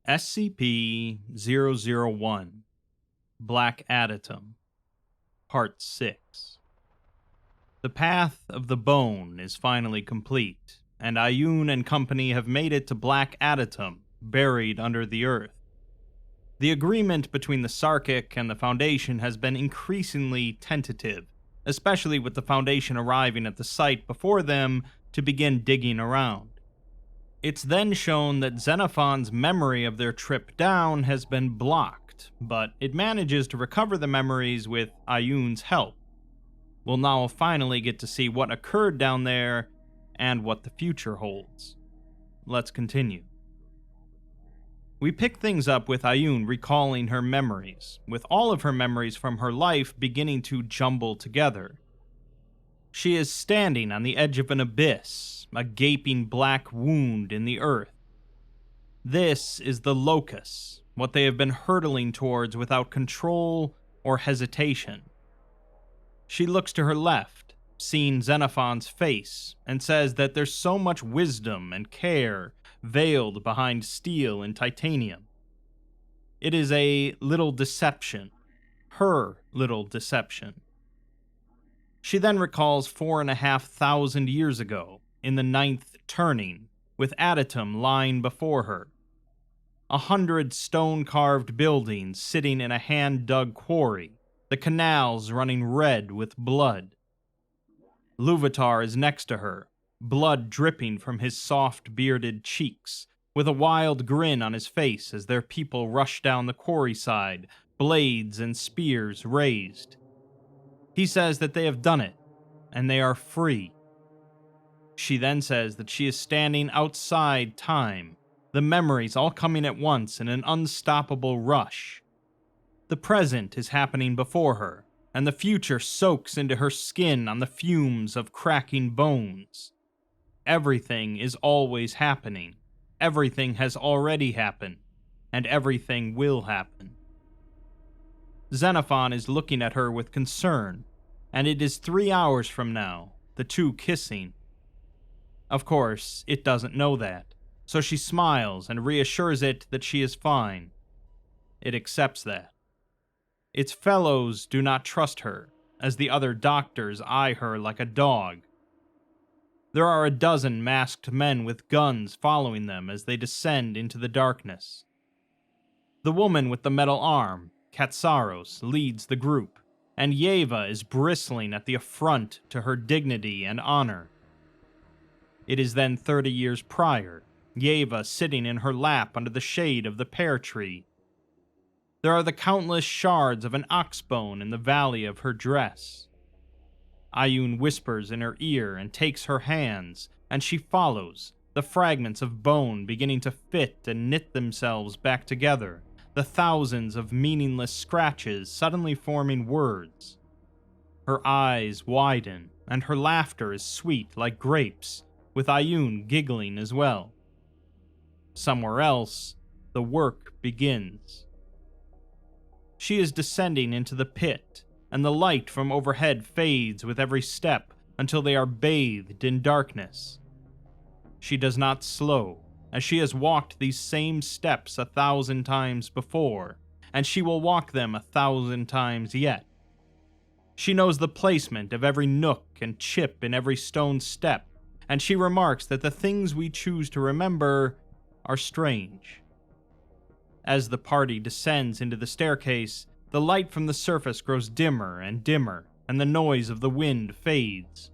SCP-001 Black Adytum Part 6. The Path of the Bone is finally complete, and Ioun and company have made it to Black Adytum, buried under the earth. The agreement between the Sarkic and the Foundation has been increasingly tentative, especially with the Foundation arriving at the site before them to begin digging around. It's then shown that Xenophon's memory of their trip down has been blocked, but it manages to recover the memories with Ioun's help. We'll now finally get to see what occurred down there and what the future holds. Let's continue. We pick things up with Ioun recalling her memories, with all of her memories from her life beginning to jumble together. She is standing on the edge of an abyss, a gaping black wound in the earth. This is the locus, what they have been hurtling towards without control or hesitation. She looks to her left, seeing Xenophon's face, and says that there's so much wisdom and care veiled behind steel and titanium. It is a little deception, her little deception. She then recalls 4,500 years ago, in the 9th turning, with Adytum lying before her. 100 stone-carved buildings sitting in a hand-dug quarry, the canals running red with blood. Luvatar is next to her, blood dripping from his soft bearded cheeks, with a wild grin on his face as their people rush down the quarry side, blades and spears raised. He says that they have done it, and they are free. She then says that she is standing outside time, the memories all coming at once in an unstoppable rush. The present is happening before her, and the future soaks into her skin on the fumes of cracking bones. Everything is always happening. Everything has already happened, and everything will happen. Xenophon is looking at her with concern, and it is 3 hours from now, the two kissing. Of course, it doesn't know that, so she smiles and reassures it that she is fine. It accepts that. Its fellows do not trust her, as the other doctors eye her like a dog. There are a dozen masked men with guns following them as they descend into the darkness. The woman with the metal arm, Katsaros, leads the group, and Yeva is bristling at the affront to her dignity and honor. It is then 30 years prior, Yeva sitting in her lap under the shade of the pear tree. There are the countless shards of an ox bone in the valley of her dress. Ioun whispers in her ear and takes her hands, and she follows, the fragments of bone beginning to fit and knit themselves back together, the thousands of meaningless scratches suddenly forming words. Her eyes widen, and her laughter is sweet like grapes, with Ioun giggling as well. Somewhere else, the work begins. She is descending into the pit, and the light from overhead fades with every step until they are bathed in darkness. She does not slow, as she has walked these same steps 1,000 times before, and she will walk them 1,000 times yet. She knows the placement of every nook and chip in every stone step, and she remarks that the things we choose to remember are strange. As the party descends into the staircase, the light from the surface grows dimmer and dimmer, and the noise of the wind fades.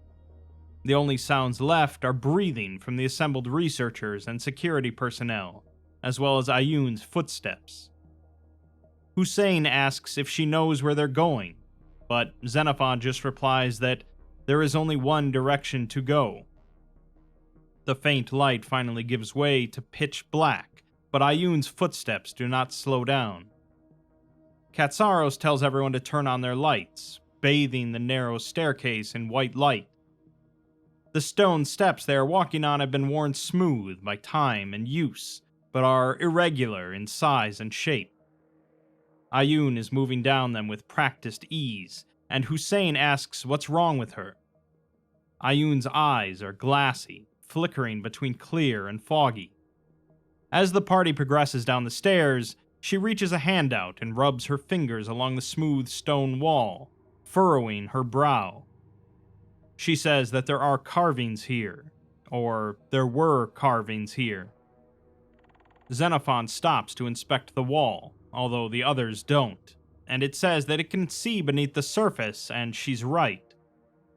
The only sounds left are breathing from the assembled researchers and security personnel, as well as Ioun's footsteps. Hussein asks if she knows where they're going, but Xenophon just replies that there is only one direction to go. The faint light finally gives way to pitch black, but Ioun's footsteps do not slow down. Katsaros tells everyone to turn on their lights, bathing the narrow staircase in white light. The stone steps they are walking on have been worn smooth by time and use, but are irregular in size and shape. Ioun is moving down them with practiced ease, and Hussein asks what's wrong with her. Ioun's eyes are glassy, flickering between clear and foggy. As the party progresses down the stairs, she reaches a hand out and rubs her fingers along the smooth stone wall, furrowing her brow. She says that there are carvings here, or there were carvings here. Xenophon stops to inspect the wall, although the others don't, and it says that it can see beneath the surface, and she's right.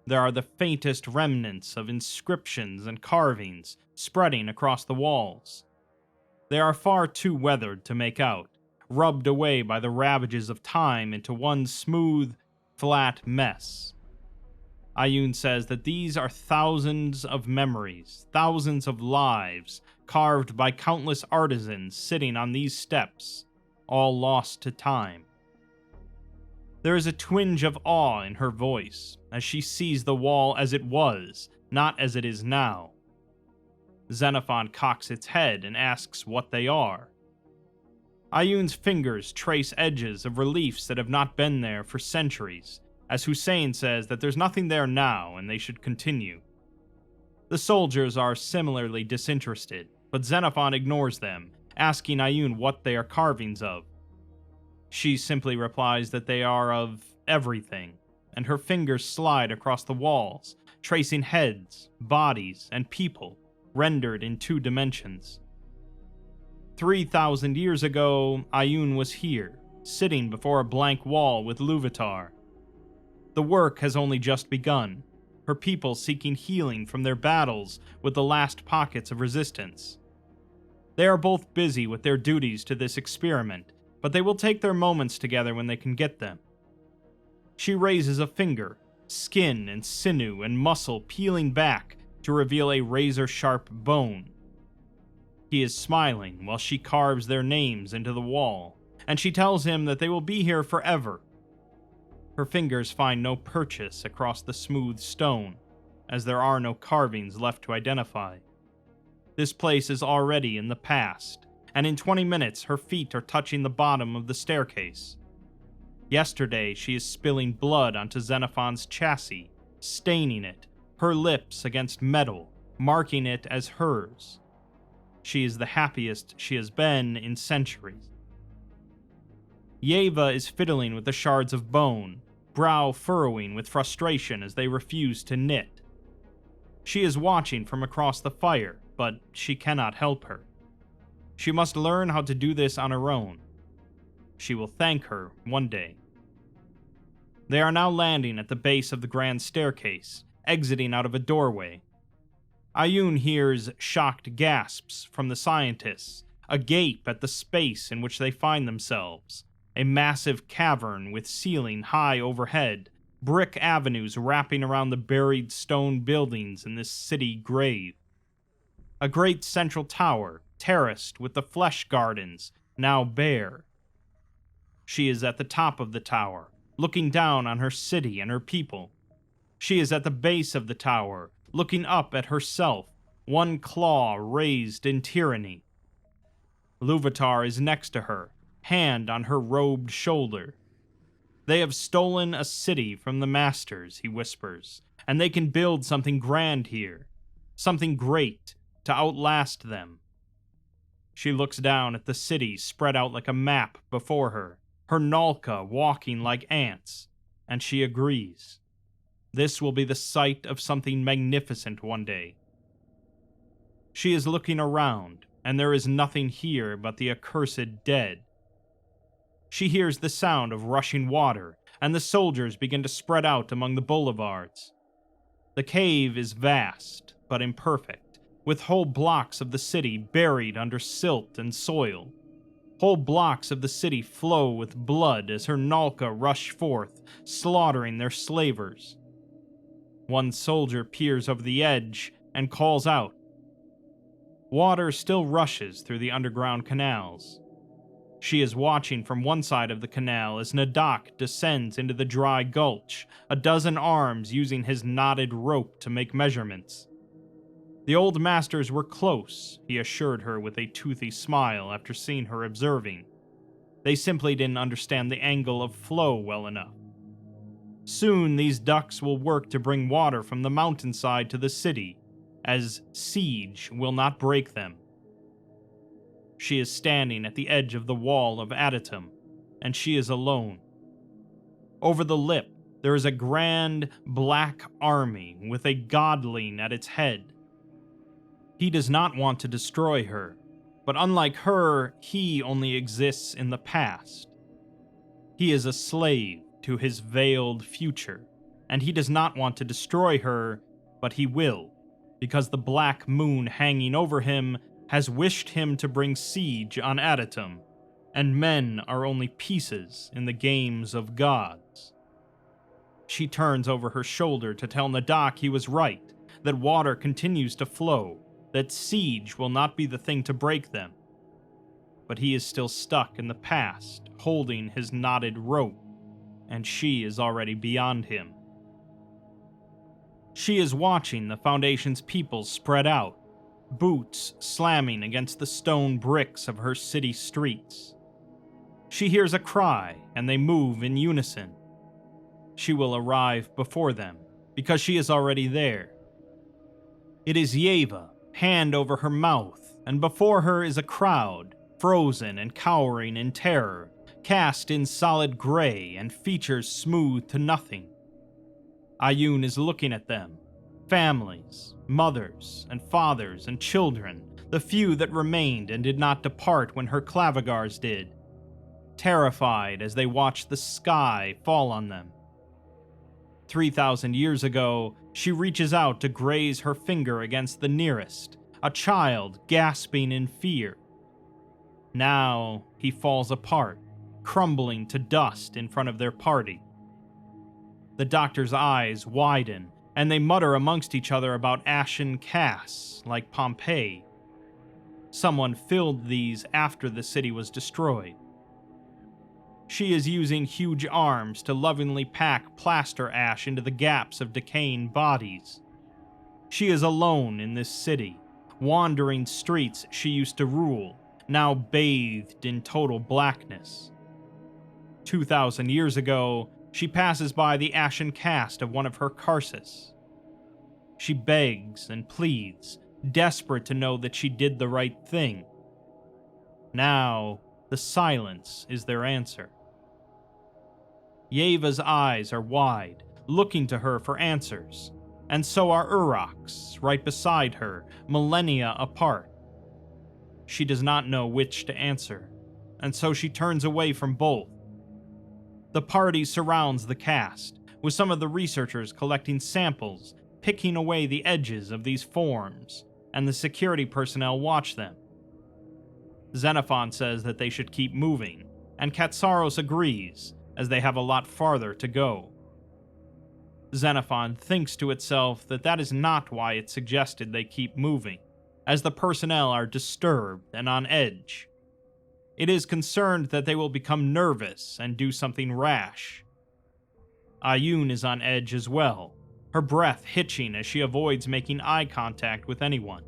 There are the faintest remnants of inscriptions and carvings spreading across the walls. They are far too weathered to make out, rubbed away by the ravages of time into one smooth, flat mess. Ayun says that these are thousands of memories, thousands of lives, carved by countless artisans sitting on these steps, all lost to time. There is a twinge of awe in her voice as she sees the wall as it was, not as it is now. Xenophon cocks its head and asks what they are. Ayun's fingers trace edges of reliefs that have not been there for centuries, as Hussein says that there's nothing there now and they should continue. The soldiers are similarly disinterested, but Xenophon ignores them, asking Ayun what they are carvings of. She simply replies that they are of everything, and her fingers slide across the walls, tracing heads, bodies, and people, rendered in 2 dimensions. 3,000 years ago, Ayun was here, sitting before a blank wall with Luvatar. The work has only just begun, her people seeking healing from their battles with the last pockets of resistance. They are both busy with their duties to this experiment, but they will take their moments together when they can get them. She raises a finger, skin and sinew and muscle peeling back to reveal a razor-sharp bone. He is smiling while she carves their names into the wall, and she tells him that they will be here forever. Her fingers find no purchase across the smooth stone, as there are no carvings left to identify. This place is already in the past, and in 20 minutes her feet are touching the bottom of the staircase. Yesterday she is spilling blood onto Xenophon's chassis, staining it, her lips against metal, marking it as hers. She is the happiest she has been in centuries. Yeva is fiddling with the shards of bone, brow furrowing with frustration as they refuse to knit. She is watching from across the fire, but she cannot help her. She must learn how to do this on her own. She will thank her one day. They are now landing at the base of the grand staircase, exiting out of a doorway. Ayun hears shocked gasps from the scientists, a gape at the space in which they find themselves, a massive cavern with ceiling high overhead, brick avenues wrapping around the buried stone buildings in this city grave. A great central tower, terraced with the flesh gardens, now bare. She is at the top of the tower, looking down on her city and her people. She is at the base of the tower, looking up at herself, one claw raised in tyranny. Luvatar is next to her, hand on her robed shoulder. They have stolen a city from the masters, he whispers, and they can build something grand here, something great, to outlast them. She looks down at the city spread out like a map before her, her Nälkä walking like ants, and she agrees. This will be the site of something magnificent one day. She is looking around, and there is nothing here but the accursed dead. She hears the sound of rushing water, and the soldiers begin to spread out among the boulevards. The cave is vast, but imperfect, with whole blocks of the city buried under silt and soil. Whole blocks of the city flow with blood as her Nälkä rush forth, slaughtering their slavers. One soldier peers over the edge and calls out. Water still rushes through the underground canals. She is watching from one side of the canal as Nadak descends into the dry gulch, a dozen arms using his knotted rope to make measurements. The old masters were close, he assured her with a toothy smile after seeing her observing. They simply didn't understand the angle of flow well enough. Soon these ducts will work to bring water from the mountainside to the city, as siege will not break them. She is standing at the edge of the wall of Adytum, and she is alone. Over the lip, there is a grand black army with a godling at its head. He does not want to destroy her, but unlike her, he only exists in the past. He is a slave to his veiled future, and he does not want to destroy her, but he will, because the black moon hanging over him has wished him to bring siege on Adytum, and men are only pieces in the games of gods. She turns over her shoulder to tell Nadak he was right, that water continues to flow, that siege will not be the thing to break them. But he is still stuck in the past, holding his knotted rope, and she is already beyond him. She is watching the Foundation's people spread out, boots slamming against the stone bricks of her city streets. She hears a cry, and they move in unison. She will arrive before them, because she is already there. It is Yeva, hand over her mouth, and before her is a crowd, frozen and cowering in terror, cast in solid gray and features smooth to nothing. Ayun is looking at them, families, mothers and fathers and children, the few that remained and did not depart when her clavigars did, terrified as they watch the sky fall on them. 3,000 years ago, she reaches out to graze her finger against the nearest, a child gasping in fear. Now he falls apart, crumbling to dust in front of their party. The doctor's eyes widen, and they mutter amongst each other about ashen casts like Pompeii. Someone filled these after the city was destroyed. She is using huge arms to lovingly pack plaster ash into the gaps of decaying bodies. She is alone in this city, wandering streets she used to rule, now bathed in total blackness. 2,000 years ago, she passes by the ashen cast of one of her Karcists. She begs and pleads, desperate to know that she did the right thing. Now, the silence is their answer. Yeva's eyes are wide, looking to her for answers, and so are Urok's, right beside her, millennia apart. She does not know which to answer, and so she turns away from both. The party surrounds the cast, with some of the researchers collecting samples, picking away the edges of these forms, and the security personnel watch them. Xenophon says that they should keep moving, and Katsaros agrees, as they have a lot farther to go. Xenophon thinks to itself that that is not why it suggested they keep moving, as the personnel are disturbed and on edge. It is concerned that they will become nervous and do something rash. Ayun is on edge as well, her breath hitching as she avoids making eye contact with anyone.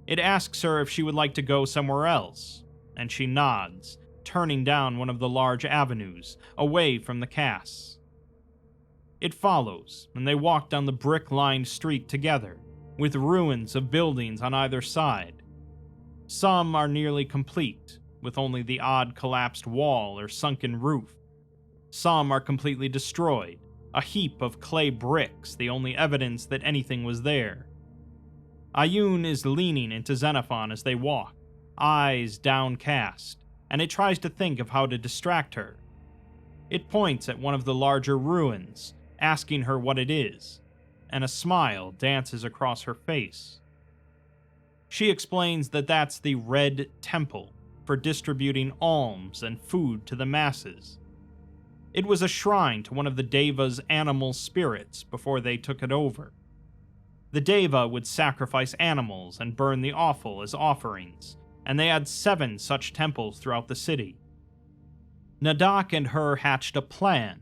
It asks her if she would like to go somewhere else, and she nods, turning down one of the large avenues, away from the casts. It follows, and they walk down the brick-lined street together, with ruins of buildings on either side. Some are nearly complete, with only the odd collapsed wall or sunken roof. Some are completely destroyed, a heap of clay bricks, the only evidence that anything was there. Ayun is leaning into Xenophon as they walk, eyes downcast, and it tries to think of how to distract her. It points at one of the larger ruins, asking her what it is, and a smile dances across her face. She explains that that's the Red Temple for distributing alms and food to the masses. It was a shrine to one of the Deva's animal spirits before they took it over. The Deva would sacrifice animals and burn the offal as offerings, and they had 7 such temples throughout the city. Nadak and her hatched a plan,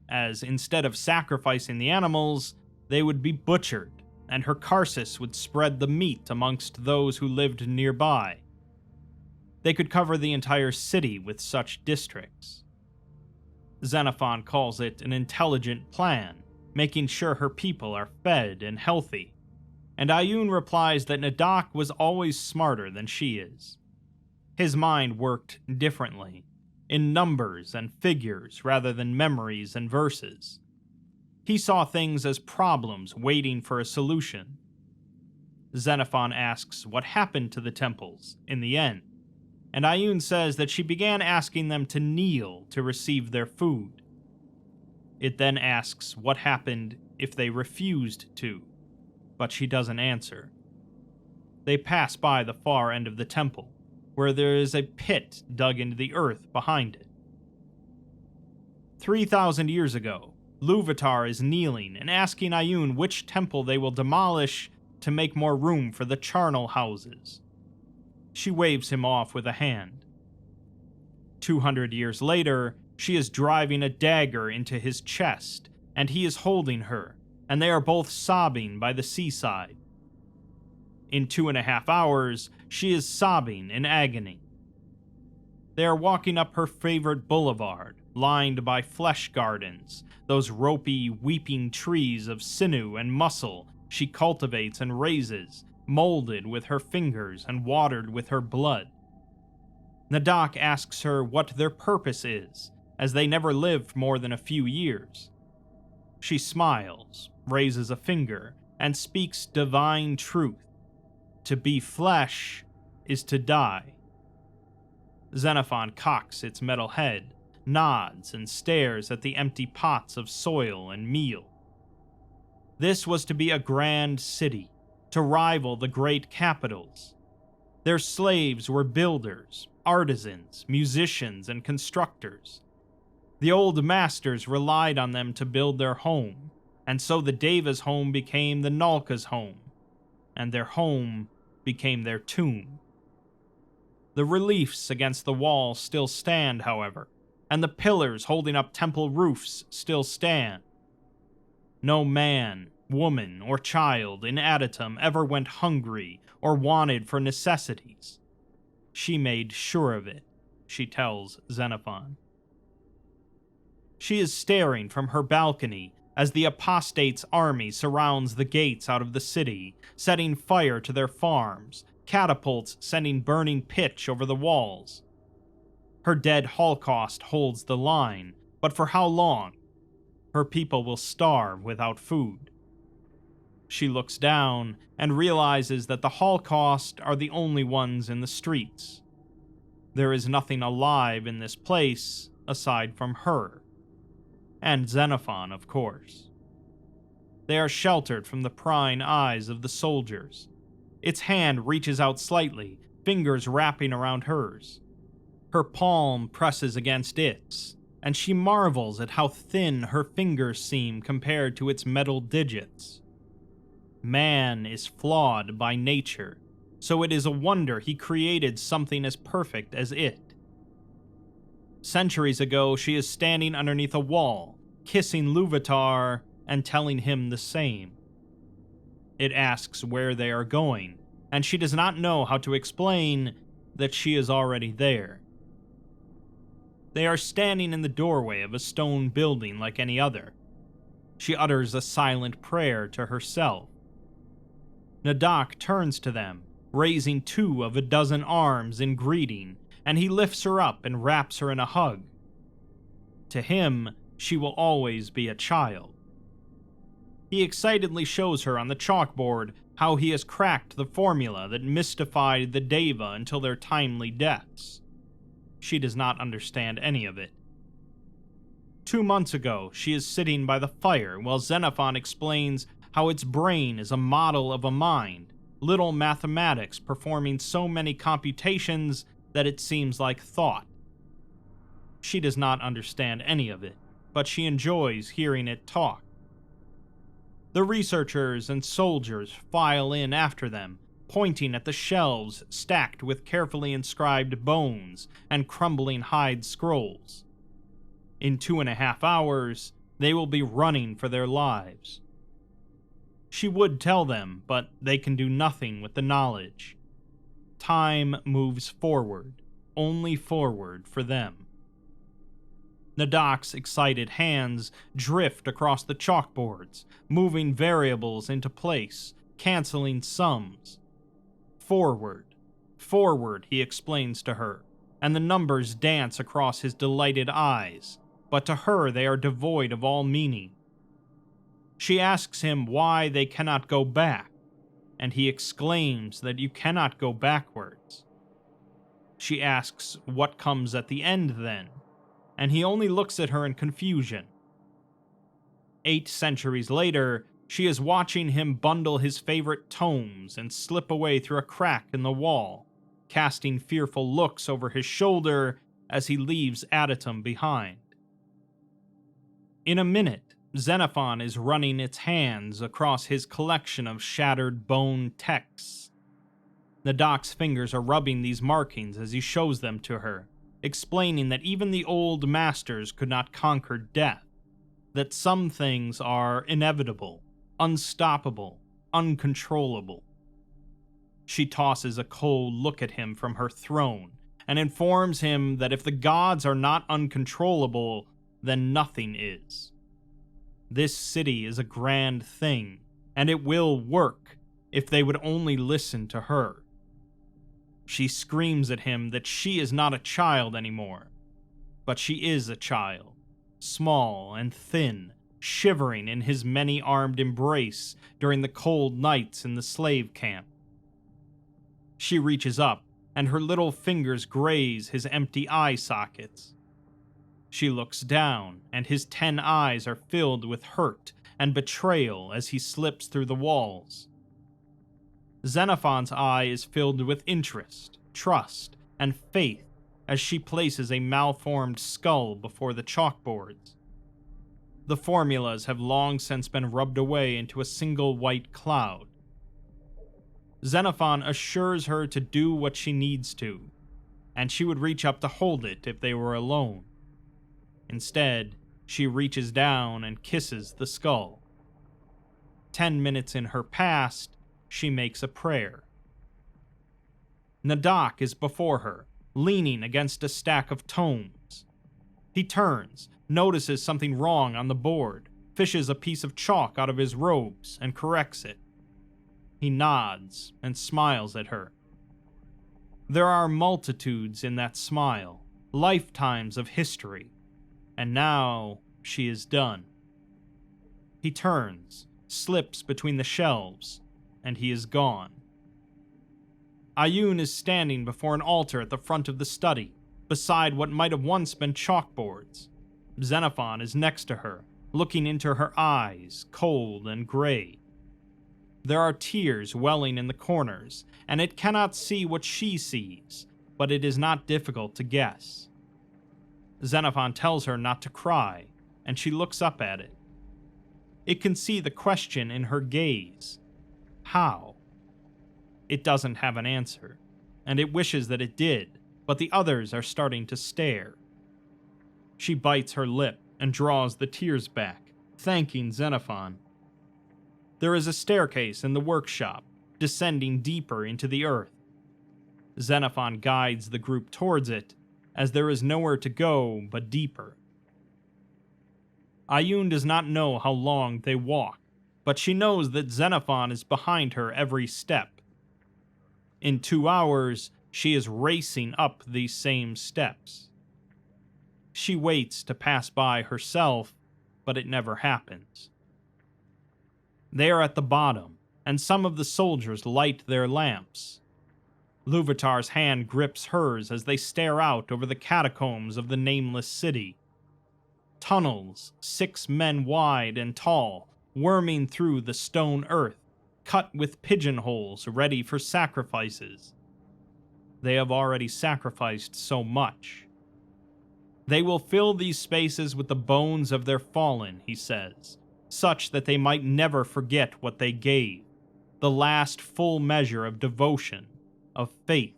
as instead of sacrificing the animals, they would be butchered, and her Karcist would spread the meat amongst those who lived nearby. They could cover the entire city with such districts. Xenophon calls it an intelligent plan, making sure her people are fed and healthy, and Ayun replies that Nadak was always smarter than she is. His mind worked differently, in numbers and figures rather than memories and verses. He saw things as problems waiting for a solution. Xenophon asks what happened to the temples in the end, and Ioun says that she began asking them to kneel to receive their food. It then asks what happened if they refused to, but she doesn't answer. They pass by the far end of the temple, where there is a pit dug into the earth behind it. 3,000 years ago, Luvatar is kneeling and asking Ioun which temple they will demolish to make more room for the charnel houses. She waves him off with a hand. 200 years later, she is driving a dagger into his chest, and he is holding her, and they are both sobbing by the seaside. In 2.5 hours, she is sobbing in agony. They are walking up her favorite boulevard, lined by flesh gardens, those ropey, weeping trees of sinew and muscle she cultivates and raises, molded with her fingers and watered with her blood. Nadak asks her what their purpose is, as they never lived more than a few years. She smiles, raises a finger, and speaks divine truth. To be flesh is to die. Xenophon cocks its metal head, nods, and stares at the empty pots of soil and meal. This was to be a grand city, to rival the great capitals. Their slaves were builders, artisans, musicians, and constructors. The old masters relied on them to build their home, and so the Deva's home became the Nälkä's home, and their home became their tomb. The reliefs against the wall still stand, however, and the pillars holding up temple roofs still stand. No man, woman, or child in Adytum ever went hungry or wanted for necessities. She made sure of it, she tells Xenophon. She is staring from her balcony as the apostate's army surrounds the gates out of the city, setting fire to their farms, catapults sending burning pitch over the walls. Her dead Holocaust holds the line, but for how long? Her people will starve without food. She looks down and realizes that the Holocaust are the only ones in the streets. There is nothing alive in this place aside from her. And Xenophon, of course. They are sheltered from the prying eyes of the soldiers. Its hand reaches out slightly, fingers wrapping around hers. Her palm presses against its, and she marvels at how thin her fingers seem compared to its metal digits. Man is flawed by nature, so it is a wonder he created something as perfect as it. Centuries ago, she is standing underneath a wall, kissing Luvatar and telling him the same. It asks where they are going, and she does not know how to explain that she is already there. They are standing in the doorway of a stone building like any other. She utters a silent prayer to herself. Nadak turns to them, raising 2 of a dozen arms in greeting, and he lifts her up and wraps her in a hug. To him, she will always be a child. He excitedly shows her on the chalkboard how he has cracked the formula that mystified the Deva until their timely deaths. She does not understand any of it. 2 months ago, she is sitting by the fire while Xenophon explains how its brain is a model of a mind, little mathematics performing so many computations that it seems like thought. She does not understand any of it, but she enjoys hearing it talk. The researchers and soldiers file in after them, pointing at the shelves stacked with carefully inscribed bones and crumbling hide scrolls. In 2.5 hours, they will be running for their lives. She would tell them, but they can do nothing with the knowledge. Time moves forward, only forward for them. Nadak's excited hands drift across the chalkboards, moving variables into place, canceling sums. Forward, Forward, he explains to her, and the numbers dance across his delighted eyes, but to her they are devoid of all meaning. She asks him why they cannot go back, and he exclaims that you cannot go backwards. She asks what comes at the end then, and he only looks at her in confusion. 8 centuries later, she is watching him bundle his favorite tomes and slip away through a crack in the wall, casting fearful looks over his shoulder as he leaves Adytum behind. In a minute, Xenophon is running its hands across his collection of shattered bone texts. The doc's fingers are rubbing these markings as he shows them to her, explaining that even the old masters could not conquer death, that some things are inevitable, unstoppable, uncontrollable. She tosses a cold look at him from her throne and informs him that if the gods are not uncontrollable, then nothing is. This city is a grand thing, and it will work if they would only listen to her. She screams at him that she is not a child anymore, but she is a child, small and thin, shivering in his many-armed embrace during the cold nights in the slave camp. She reaches up, and her little fingers graze his empty eye sockets. She looks down, and his 10 eyes are filled with hurt and betrayal as he slips through the walls. Xenophon's eye is filled with interest, trust, and faith as she places a malformed skull before the chalkboards. The formulas have long since been rubbed away into a single white cloud. Xenophon assures her to do what she needs to, and she would reach up to hold it if they were alone. Instead, she reaches down and kisses the skull. 10 minutes in her past, she makes a prayer. Nadak is before her, leaning against a stack of tomes. He turns, notices something wrong on the board, fishes a piece of chalk out of his robes, and corrects it. He nods and smiles at her. There are multitudes in that smile, lifetimes of history, and now she is done. He turns, slips between the shelves, and he is gone. Ayun is standing before an altar at the front of the study, beside what might have once been chalkboards. Xenophon is next to her, looking into her eyes, cold and gray. There are tears welling in the corners, and it cannot see what she sees, but it is not difficult to guess. Xenophon tells her not to cry, and she looks up at it. It can see the question in her gaze. How? It doesn't have an answer, and it wishes that it did, but the others are starting to stare. She bites her lip and draws the tears back, thanking Xenophon. There is a staircase in the workshop, descending deeper into the earth. Xenophon guides the group towards it, as there is nowhere to go but deeper. Ayun does not know how long they walk, but she knows that Xenophon is behind her every step. In 2 hours, she is racing up these same steps. She waits to pass by herself, but it never happens. They are at the bottom, and some of the soldiers light their lamps. Luvatar's hand grips hers as they stare out over the catacombs of the nameless city. Tunnels, 6 men wide and tall, worming through the stone earth, cut with pigeonholes ready for sacrifices. They have already sacrificed so much. They will fill these spaces with the bones of their fallen, he says, such that they might never forget what they gave, the last full measure of devotion, of faith.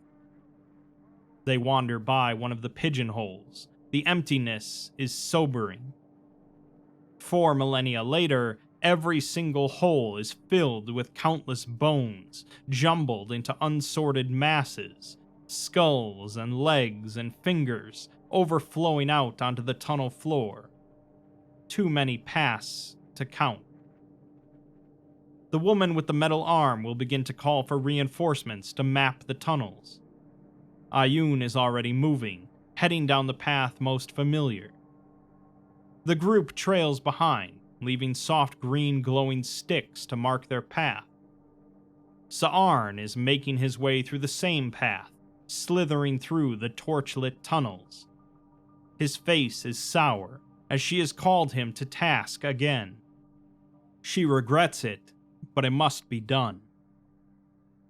They wander by one of the pigeonholes. The emptiness is sobering. 4 millennia later, every single hole is filled with countless bones, jumbled into unsorted masses, skulls and legs and fingers overflowing out onto the tunnel floor. Too many pass to count. The woman with the metal arm will begin to call for reinforcements to map the tunnels. Ayun is already moving, heading down the path most familiar. The group trails behind, leaving soft green glowing sticks to mark their path. Sa'arn is making his way through the same path, slithering through the torchlit tunnels. His face is sour, as she has called him to task again. She regrets it, but it must be done.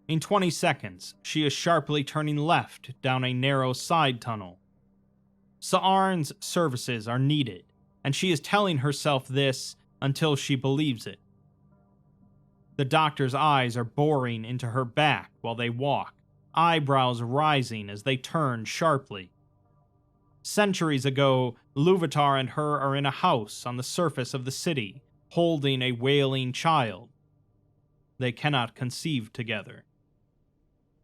In 20 seconds, she is sharply turning left down a narrow side tunnel. Sa'arn's services are needed, and she is telling herself this until she believes it. The doctor's eyes are boring into her back while they walk, eyebrows rising as they turn sharply. Centuries ago, Luvatar and her are in a house on the surface of the city, holding a wailing child. They cannot conceive together.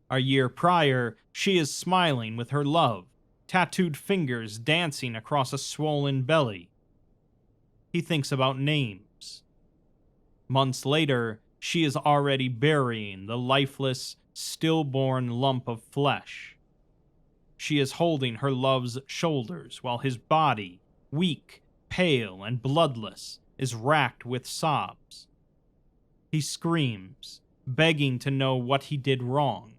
A year prior, she is smiling with her love, tattooed fingers dancing across a swollen belly. He thinks about names. Months later, she is already burying the lifeless, stillborn lump of flesh. She is holding her love's shoulders while his body, weak, pale, and bloodless, is racked with sobs. He screams, begging to know what he did wrong.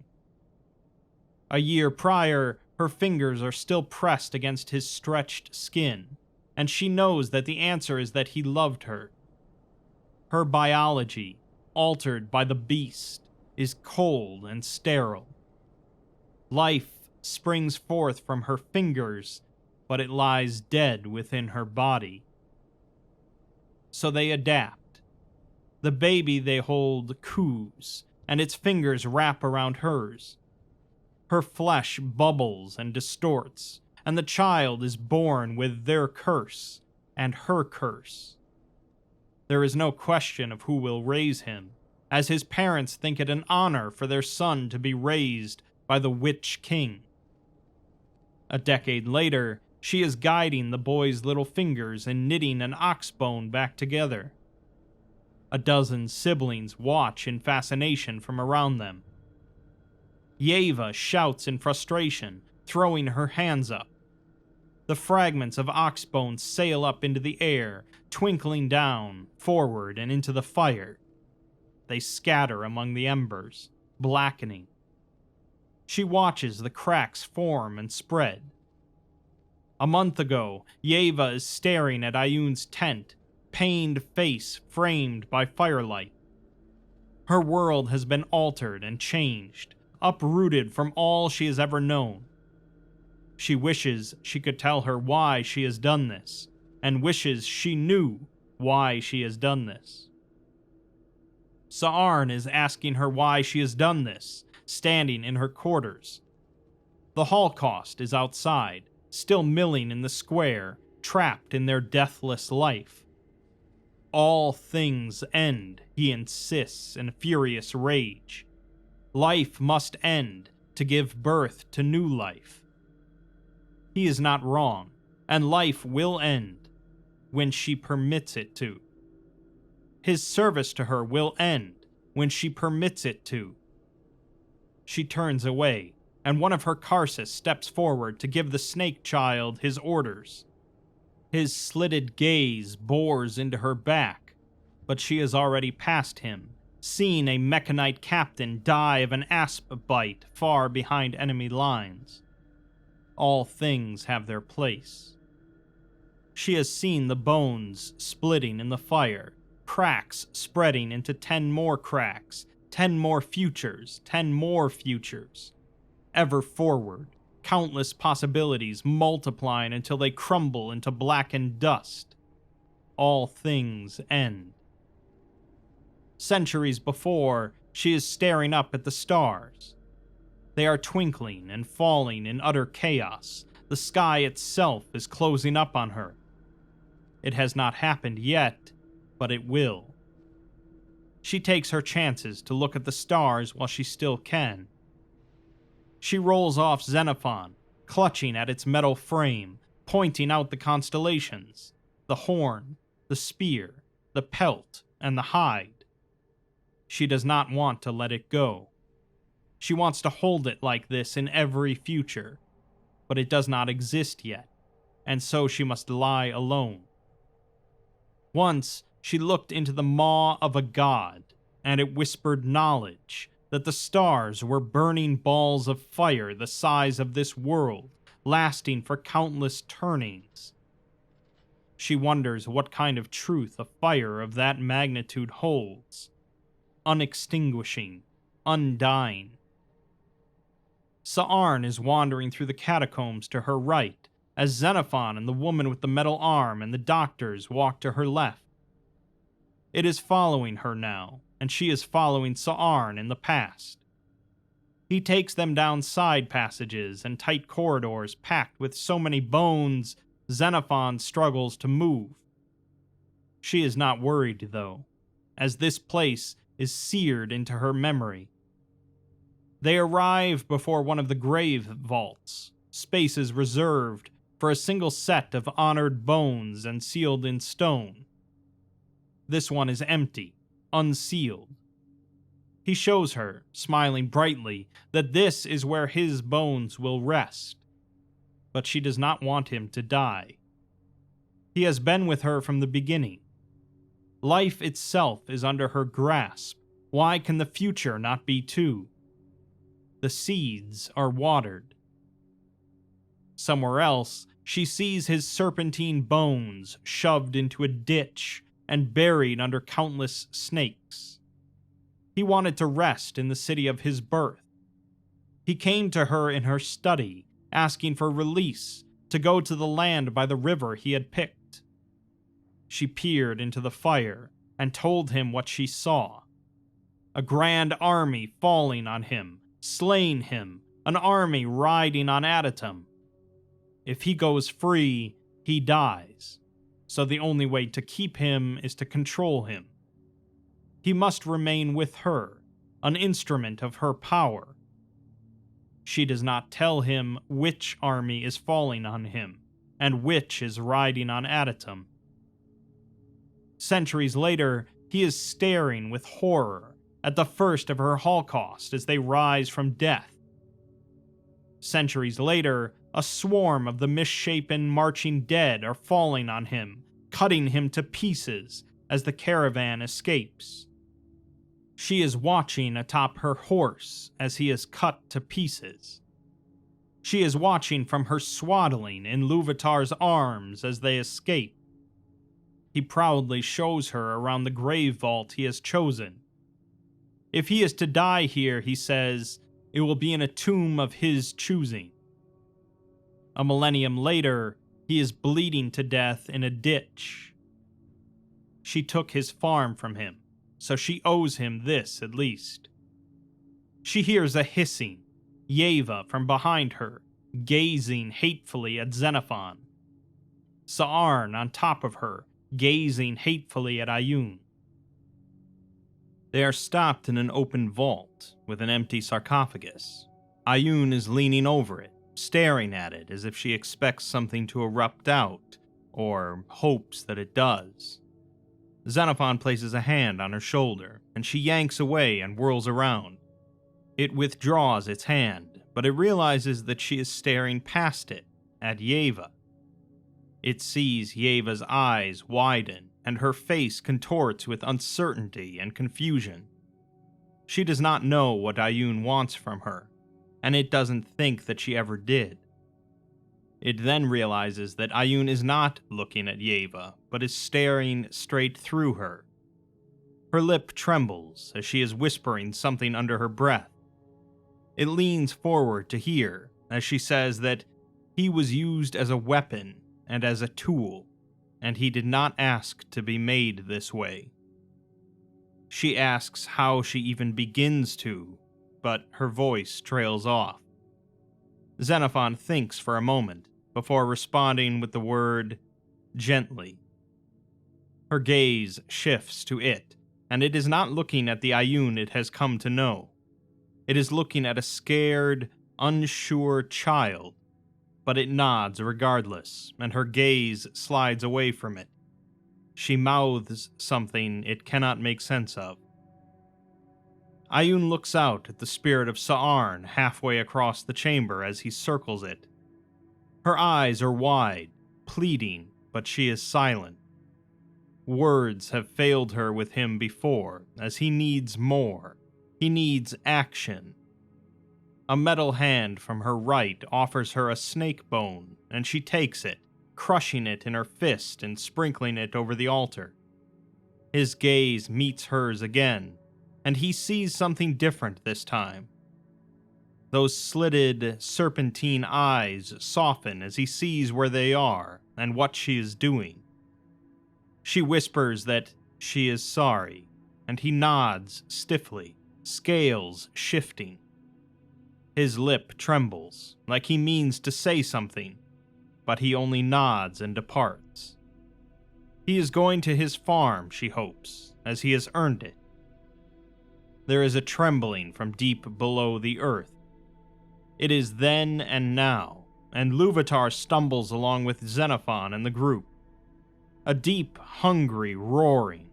A year prior, her fingers are still pressed against his stretched skin, and she knows that the answer is that he loved her. Her biology, altered by the beast, is cold and sterile. Life springs forth from her fingers, but it lies dead within her body. So they adapt. The baby they hold coos, and its fingers wrap around hers. Her flesh bubbles and distorts, and the child is born with their curse and her curse. There is no question of who will raise him, as his parents think it an honor for their son to be raised by the Witch King. A decade later, she is guiding the boy's little fingers and knitting an ox bone back together. A dozen siblings watch in fascination from around them. Yeva shouts in frustration, throwing her hands up. The fragments of ox bone sail up into the air, twinkling down, forward, and into the fire. They scatter among the embers, blackening. She watches the cracks form and spread. A month ago, Yeva is staring at Ayun's tent, pained face framed by firelight. Her world has been altered and changed, uprooted from all she has ever known. She wishes she could tell her why she has done this, and wishes she knew why she has done this. Sa'arn is asking her why she has done this, standing in her quarters. The Holocaust is outside, still milling in the square, trapped in their deathless life. All things end, he insists in furious rage. Life must end to give birth to new life. He is not wrong, and life will end when she permits it to. His service to her will end when she permits it to. She turns away, and one of her Karcist steps forward to give the snake child his orders. His slitted gaze bores into her back, but she has already passed him, seeing a mechanite captain die of an asp bite far behind enemy lines. All things have their place. She has seen the bones splitting in the fire, cracks spreading into 10 more cracks, 10 more futures, 10 more futures. Ever forward, countless possibilities multiplying until they crumble into blackened dust. All things end. Centuries before, she is staring up at the stars. They are twinkling and falling in utter chaos. The sky itself is closing up on her. It has not happened yet, but it will. She takes her chances to look at the stars while she still can. She rolls off Xenophon, clutching at its metal frame, pointing out the constellations, the horn, the spear, the pelt, and the hide. She does not want to let it go. She wants to hold it like this in every future, but it does not exist yet, and so she must lie alone. Once, she looked into the maw of a god, and it whispered knowledge that the stars were burning balls of fire the size of this world, lasting for countless turnings. She wonders what kind of truth a fire of that magnitude holds. Unextinguishing, undying. Sa'arn is wandering through the catacombs to her right, as Xenophon and the woman with the metal arm and the doctors walk to her left. It is following her now, and she is following Sa'arn in the past. He takes them down side passages and tight corridors packed with so many bones, Xenophon struggles to move. She is not worried, though, as this place is seared into her memory. They arrive before one of the grave vaults, spaces reserved for a single set of honored bones and sealed in stone. This one is empty, unsealed. He shows her, smiling brightly, that this is where his bones will rest. But she does not want him to die. He has been with her from the beginning. Life itself is under her grasp. Why can the future not be too? The seeds are watered. Somewhere else, she sees his serpentine bones shoved into a ditch and buried under countless snakes. He wanted to rest in the city of his birth. He came to her in her study, asking for release to go to the land by the river he had picked. She peered into the fire and told him what she saw. A grand army falling on him, slaying him, an army riding on Adytum. If he goes free, he dies, so the only way to keep him is to control him. He must remain with her, an instrument of her power. She does not tell him which army is falling on him, and which is riding on Adytum. Centuries later, he is staring with horror at the first of her holocaust as they rise from death. Centuries later, a swarm of the misshapen marching dead are falling on him, cutting him to pieces as the caravan escapes. She is watching atop her horse as he is cut to pieces. She is watching from her swaddling in Luvatar's arms as they escape. He proudly shows her around the grave vault he has chosen. If he is to die here, he says, it will be in a tomb of his choosing. A millennium later, he is bleeding to death in a ditch. She took his farm from him, so she owes him this at least. She hears a hissing, Yeva from behind her, gazing hatefully at Xenophon. Sa'arn on top of her, gazing hatefully at Ioun. They are stopped in an open vault with an empty sarcophagus. Ioun is leaning over it, staring at it as if she expects something to erupt out, or hopes that it does. Xenophon places a hand on her shoulder, and she yanks away and whirls around. It withdraws its hand, but it realizes that she is staring past it, at Yeva. It sees Yeva's eyes widen, and her face contorts with uncertainty and confusion. She does not know what Ioun wants from her, and it doesn't think that she ever did. It then realizes that Ioun is not looking at Yeva, but is staring straight through her. Her lip trembles as she is whispering something under her breath. It leans forward to hear, as she says that he was used as a weapon and as a tool, and he did not ask to be made this way. She asks how she even begins to, but her voice trails off. Xenophon thinks for a moment, before responding with the word, gently. Her gaze shifts to it, and it is not looking at the Ioun it has come to know. It is looking at a scared, unsure child, but it nods regardless, and her gaze slides away from it. She mouths something it cannot make sense of. Ayun looks out at the spirit of Sa'arn halfway across the chamber as he circles it. Her eyes are wide, pleading, but she is silent. Words have failed her with him before, as he needs more. He needs action. A metal hand from her right offers her a snake bone, and she takes it, crushing it in her fist and sprinkling it over the altar. His gaze meets hers again, and he sees something different this time. Those slitted, serpentine eyes soften as he sees where they are and what she is doing. She whispers that she is sorry, and he nods stiffly, scales shifting. His lip trembles, like he means to say something, but he only nods and departs. He is going to his farm, she hopes, as he has earned it. There is a trembling from deep below the earth. It is then and now, and Luvatar stumbles along with Xenophon and the group. A deep, hungry roaring.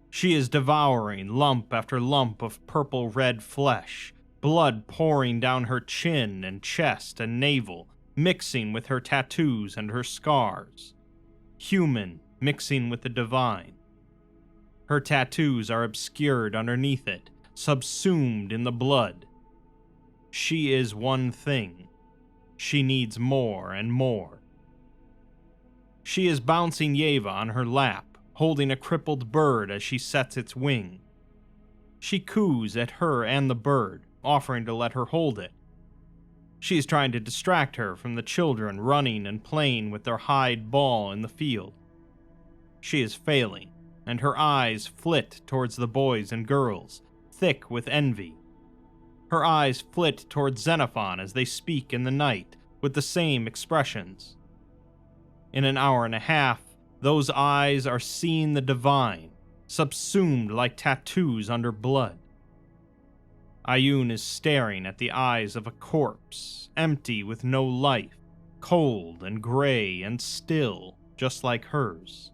She is devouring lump after lump of purple-red flesh, blood pouring down her chin and chest and navel, mixing with her tattoos and her scars. Human mixing with the divine. Her tattoos are obscured underneath it, subsumed in the blood. She is one thing. She needs more and more. She is bouncing Yeva on her lap, holding a crippled bird as she sets its wing. She coos at her and the bird, offering to let her hold it. She is trying to distract her from the children running and playing with their hide ball in the field. She is failing, and her eyes flit towards the boys and girls, thick with envy. Her eyes flit towards Xenophon as they speak in the night, with the same expressions. In an hour and a half, those eyes are seeing the divine, subsumed like tattoos under blood. Ayun is staring at the eyes of a corpse, empty with no life, cold and gray and still, just like hers.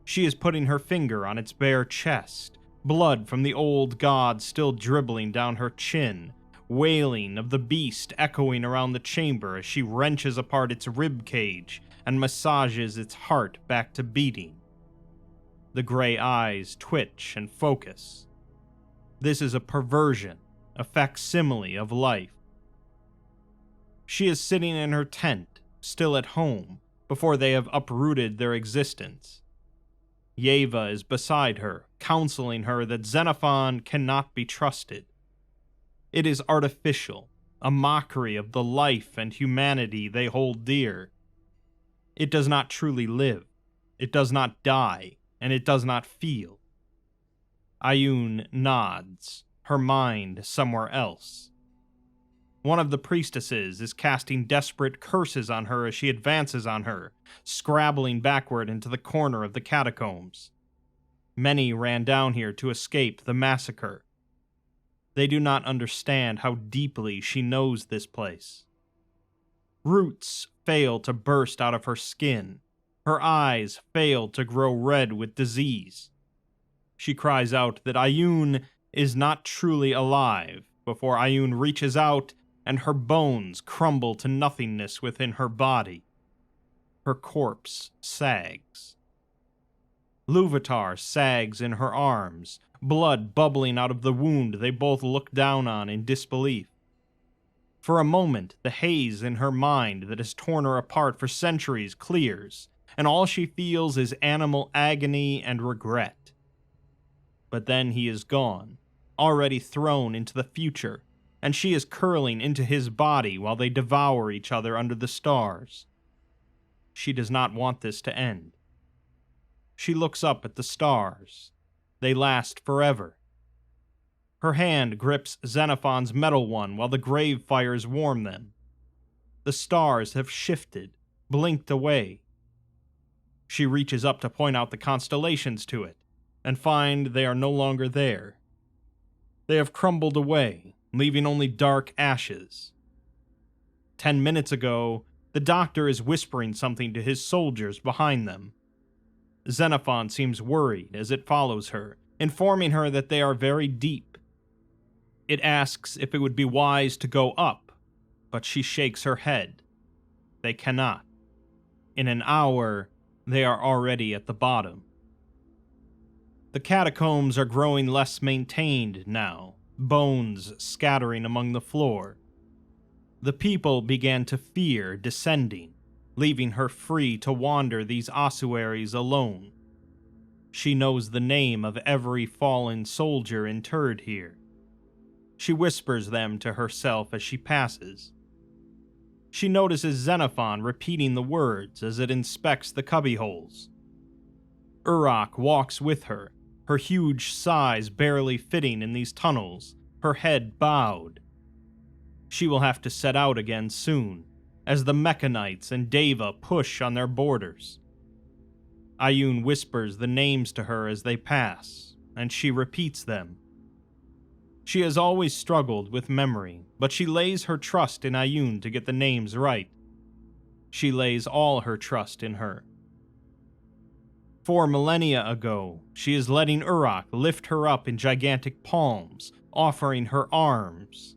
She is putting her finger on its bare chest, blood from the old god still dribbling down her chin, wailing of the beast echoing around the chamber as she wrenches apart its rib cage and massages its heart back to beating. The gray eyes twitch and focus. This is a perversion, a facsimile of life. She is sitting in her tent, still at home, before they have uprooted their existence. Yeva is beside her, counseling her that Xenophon cannot be trusted. It is artificial, a mockery of the life and humanity they hold dear. It does not truly live, it does not die, and it does not feel. Ayun nods, her mind somewhere else. One of the priestesses is casting desperate curses on her as she advances on her, scrabbling backward into the corner of the catacombs. Many ran down here to escape the massacre. They do not understand how deeply she knows this place. Roots fail to burst out of her skin. Her eyes fail to grow red with disease. She cries out that Ayun is not truly alive before Ayun reaches out and her bones crumble to nothingness within her body. Her corpse sags. Luvatar sags in her arms, blood bubbling out of the wound they both look down on in disbelief. For a moment, the haze in her mind that has torn her apart for centuries clears, and all she feels is animal agony and regret. But then he is gone, already thrown into the future, and she is curling into his body while they devour each other under the stars. She does not want this to end. She looks up at the stars. They last forever. Her hand grips Xenophon's metal one while the grave fires warm them. The stars have shifted, blinked away. She reaches up to point out the constellations to it, and find they are no longer there. They have crumbled away, leaving only dark ashes. 10 minutes ago, the doctor is whispering something to his soldiers behind them. Xenophon seems worried as it follows her, informing her that they are very deep, It asks if it would be wise to go up, but she shakes her head. They cannot. In an hour, they are already at the bottom. The catacombs are growing less maintained now, bones scattering among the floor. The people began to fear descending, leaving her free to wander these ossuaries alone. She knows the name of every fallen soldier interred here. She whispers them to herself as she passes. She notices Xenophon repeating the words as it inspects the cubbyholes. Uruk walks with her, her huge size barely fitting in these tunnels, her head bowed. She will have to set out again soon, as the Mechanites and Deva push on their borders. Ayun whispers the names to her as they pass, and she repeats them. She has always struggled with memory, but she lays her trust in Ayun to get the names right. She lays all her trust in her. 4 millennia ago, she is letting Uruk lift her up in gigantic palms, offering her arms.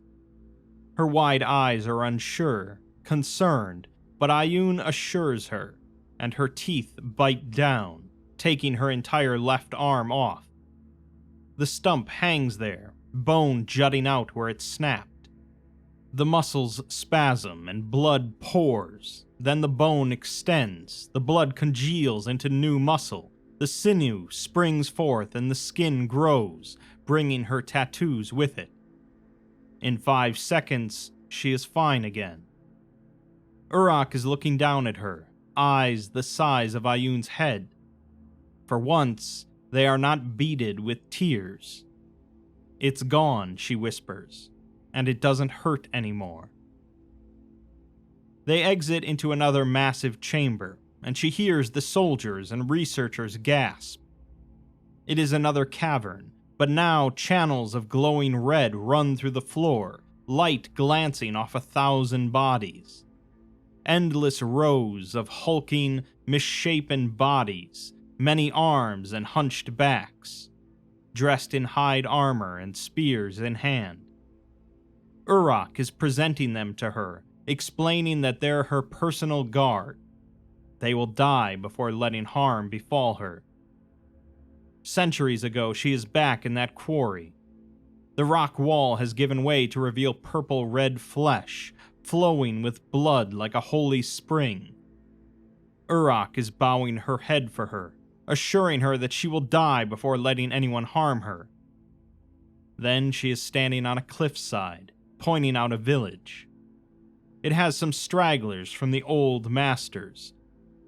Her wide eyes are unsure, concerned, but Ayun assures her, and her teeth bite down, taking her entire left arm off. The stump hangs there, bone jutting out where it snapped. The muscles spasm and blood pours. Then the bone extends, the blood congeals into new muscle, the sinew springs forth and the skin grows, bringing her tattoos with it. In 5 seconds, she is fine again. Uruk is looking down at her, eyes the size of Ayun's head. For once, they are not beaded with tears. It's gone, she whispers, and it doesn't hurt anymore. They exit into another massive chamber, and she hears the soldiers and researchers gasp. It is another cavern, but now channels of glowing red run through the floor, light glancing off 1,000 bodies. Endless rows of hulking, misshapen bodies, many arms and hunched backs, dressed in hide armor and spears in hand. Uruk is presenting them to her, explaining that they're her personal guard. They will die before letting harm befall her. Centuries ago, she is back in that quarry. The rock wall has given way to reveal purple-red flesh, flowing with blood like a holy spring. Uruk is bowing her head for her, assuring her that she will die before letting anyone harm her. Then she is standing on a cliffside, pointing out a village. It has some stragglers from the old masters.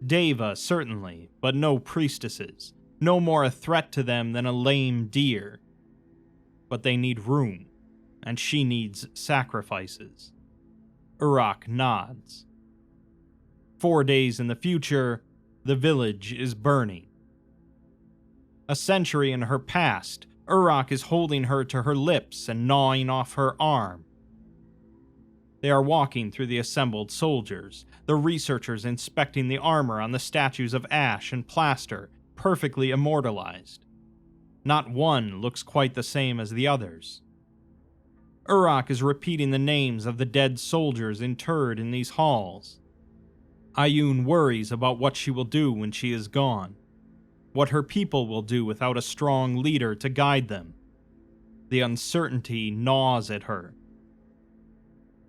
Deva, certainly, but no priestesses. No more a threat to them than a lame deer. But they need room, and she needs sacrifices. Uruk nods. 4 days in the future, the village is burning. A century in her past, Uruk is holding her to her lips and gnawing off her arm. They are walking through the assembled soldiers, the researchers inspecting the armor on the statues of ash and plaster, perfectly immortalized. Not one looks quite the same as the others. Uruk is repeating the names of the dead soldiers interred in these halls. Ayun worries about what she will do when she is gone, what her people will do without a strong leader to guide them. The uncertainty gnaws at her.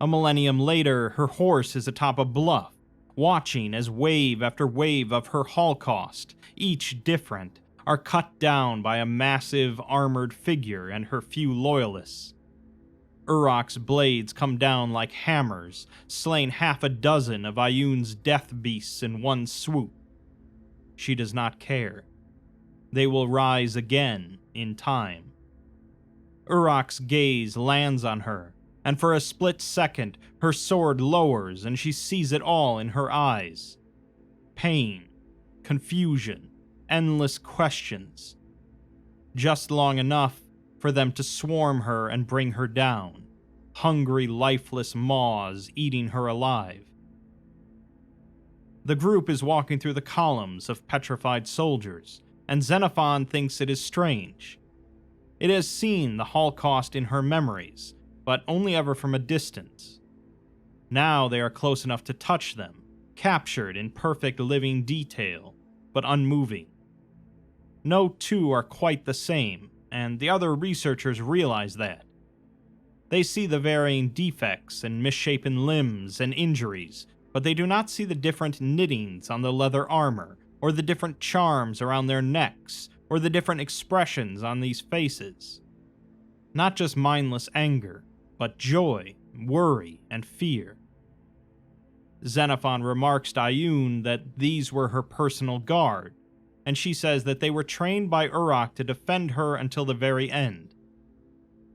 A millennium later, her horse is atop a bluff, watching as wave after wave of her Holocaust, each different, are cut down by a massive armored figure and her few loyalists. Uruk's blades come down like hammers, slaying 6 of Ayun's death beasts in one swoop. She does not care. They will rise again in time. Uruk's gaze lands on her, and for a split second, her sword lowers and she sees it all in her eyes. Pain, confusion, endless questions. Just long enough for them to swarm her and bring her down, hungry, lifeless maws eating her alive. The group is walking through the columns of petrified soldiers, and Xenophon thinks it is strange. It has seen the Holocaust in her memories, but only ever from a distance. Now they are close enough to touch them, captured in perfect living detail, but unmoving. No two are quite the same, and the other researchers realize that. They see the varying defects and misshapen limbs and injuries, but they do not see the different knittings on the leather armor, or the different charms around their necks, or the different expressions on these faces. Not just mindless anger, but joy, worry, and fear. Xenophon remarks to Ioun that these were her personal guard, and she says that they were trained by Uruk to defend her until the very end.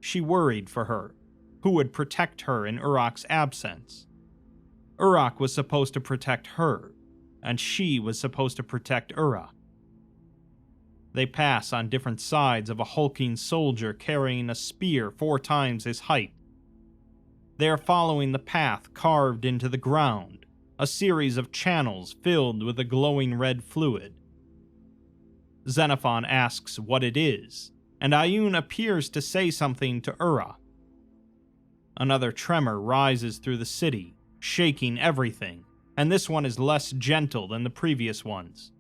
She worried for her. Who would protect her in Uruk's absence? Uruk was supposed to protect her, and she was supposed to protect Uruk. They pass on different sides of a hulking soldier carrying a spear 4 times his height. They are following the path carved into the ground, a series of channels filled with a glowing red fluid. Xenophon asks what it is, and Ioun appears to say something to Uruk. Another tremor rises through the city, shaking everything, and this one is less gentle than the previous ones.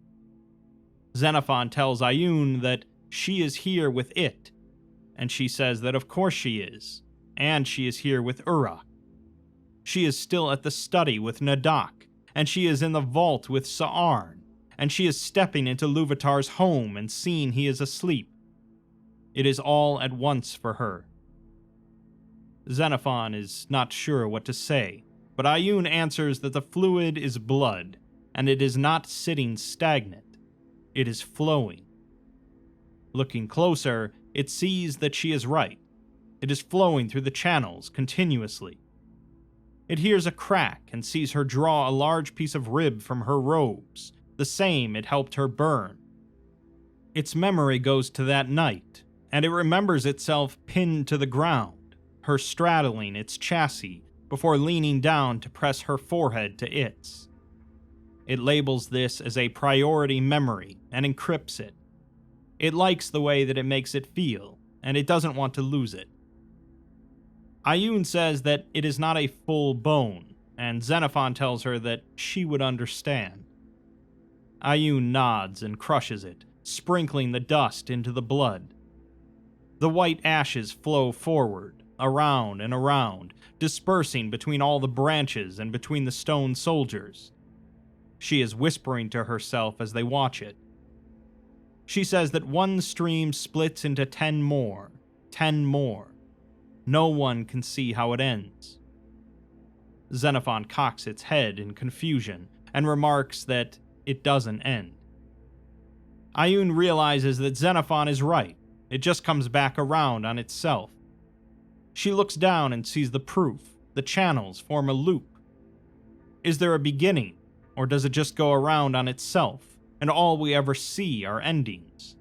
Xenophon tells Ioun that she is here with it, and she says that of course she is, and she is here with Uruk. She is still at the study with Nadak, and she is in the vault with Sa'arn, and she is stepping into Luvatar's home and seeing he is asleep. It is all at once for her. Xenophon is not sure what to say, but Ioun answers that the fluid is blood, and it is not sitting stagnant. It is flowing. Looking closer, it sees that she is right. It is flowing through the channels continuously. It hears a crack and sees her draw a large piece of rib from her robes, the same it helped her burn. Its memory goes to that night, and it remembers itself pinned to the ground, her straddling its chassis before leaning down to press her forehead to its. It labels this as a priority memory and encrypts it. It likes the way that it makes it feel, and it doesn't want to lose it. Ioun says that it is not a full bone, and Xenophon tells her that she would understand. Ioun nods and crushes it, sprinkling the dust into the blood. The white ashes flow forward, around and around, dispersing between all the branches and between the stone soldiers. She is whispering to herself as they watch it. She says that one stream splits into 10 more, 10 more. No one can see how it ends. Xenophon cocks its head in confusion and remarks that it doesn't end. Ioun realizes that Xenophon is right. It just comes back around on itself. She looks down and sees the proof. The channels form a loop. Is there a beginning, or does it just go around on itself, and all we ever see are endings?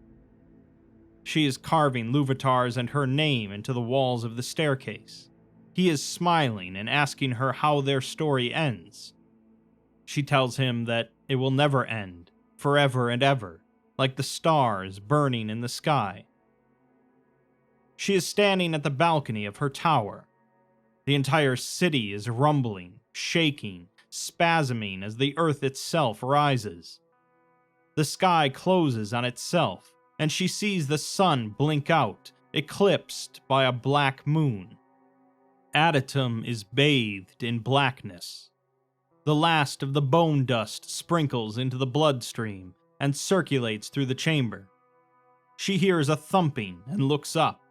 She is carving Luvatar's and her name into the walls of the staircase. He is smiling and asking her how their story ends. She tells him that it will never end, forever and ever, like the stars burning in the sky. She is standing at the balcony of her tower. The entire city is rumbling, shaking, spasming as the earth itself rises. The sky closes on itself, and she sees the sun blink out, eclipsed by a black moon. Adytum is bathed in blackness. The last of the bone dust sprinkles into the bloodstream and circulates through the chamber. She hears a thumping and looks up.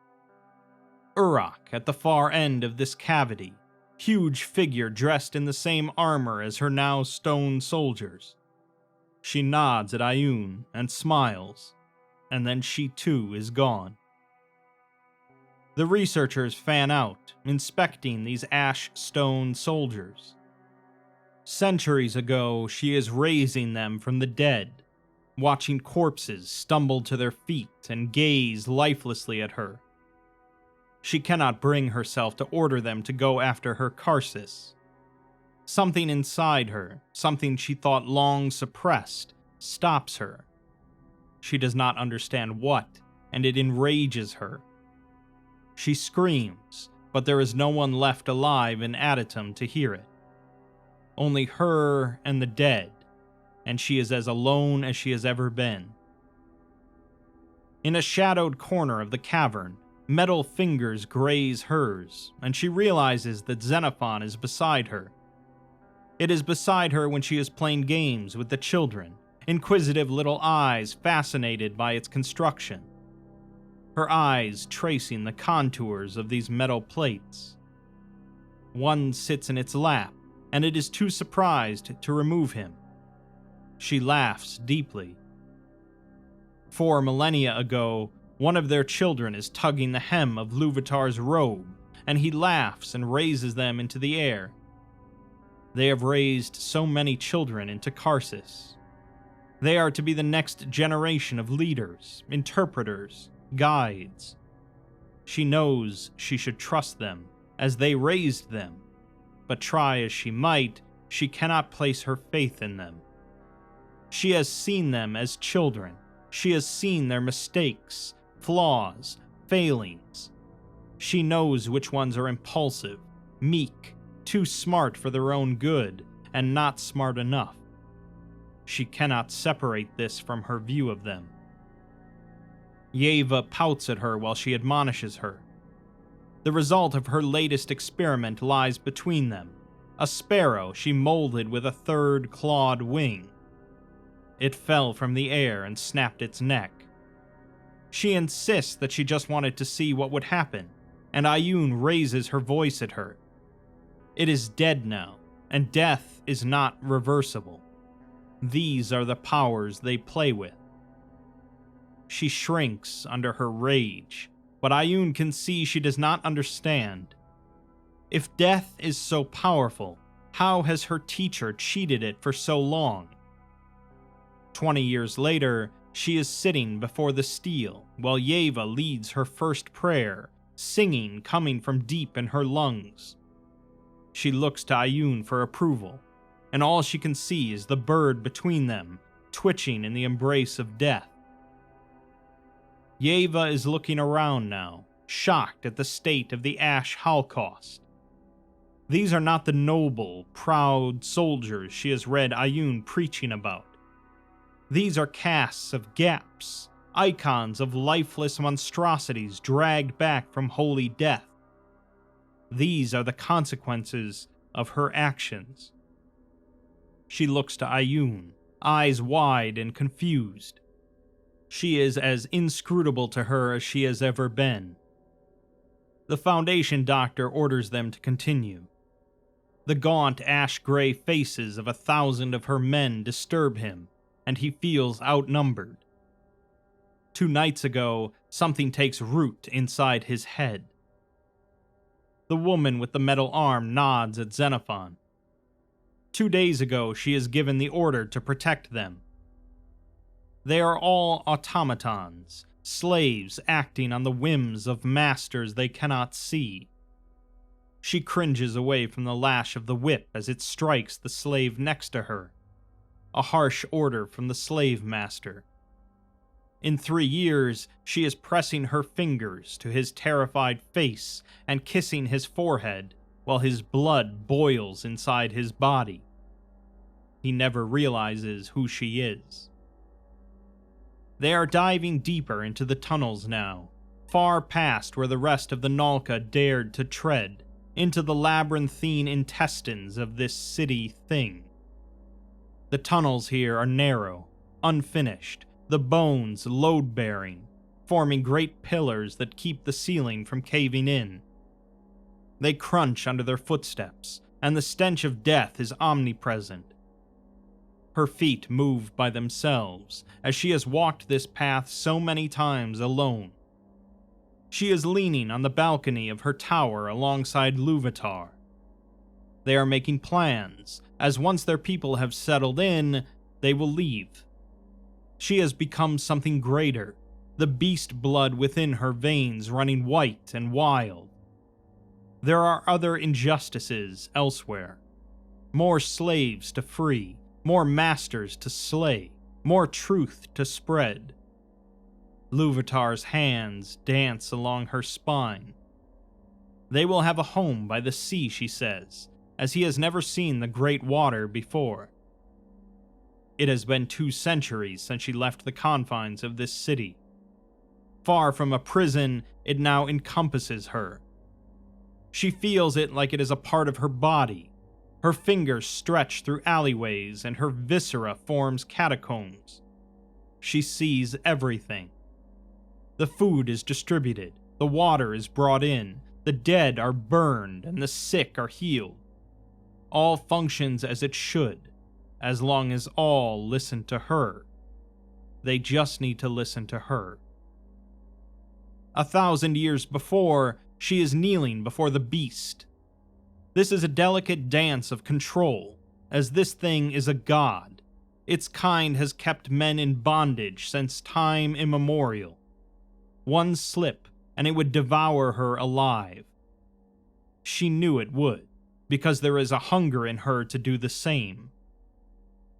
Uruk at the far end of this cavity, huge figure dressed in the same armor as her now stone soldiers. She nods at Ioun and smiles, and then she too is gone. The researchers fan out, inspecting these ash stone soldiers. Centuries ago, she is raising them from the dead, watching corpses stumble to their feet and gaze lifelessly at her. She cannot bring herself to order them to go after her Karcist. Something inside her, something she thought long suppressed, stops her. She does not understand what, and it enrages her, She screams, but there is no one left alive in Adytum to hear it. Only her and the dead, and she is as alone as she has ever been. In a shadowed corner of the cavern, metal fingers graze hers, and she realizes that Xenophon is beside her. It is beside her when she is playing games with the children, inquisitive little eyes fascinated by its construction. Her eyes tracing the contours of these metal plates. One sits in its lap, and it is too surprised to remove him. She laughs deeply. 4 millennia ago, one of their children is tugging the hem of Luvatar's robe, and he laughs and raises them into the air. They have raised so many children into Karcist. They are to be the next generation of leaders, interpreters, guides. She knows she should trust them, as they raised them, but try as she might, she cannot place her faith in them. She has seen them as children. She has seen their mistakes, flaws, failings. She knows which ones are impulsive, meek, too smart for their own good, and not smart enough. She cannot separate this from her view of them. Yeva pouts at her while she admonishes her. The result of her latest experiment lies between them, a sparrow she molded with a third clawed wing. It fell from the air and snapped its neck. She insists that she just wanted to see what would happen, and Ioun raises her voice at her. It is dead now, and death is not reversible. These are the powers they play with. She shrinks under her rage, but Ioun can see she does not understand. If death is so powerful, how has her teacher cheated it for so long? 20 years later, she is sitting before the steel, while Yeva leads her first prayer, singing coming from deep in her lungs. She looks to Ioun for approval, and all she can see is the bird between them, twitching in the embrace of death. Yeva is looking around now, shocked at the state of the Ash Holocaust. These are not the noble, proud soldiers she has read Ioun preaching about. These are casts of gaps, icons of lifeless monstrosities dragged back from holy death. These are the consequences of her actions. She looks to Ioun, eyes wide and confused. She is as inscrutable to her as she has ever been. The Foundation doctor orders them to continue. The gaunt ash-gray faces of 1,000 of her men disturb him, and he feels outnumbered. 2 nights ago, something takes root inside his head. The woman with the metal arm nods at Xenophon. 2 days ago, she is given the order to protect them. They are all automatons, slaves acting on the whims of masters they cannot see. She cringes away from the lash of the whip as it strikes the slave next to her. A harsh order from the slave master. In 3 years, she is pressing her fingers to his terrified face and kissing his forehead while his blood boils inside his body. He never realizes who she is. They are diving deeper into the tunnels now, far past where the rest of the Nälkä dared to tread, into the labyrinthine intestines of this city thing. The tunnels here are narrow, unfinished, the bones load-bearing, forming great pillars that keep the ceiling from caving in. They crunch under their footsteps, and the stench of death is omnipresent. Her feet move by themselves, as she has walked this path so many times alone. She is leaning on the balcony of her tower alongside Luvatar. They are making plans, as once their people have settled in, they will leave. She has become something greater, the beast blood within her veins running white and wild. There are other injustices elsewhere. More slaves to free, more masters to slay, more truth to spread. Luvatar's hands dance along her spine, They will have a home by the sea, she says, as he has never seen the great water before. It has been 2 centuries since she left the confines of this city. Far from a prison, it now encompasses her. She feels it like it is a part of her body. Her fingers stretch through alleyways and her viscera forms catacombs. She sees everything. The food is distributed, the water is brought in, the dead are burned, and the sick are healed. All functions as it should, as long as all listen to her. They just need to listen to her. 1,000 years before, she is kneeling before the beast. This is a delicate dance of control, as this thing is a god. Its kind has kept men in bondage since time immemorial. One slip, and it would devour her alive. She knew it would, because there is a hunger in her to do the same.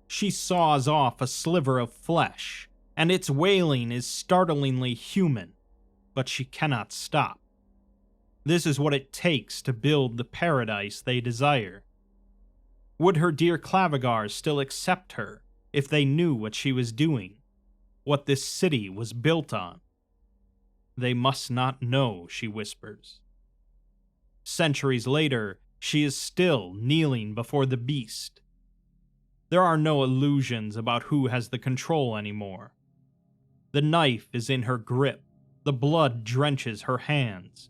She saws off a sliver of flesh, and its wailing is startlingly human, but she cannot stop. This is what it takes to build the paradise they desire. Would her dear Clavigars still accept her if they knew what she was doing, what this city was built on? They must not know, she whispers. Centuries later, she is still kneeling before the beast. There are no illusions about who has the control anymore. The knife is in her grip, the blood drenches her hands.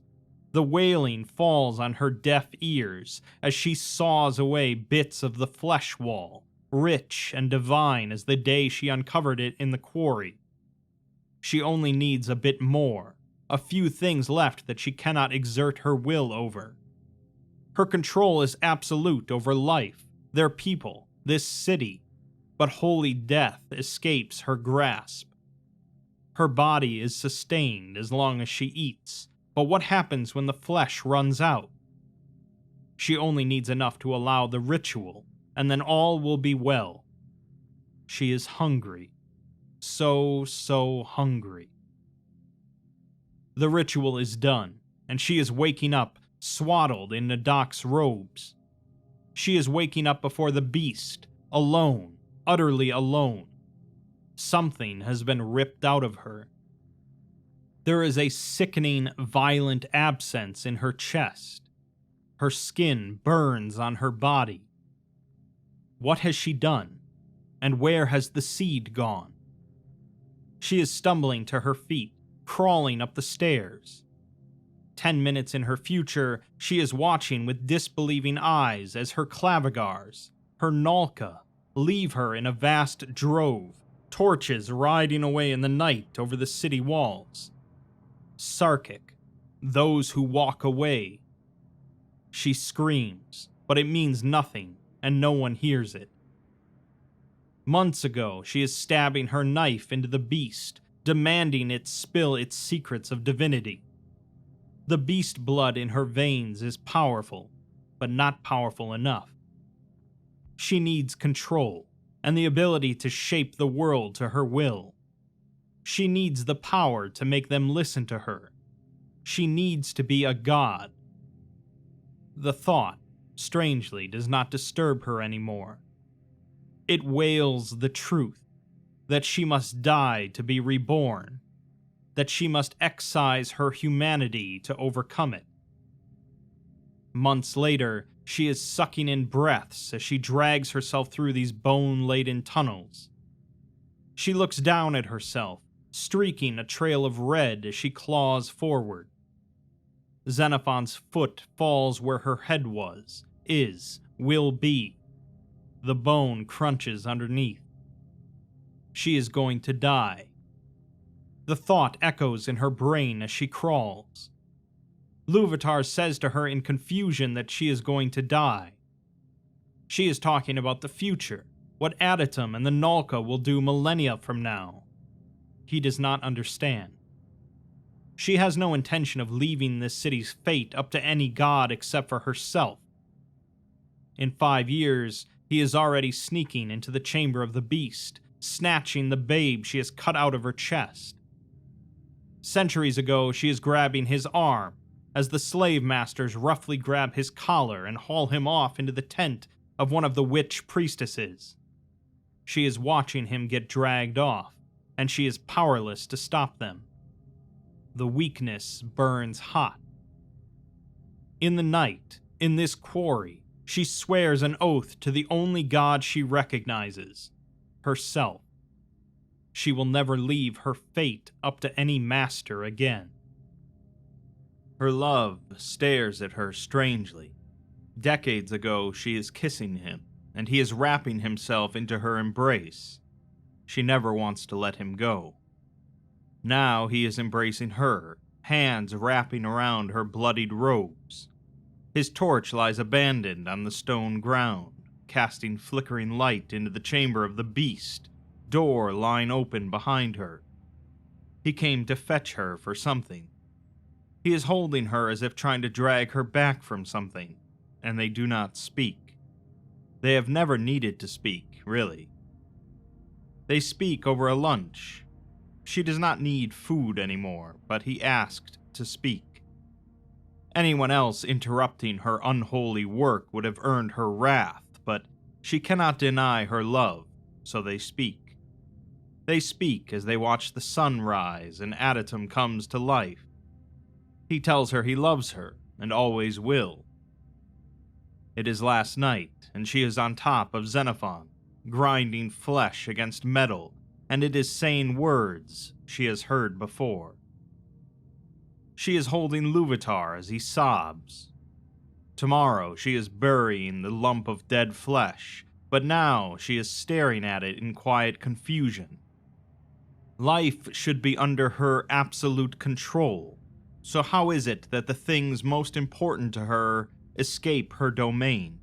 The wailing falls on her deaf ears as she saws away bits of the flesh wall, rich and divine as the day she uncovered it in the quarry. She only needs a bit more, a few things left that she cannot exert her will over. Her control is absolute over life, their people, this city, but holy death escapes her grasp. Her body is sustained as long as she eats, but what happens when the flesh runs out? She only needs enough to allow the ritual, and then all will be well. She is hungry. So hungry. The ritual is done, and she is waking up, swaddled in Nadok's robes. She is waking up before the beast, alone, utterly alone. Something has been ripped out of her. There is a sickening, violent abscess in her chest. Her skin burns on her body. What has she done? And where has the seed gone? She is stumbling to her feet, crawling up the stairs. 10 minutes in her future, she is watching with disbelieving eyes as her Clavigars, her Nälkä, leave her in a vast drove, torches riding away in the night over the city walls. Sarkic, those who walk away. She screams, but it means nothing, and no one hears it. Months ago, she is stabbing her knife into the beast, demanding it spill its secrets of divinity. The beast blood in her veins is powerful, but not powerful enough. She needs control, and the ability to shape the world to her will. She needs the power to make them listen to her. She needs to be a god. The thought, strangely, does not disturb her anymore. It wails the truth, that she must die to be reborn, that she must excise her humanity to overcome it. Months later, she is sucking in breaths as she drags herself through these bone-laden tunnels. She looks down at herself, streaking a trail of red as she claws forward. Xenophon's foot falls where her head was, will be. The bone crunches underneath. She is going to die. The thought echoes in her brain as she crawls. Luvatar says to her in confusion that she is going to die. She is talking about the future, what Adytum and the Nälkä will do millennia from now. He does not understand. She has no intention of leaving this city's fate up to any god except for herself. In 5 years, he is already sneaking into the chamber of the beast, snatching the babe she has cut out of her chest. Centuries ago, she is grabbing his arm, as the slave masters roughly grab his collar and haul him off into the tent of one of the witch priestesses. She is watching him get dragged off, and she is powerless to stop them. The weakness burns hot. In the night, in this quarry, she swears an oath to the only god she recognizes, herself. She will never leave her fate up to any master again. Her love stares at her strangely. Decades ago, she is kissing him, and he is wrapping himself into her embrace. She never wants to let him go. Now he is embracing her, hands wrapping around her bloodied robes. His torch lies abandoned on the stone ground, casting flickering light into the chamber of the beast, door lying open behind her. He came to fetch her for something. He is holding her as if trying to drag her back from something, and they do not speak. They have never needed to speak, really. They speak over a lunch. She does not need food anymore, but he asked to speak. Anyone else interrupting her unholy work would have earned her wrath, but she cannot deny her love, so they speak. They speak as they watch the sun rise and Adytum comes to life. He tells her he loves her, and always will. It is last night, and she is on top of Xenophon, grinding flesh against metal, and it is saying words she has heard before. She is holding Luvatar as he sobs. Tomorrow she is burying the lump of dead flesh, but now she is staring at it in quiet confusion. Life should be under her absolute control, so how is it that the things most important to her escape her domain?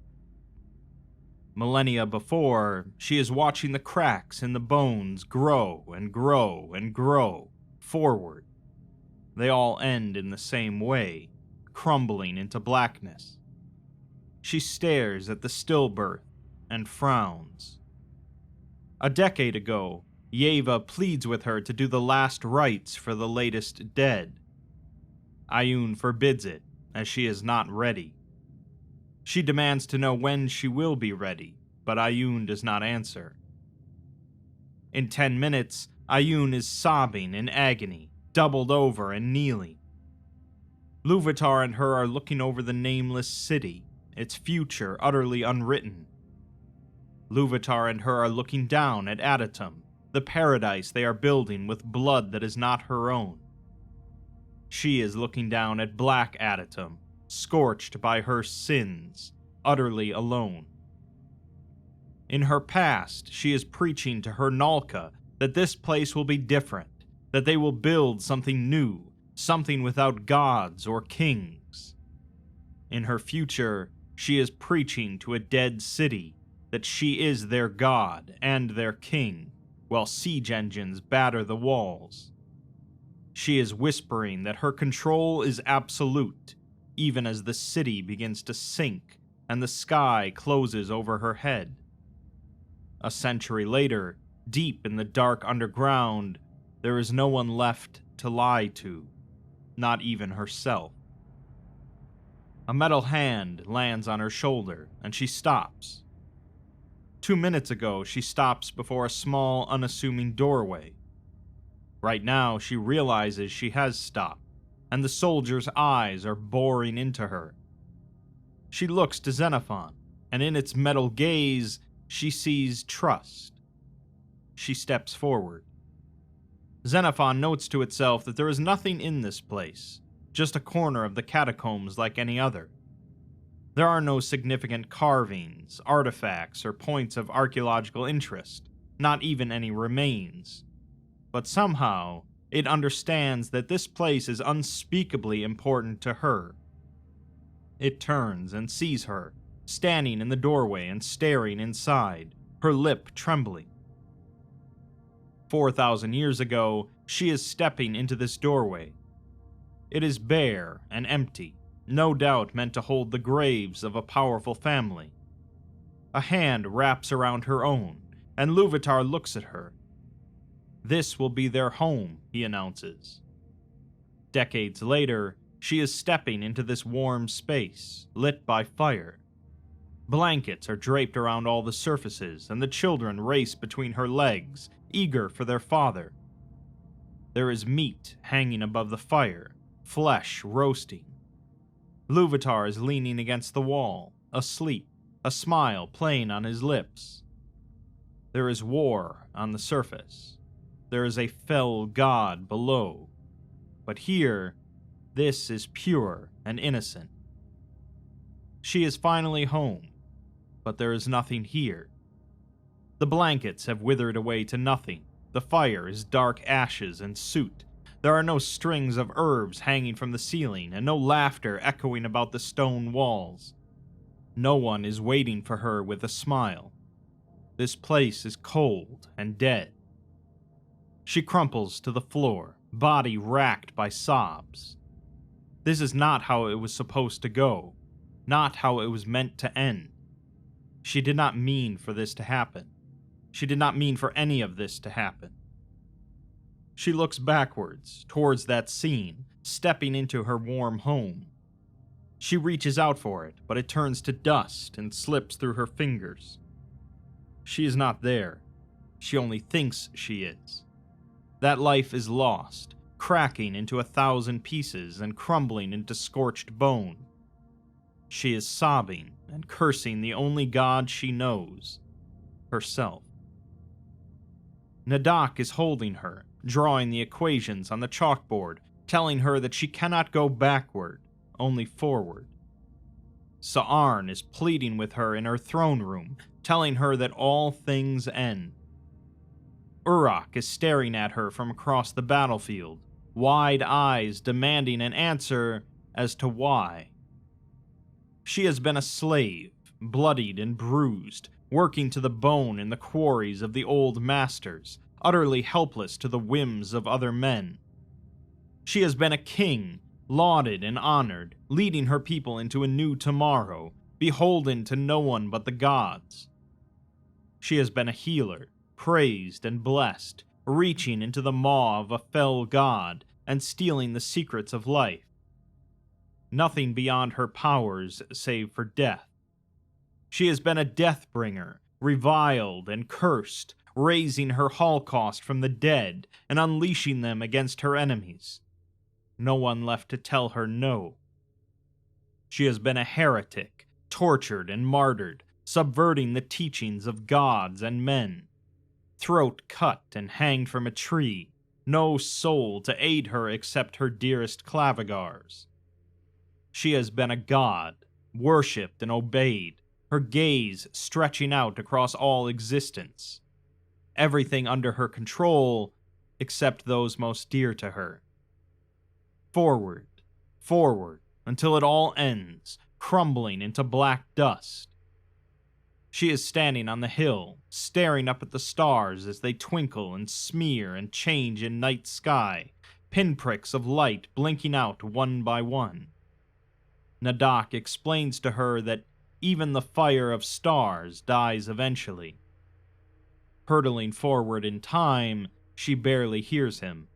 Millennia before, she is watching the cracks in the bones grow and grow and grow forward. They all end in the same way, crumbling into blackness. She stares at the stillbirth and frowns. A decade ago, Yeva pleads with her to do the last rites for the latest dead. Ioun forbids it, as she is not ready. She demands to know when she will be ready, but Ioun does not answer. In 10 minutes, Ioun is sobbing in agony, doubled over and kneeling. Luvatar and her are looking over the nameless city, its future utterly unwritten. Luvatar and her are looking down at Adytum, the paradise they are building with blood that is not her own. She is looking down at Black Adytum, scorched by her sins, utterly alone. In her past, she is preaching to her Nälkä that this place will be different, that they will build something new, something without gods or kings. In her future, she is preaching to a dead city that she is their god and their king, while siege engines batter the walls. She is whispering that her control is absolute, even as the city begins to sink and the sky closes over her head. A century later, deep in the dark underground, there is no one left to lie to, not even herself. A metal hand lands on her shoulder, and she stops. 2 minutes ago, she stops before a small, unassuming doorway. Right now, she realizes she has stopped, and the soldier's eyes are boring into her. She looks to Xenophon, and in its metal gaze, she sees trust. She steps forward. Xenophon notes to itself that there is nothing in this place, just a corner of the catacombs like any other. There are no significant carvings, artifacts, or points of archaeological interest, not even any remains. But somehow, it understands that this place is unspeakably important to her. It turns and sees her, standing in the doorway and staring inside, her lip trembling. 4,000 years ago, she is stepping into this doorway. It is bare and empty, no doubt meant to hold the graves of a powerful family. A hand wraps around her own, and Luvatar looks at her. This will be their home, he announces. Decades later, She is stepping into this warm space, lit by fire. Blankets are draped around all the surfaces, and the children race between her legs, eager for their father. There is meat hanging above the fire, flesh roasting. Luvatar is leaning against the wall, asleep, a smile playing on his lips. There is war on the surface. There is a fell god below. But here, this is pure and innocent. She is finally home, but there is nothing here. The blankets have withered away to nothing. The fire is dark ashes and soot. There are no strings of herbs hanging from the ceiling, and no laughter echoing about the stone walls. No one is waiting for her with a smile. This place is cold and dead. She crumples to the floor, body racked by sobs. This is not how it was supposed to go, not how it was meant to end. She did not mean for this to happen. She did not mean for any of this to happen. She looks backwards, towards that scene, stepping into her warm home. She reaches out for it, but it turns to dust and slips through her fingers. She is not there. She only thinks she is. That life is lost, cracking into 1,000 pieces and crumbling into scorched bone. She is sobbing and cursing the only god she knows, herself. Nadak is holding her, drawing the equations on the chalkboard, telling her that she cannot go backward, only forward. Sa'arn is pleading with her in her throne room, telling her that all things end. Uruk is staring at her from across the battlefield, wide eyes demanding an answer as to why. She has been a slave, bloodied and bruised, working to the bone in the quarries of the old masters, utterly helpless to the whims of other men. She has been a king, lauded and honored, leading her people into a new tomorrow, beholden to no one but the gods. She has been a healer, praised and blessed, reaching into the maw of a fell god and stealing the secrets of life. Nothing beyond her powers save for death. She has been a deathbringer, reviled and cursed, raising her holocaust from the dead and unleashing them against her enemies. No one left to tell her no. She has been a heretic, tortured and martyred, subverting the teachings of gods and men. Throat cut and hanged from a tree, no soul to aid her except her dearest clavigars. She has been a god, worshipped and obeyed, her gaze stretching out across all existence. Everything under her control, except those most dear to her. Forward, forward, until it all ends, crumbling into black dust. She is standing on the hill, staring up at the stars as they twinkle and smear and change in night sky, pinpricks of light blinking out one by one. Nadak explains to her that even the fire of stars dies eventually. Hurtling forward in time, she barely hears him.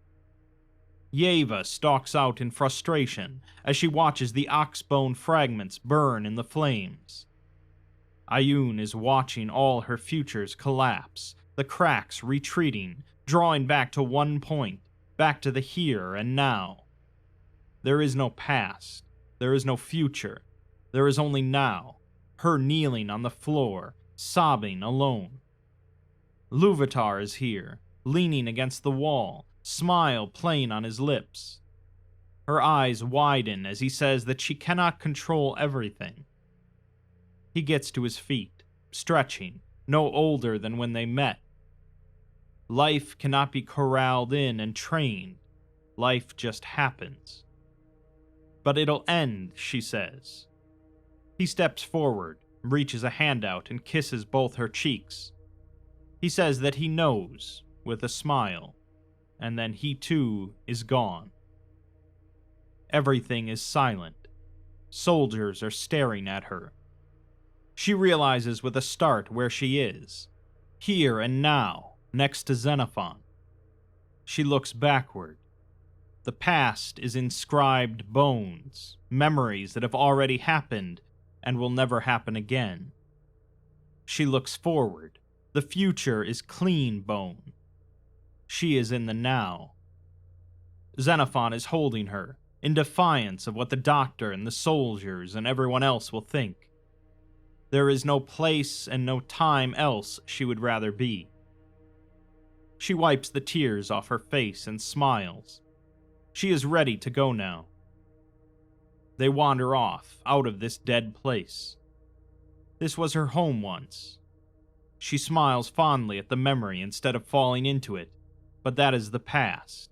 Yeva stalks out in frustration as she watches the oxbone fragments burn in the flames. Ayun is watching all her futures collapse, the cracks retreating, drawing back to one point, back to the here and now. There is no past, there is no future, there is only now, her kneeling on the floor, sobbing alone. Luvatar is here, leaning against the wall, smile playing on his lips. Her eyes widen as he says that she cannot control everything. He gets to his feet, stretching, no older than when they met. Life cannot be corralled in and trained. Life just happens. But it'll end, she says. He steps forward, reaches a hand out, and kisses both her cheeks. He says that he knows, with a smile, and then he too is gone. Everything is silent. Soldiers are staring at her. She realizes with a start where she is, here and now, next to Xenophon. She looks backward. the past is inscribed bones, memories that have already happened and will never happen again. She looks forward. The future is clean bone. She is in the now. Xenophon is holding her, in defiance of what the doctor and the soldiers and everyone else will think. There is no place and no time else she would rather be. She wipes the tears off her face and smiles. She is ready to go now. They wander off, out of this dead place. This was her home once. She smiles fondly at the memory instead of falling into it, but that is the past.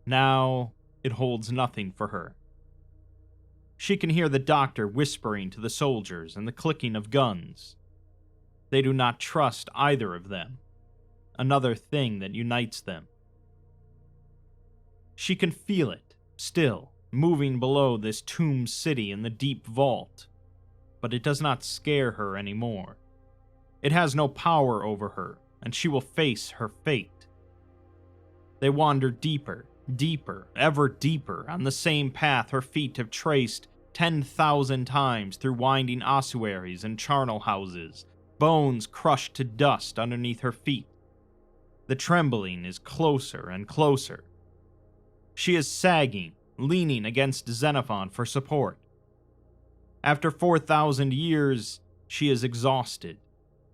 Now, it holds nothing for her. She can hear the doctor whispering to the soldiers and the clicking of guns. They do not trust either of them. Another thing that unites them. She can feel it, still, moving below this tomb city in the deep vault, but it does not scare her anymore. It has no power over her, and she will face her fate. They wander deeper, deeper, ever deeper on the same path her feet have traced 10,000 times through winding ossuaries and charnel houses, bones crushed to dust underneath her feet. The trembling is closer and closer. She is sagging, leaning against Xenophon for support. After 4,000 years, she is exhausted,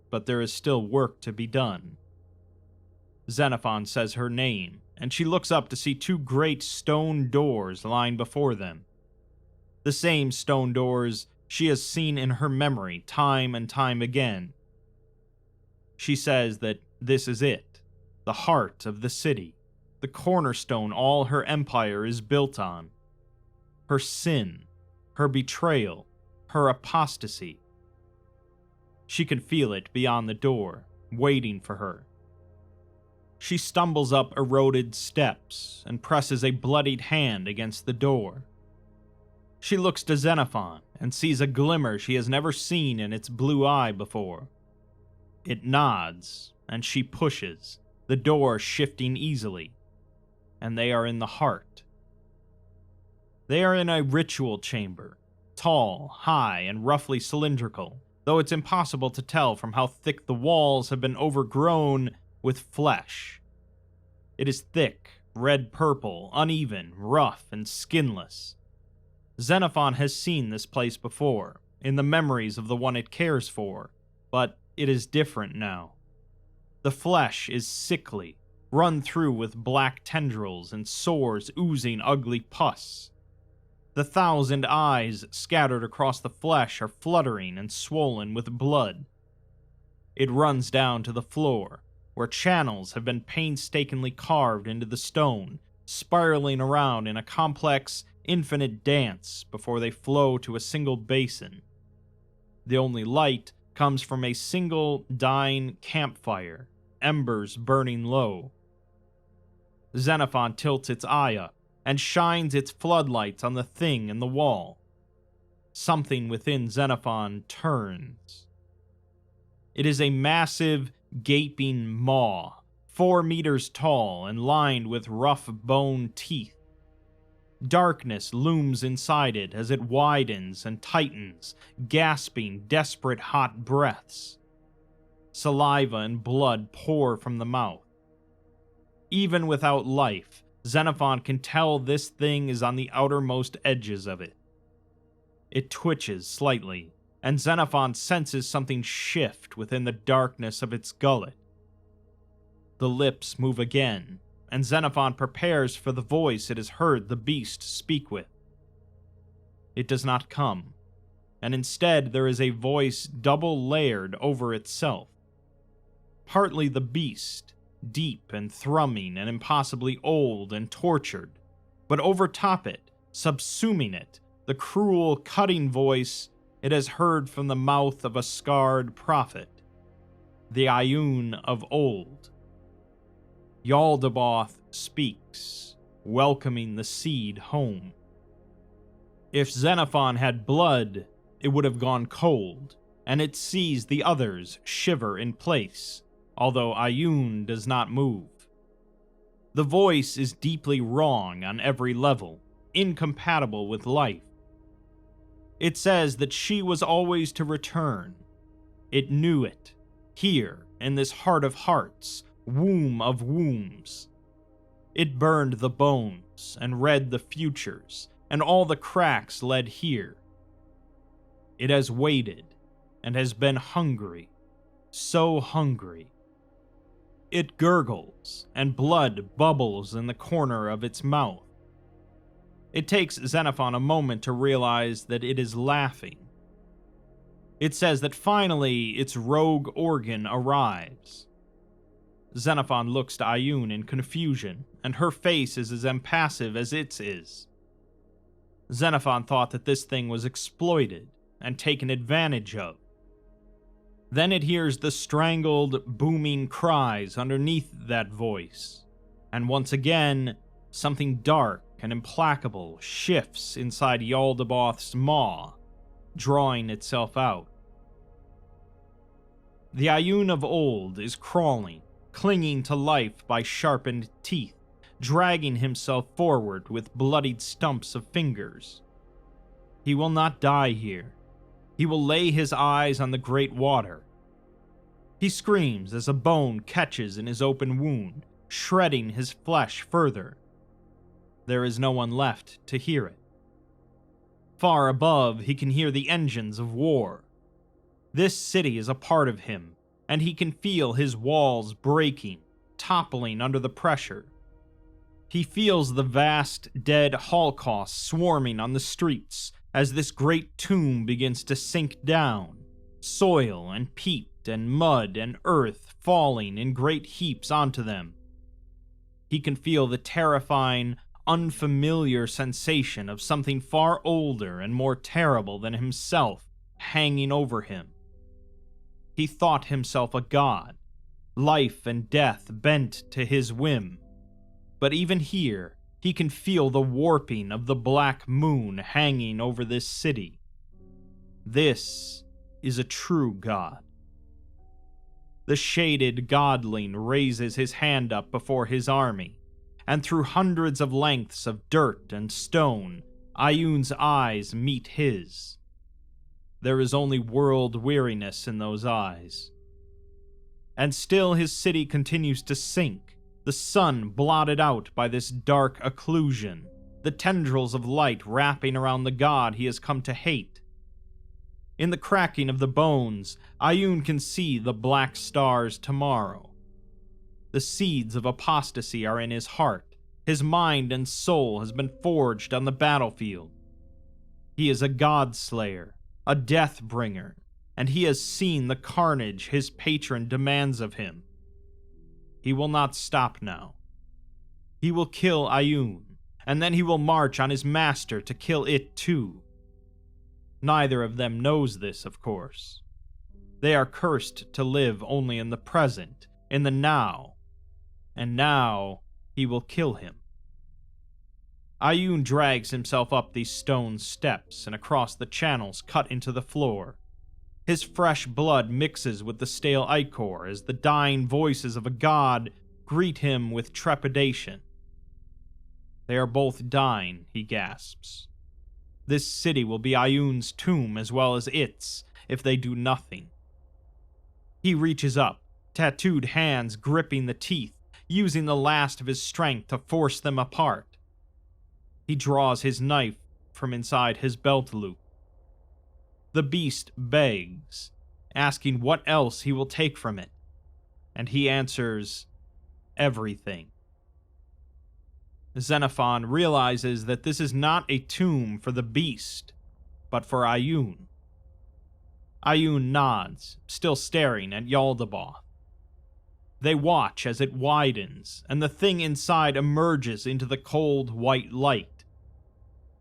but there is still work to be done. Xenophon says her name, and she looks up to see two great stone doors lying before them. The same stone doors she has seen in her memory time and time again. She says that this is it, the heart of the city, the cornerstone all her empire is built on. Her sin, her betrayal, her apostasy. She can feel it beyond the door, waiting for her. She stumbles up eroded steps and presses a bloodied hand against the door. She looks to Xenophon and sees a glimmer she has never seen in its blue eye before. It nods, and she pushes, the door shifting easily, and they are in the heart. They are in a ritual chamber, tall, high, and roughly cylindrical, though it's impossible to tell from how thick the walls have been overgrown with flesh. It is thick, red-purple, uneven, rough, and skinless. Xenophon has seen this place before, in the memories of the one it cares for, but it is different now. The flesh is sickly, run through with black tendrils and sores oozing ugly pus. The 1,000 eyes scattered across the flesh are fluttering and swollen with blood. It runs down to the floor, where channels have been painstakingly carved into the stone, spiraling around in a complex, infinite dance before they flow to a single basin. The only light comes from a single dying campfire, embers burning low. Xenophon tilts its eye up and shines its floodlights on the thing in the wall. Something within Xenophon turns. It is a massive, gaping maw, 4 meters tall and lined with rough bone teeth. Darkness looms inside it as it widens and tightens, gasping desperate hot breaths. Saliva and blood pour from the mouth. Even without life, Xenophon can tell this thing is on the outermost edges of it. It twitches slightly, and Xenophon senses something shift within the darkness of its gullet. The lips move again, and Xenophon prepares for the voice it has heard the beast speak with. It does not come, and instead there is a voice double-layered over itself. Partly the beast, deep and thrumming and impossibly old and tortured, but overtop it, subsuming it, the cruel, cutting voice it has heard from the mouth of a scarred prophet, the Ioun of old. Yaldabaoth speaks, welcoming the seed home. If Xenophon had blood, it would have gone cold, and it sees the others shiver in place, although Ioun does not move. The voice is deeply wrong on every level, incompatible with life. It says that she was always to return. It knew it, here, in this heart of hearts, womb of wombs. It burned the bones and read the futures, and all the cracks led here. It has waited and has been hungry, so hungry. It gurgles, and blood bubbles in the corner of its mouth. It takes Xenophon a moment to realize that it is laughing. It says that finally its rogue organ arrives. Xenophon looks to Ioun in confusion, and her face is as impassive as its is. Xenophon thought that this thing was exploited and taken advantage of. Then it hears the strangled, booming cries underneath that voice, and once again, something dark and implacable shifts inside Yaldabaoth's maw, drawing itself out. The Ioun of old is crawling, clinging to life by sharpened teeth, dragging himself forward with bloodied stumps of fingers. He will not die here. He will lay his eyes on the great water. He screams as a bone catches in his open wound, shredding his flesh further. There is no one left to hear it. Far above, he can hear the engines of war. This city is a part of him, and he can feel his walls breaking, toppling under the pressure. He feels the vast, dead holocaust swarming on the streets as this great tomb begins to sink down, soil and peat and mud and earth falling in great heaps onto them. He can feel the terrifying, unfamiliar sensation of something far older and more terrible than himself hanging over him. He thought himself a god, life and death bent to his whim. But even here, he can feel the warping of the black moon hanging over this city. This is a true god. The shaded godling raises his hand up before his army, and through hundreds of lengths of dirt and stone, Ioun's eyes meet his. There is only world weariness in those eyes. And still his city continues to sink, the sun blotted out by this dark occlusion, the tendrils of light wrapping around the god he has come to hate. In the cracking of the bones, Ioun can see the black stars tomorrow. The seeds of apostasy are in his heart. His mind and soul has been forged on the battlefield. He is a god-slayer, a death-bringer, and he has seen the carnage his patron demands of him. He will not stop now. He will kill Ioun, and then he will march on his master to kill it too. Neither of them knows this, of course. They are cursed to live only in the present, in the now, and now he will kill him. Ioun drags himself up these stone steps and across the channels cut into the floor. His fresh blood mixes with the stale ichor as the dying voices of a god greet him with trepidation. They are both dying, he gasps. This city will be Ioun's tomb as well as its, if they do nothing. He reaches up, tattooed hands gripping the teeth, using the last of his strength to force them apart. He draws his knife from inside his belt loop. The beast begs, asking what else he will take from it, and he answers, everything. Xenophon realizes that this is not a tomb for the beast, but for Ioun. Ioun nods, still staring at Yaldabaoth. They watch as it widens, and the thing inside emerges into the cold white light.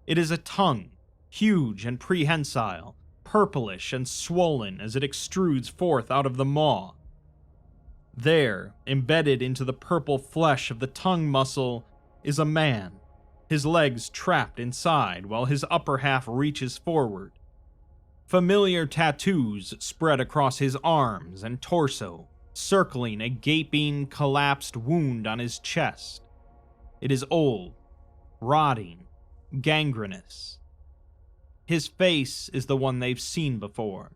It is a tongue, huge and prehensile, purplish and swollen as it extrudes forth out of the maw. There, embedded into the purple flesh of the tongue muscle, is a man, his legs trapped inside while his upper half reaches forward. Familiar tattoos spread across his arms and torso, circling a gaping, collapsed wound on his chest. It is old, rotting, gangrenous. His face is the one they've seen before.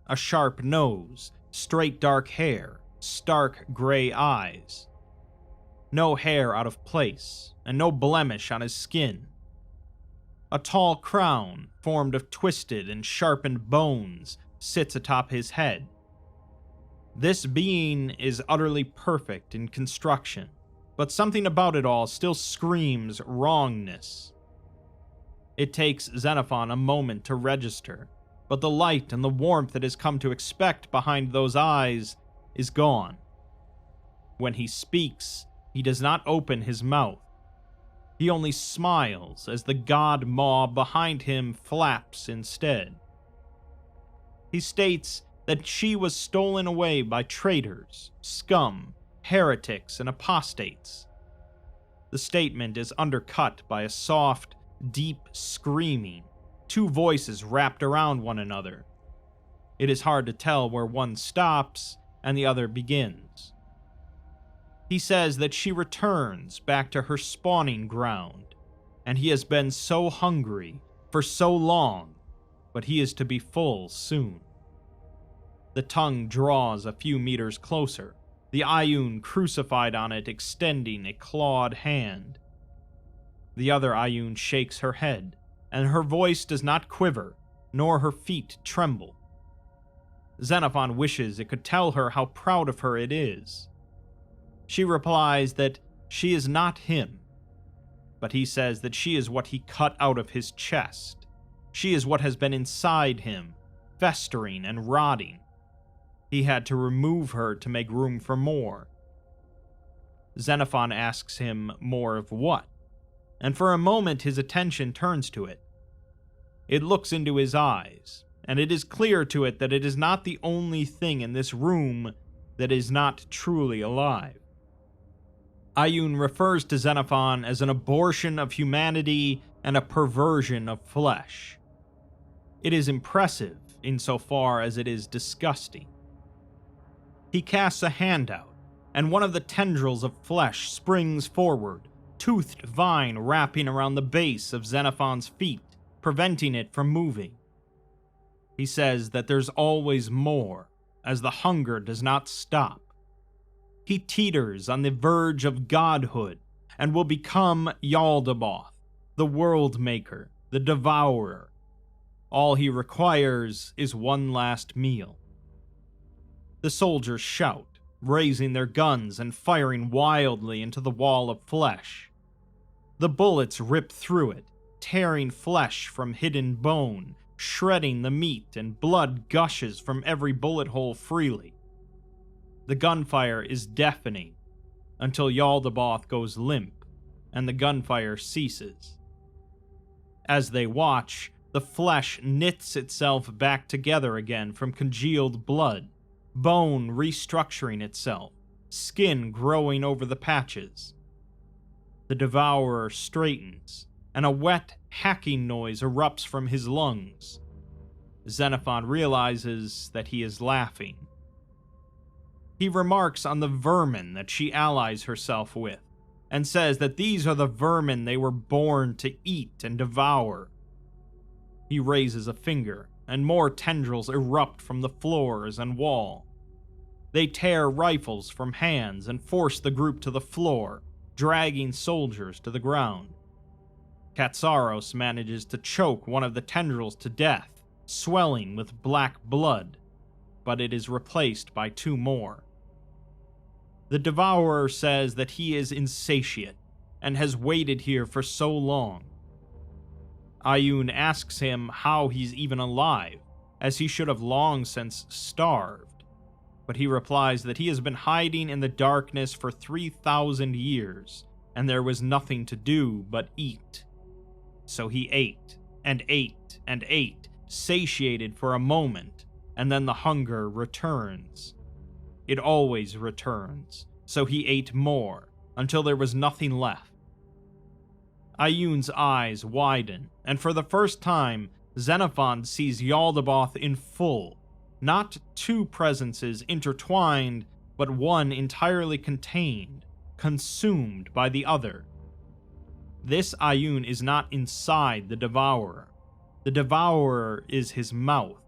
A sharp nose, straight dark hair, stark gray eyes. No hair out of place, and no blemish on his skin. A tall crown, formed of twisted and sharpened bones, sits atop his head. This being is utterly perfect in construction, but something about it all still screams wrongness. It takes Xenophon a moment to register, but the light and the warmth it has come to expect behind those eyes is gone. When he speaks, he does not open his mouth. He only smiles as the god maw behind him flaps instead. He states that she was stolen away by traitors, scum, heretics, and apostates. The statement is undercut by a soft, deep screaming, two voices wrapped around one another. It is hard to tell where one stops and the other begins. He says that she returns back to her spawning ground, and he has been so hungry for so long, but he is to be full soon. The tongue draws a few meters closer, the Ioun crucified on it extending a clawed hand. The other Ioun shakes her head, and her voice does not quiver, nor her feet tremble. Xenophon wishes it could tell her how proud of her it is. She replies that she is not him, but he says that she is what he cut out of his chest. She is what has been inside him, festering and rotting. He had to remove her to make room for more. Xenophon asks him more of what, and for a moment his attention turns to it. It looks into his eyes, and it is clear to it that it is not the only thing in this room that is not truly alive. Ioun refers to Xenophon as an abortion of humanity and a perversion of flesh. It is impressive insofar as it is disgusting. He casts a hand out, and one of the tendrils of flesh springs forward, toothed vine wrapping around the base of Xenophon's feet, preventing it from moving. He says that there's always more, as the hunger does not stop. He teeters on the verge of godhood, and will become Yaldabaoth, the world maker, the devourer. All he requires is one last meal. The soldiers shout, raising their guns and firing wildly into the wall of flesh. The bullets rip through it, tearing flesh from hidden bone, shredding the meat, and blood gushes from every bullet hole freely. The gunfire is deafening, until Yaldabaoth goes limp, and the gunfire ceases. As they watch, the flesh knits itself back together again from congealed blood, bone restructuring itself, skin growing over the patches. The devourer straightens, and a wet, hacking noise erupts from his lungs. Xenophon realizes that he is laughing. He remarks on the vermin that she allies herself with, and says that these are the vermin they were born to eat and devour. He raises a finger, and more tendrils erupt from the floors and wall. They tear rifles from hands and force the group to the floor, dragging soldiers to the ground. Katsaros manages to choke one of the tendrils to death, swelling with black blood, but it is replaced by two more. The devourer says that he is insatiate, and has waited here for so long. Ioun asks him how he's even alive, as he should have long since starved, but he replies that he has been hiding in the darkness for 3,000 years, and there was nothing to do but eat. So he ate, and ate, and ate, satiated for a moment, and then the hunger returns. It always returns, so he ate more, until there was nothing left. Ioun's eyes widen, and for the first time, Xenophon sees Yaldabaoth in full, not two presences intertwined, but one entirely contained, consumed by the other. This Ayun is not inside the devourer. The devourer is his mouth.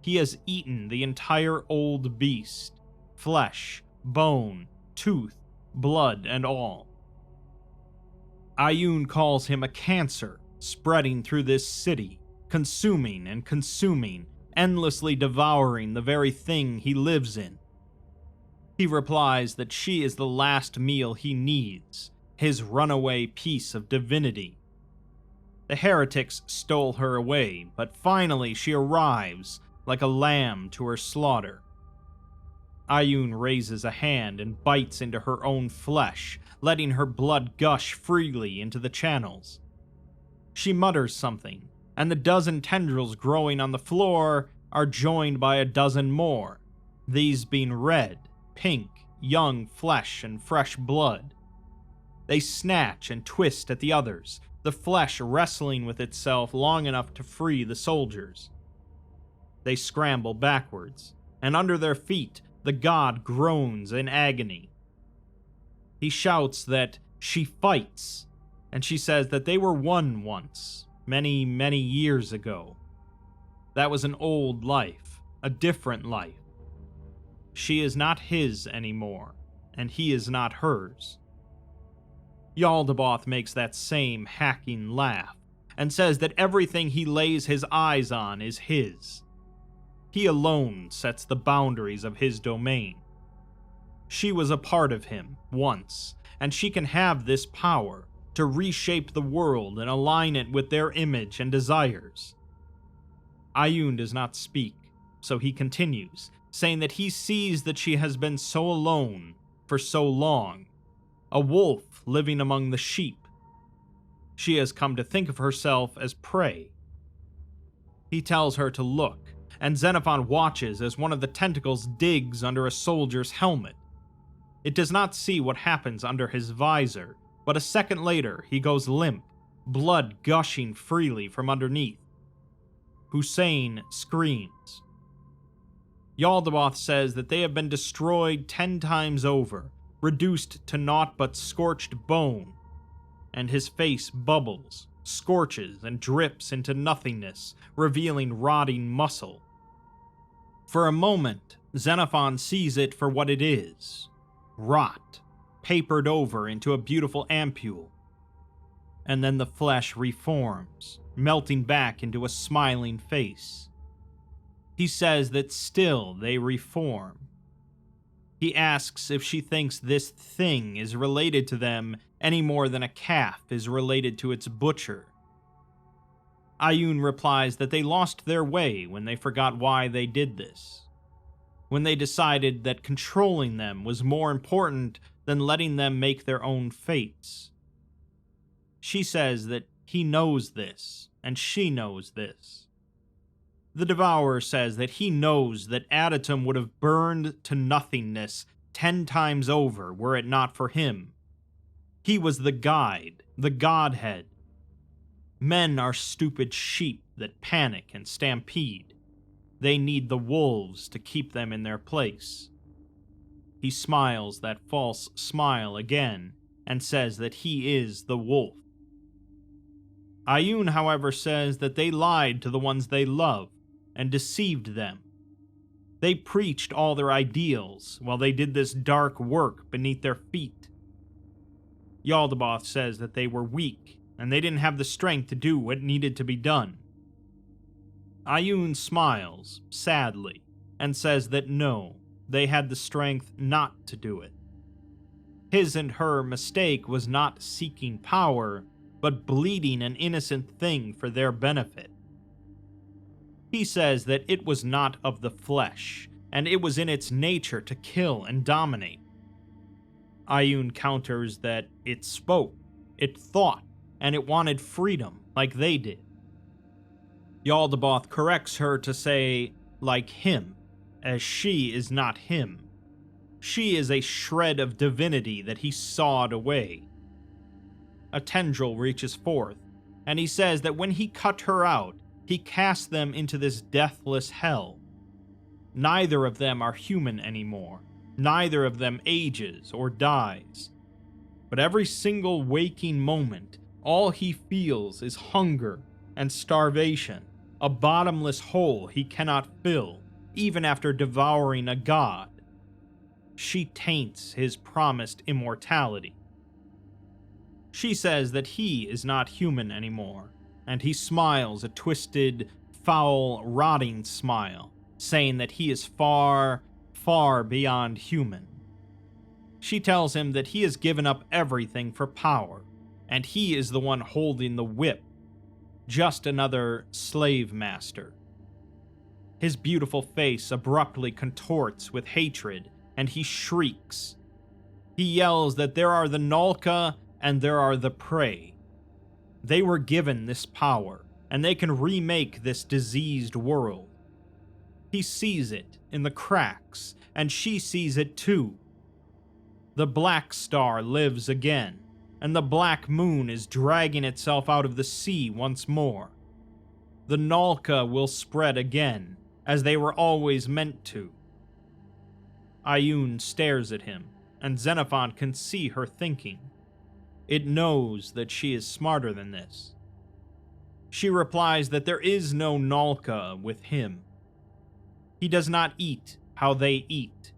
He has eaten the entire old beast, flesh, bone, tooth, blood, and all. Ayun calls him a cancer spreading through this city, consuming and consuming, endlessly devouring the very thing he lives in. He replies that she is the last meal he needs, his runaway piece of divinity. The heretics stole her away, but finally she arrives like a lamb to her slaughter. Ayun raises a hand and bites into her own flesh, letting her blood gush freely into the channels. She mutters something, and the dozen tendrils growing on the floor are joined by a dozen more, these being red, pink, young flesh and fresh blood. They snatch and twist at the others, the flesh wrestling with itself long enough to free the soldiers. They scramble backwards, and under their feet, the god groans in agony. He shouts that she fights, and she says that they were one once, many, many years ago. That was an old life, a different life. She is not his anymore, and he is not hers. Yaldabaoth makes that same hacking laugh, and says that everything he lays his eyes on is his. He alone sets the boundaries of his domain. She was a part of him, once, and she can have this power to reshape the world and align it with their image and desires. Ayun does not speak, so he continues, saying that he sees that she has been so alone for so long, a wolf living among the sheep. She has come to think of herself as prey. He tells her to look, and Xenophon watches as one of the tentacles digs under a soldier's helmet. It does not see what happens under his visor, but a second later he goes limp, blood gushing freely from underneath. Hussein screams. Yaldabaoth says that they have been destroyed 10 times over, reduced to naught but scorched bone, and his face bubbles, scorches, and drips into nothingness, revealing rotting muscle. For a moment, Xenophon sees it for what it is, rot, papered over into a beautiful ampule. And then the flesh reforms, melting back into a smiling face. He says that still they reform. He asks if she thinks this thing is related to them any more than a calf is related to its butcher. Ayun replies that they lost their way when they forgot why they did this, when they decided that controlling them was more important than letting them make their own fates. She says that he knows this, and she knows this. The devourer says that he knows that Adatum would have burned to nothingness 10 times over were it not for him. He was the guide, the godhead. Men are stupid sheep that panic and stampede. They need the wolves to keep them in their place. He smiles that false smile again and says that he is the wolf. Ayun, however, says that they lied to the ones they love and deceived them. They preached all their ideals while they did this dark work beneath their feet. Yaldabaoth says that they were weak and they didn't have the strength to do what needed to be done. Ayun smiles, sadly, and says that no, they had the strength not to do it. His and her mistake was not seeking power, but bleeding an innocent thing for their benefit. He says that it was not of the flesh, and it was in its nature to kill and dominate. Ayun counters that it spoke, it thought, and it wanted freedom like they did. Yaldabaoth corrects her to say, like him, as she is not him. She is a shred of divinity that he sawed away. A tendril reaches forth, and he says that when he cut her out, he cast them into this deathless hell. Neither of them are human anymore. Neither of them ages or dies. but every single waking moment, all he feels is hunger and starvation, a bottomless hole he cannot fill, even after devouring a god. She taints his promised immortality. She says that he is not human anymore, and he smiles a twisted, foul, rotting smile, saying that he is far, far beyond human. She tells him that he has given up everything for power, and he is the one holding the whip, just another slave master. His beautiful face abruptly contorts with hatred, and he shrieks. He yells that there are the Nälkä and there are the prey. They were given this power, and they can remake this diseased world. He sees it in the cracks, and she sees it too. The Black Star lives again, and the Black Moon is dragging itself out of the sea once more. The Nälkä will spread again, as they were always meant to. Ioun stares at him, and Xenophon can see her thinking. It knows that she is smarter than this. She replies that there is no Nälkä with him. He does not eat how they eat.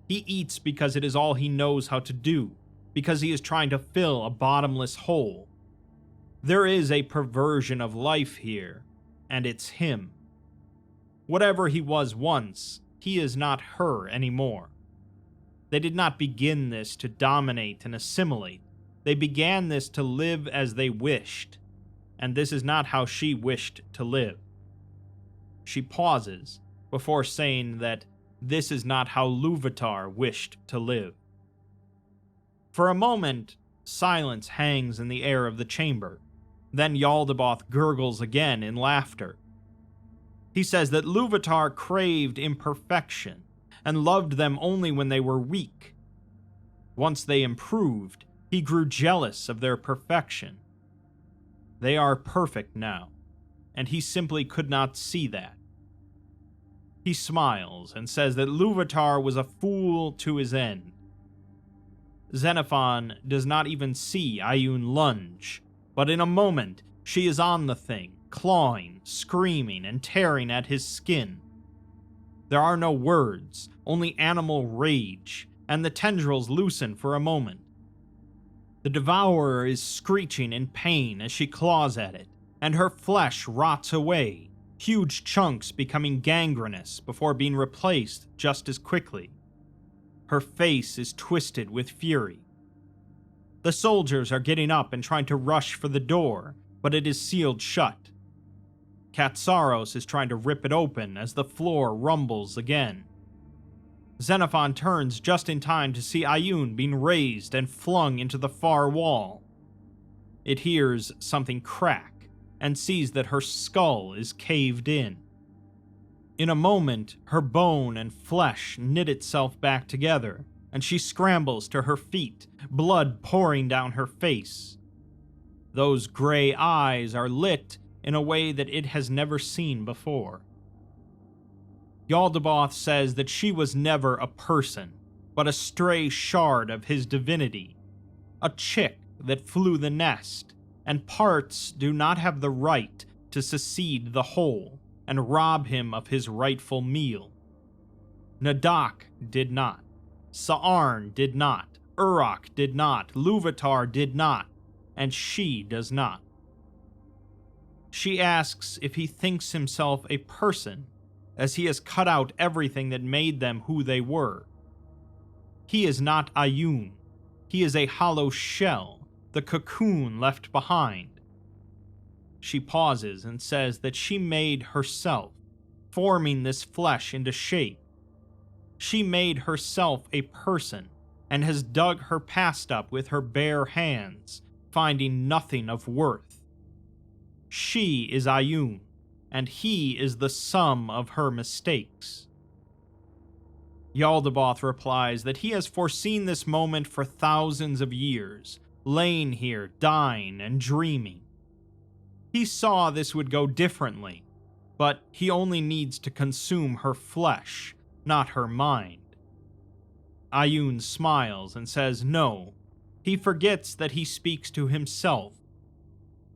He eats because it is all he knows how to do, because he is trying to fill a bottomless hole. There is a perversion of life here, and it's him. Whatever he was once, he is not her anymore. They did not begin this to dominate and assimilate. They began this to live as they wished, and this is not how she wished to live. She pauses before saying that this is not how Luvatar wished to live. For a moment, silence hangs in the air of the chamber. Then Yaldabaoth gurgles again in laughter. He says that Luvatar craved imperfection and loved them only when they were weak. Once they improved, he grew jealous of their perfection. They are perfect now, and he simply could not see that. He smiles and says that Luvatar was a fool to his end. Xenophon does not even see Ioun lunge, but in a moment she is on the thing, clawing, screaming, and tearing at his skin. There are no words, only animal rage, and the tendrils loosen for a moment. The devourer is screeching in pain as she claws at it, and her flesh rots away, huge chunks becoming gangrenous before being replaced just as quickly. Her face is twisted with fury. The soldiers are getting up and trying to rush for the door, but it is sealed shut. Katsaros is trying to rip it open as the floor rumbles again. Xenophon turns just in time to see Ioun being raised and flung into the far wall. It hears something crack and sees that her skull is caved in. In a moment, her bone and flesh knit itself back together, and she scrambles to her feet, blood pouring down her face. Those gray eyes are lit in a way that it has never seen before. Yaldabaoth says that she was never a person, but a stray shard of his divinity, a chick that flew the nest, and parts do not have the right to secede the whole and rob him of his rightful meal. Nadak did not, Sa'arn did not, Uruk did not, Luvatar did not, and she does not. She asks if he thinks himself a person, as he has cut out everything that made them who they were. He is not Ioun. He is a hollow shell, the cocoon left behind. She pauses and says that she made herself, forming this flesh into shape. She made herself a person, and has dug her past up with her bare hands, finding nothing of worth. She is Ioun, and he is the sum of her mistakes. Yaldabaoth replies that he has foreseen this moment for thousands of years, laying here, dying and dreaming. He saw this would go differently, but he only needs to consume her flesh, not her mind. Ioun smiles and says no, He forgets that he speaks to himself.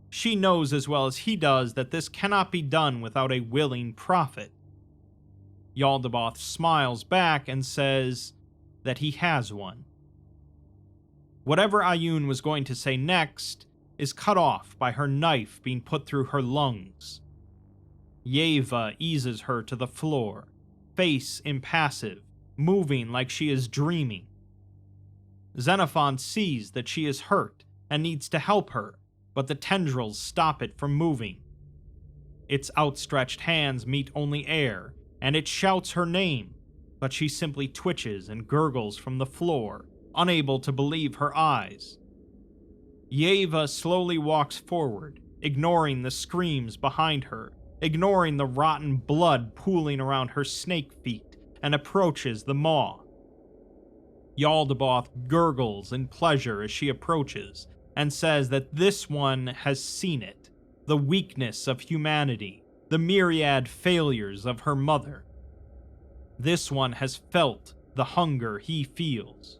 She knows as well as he does that this cannot be done without a willing prophet. Yaldabaoth smiles back and says that he has one. Whatever Ioun was going to say next is cut off by her knife being put through her lungs. Yeva eases her to the floor, face impassive, moving like she is dreaming. Xenophon sees that she is hurt and needs to help her, but the tendrils stop it from moving. Its outstretched hands meet only air, and it shouts her name, but she simply twitches and gurgles from the floor, unable to believe her eyes. Yeva slowly walks forward, ignoring the screams behind her, ignoring the rotten blood pooling around her snake feet, and approaches the maw. Yaldabaoth gurgles in pleasure as she approaches, and says that this one has seen it, the weakness of humanity, the myriad failures of her mother. This one has felt the hunger he feels.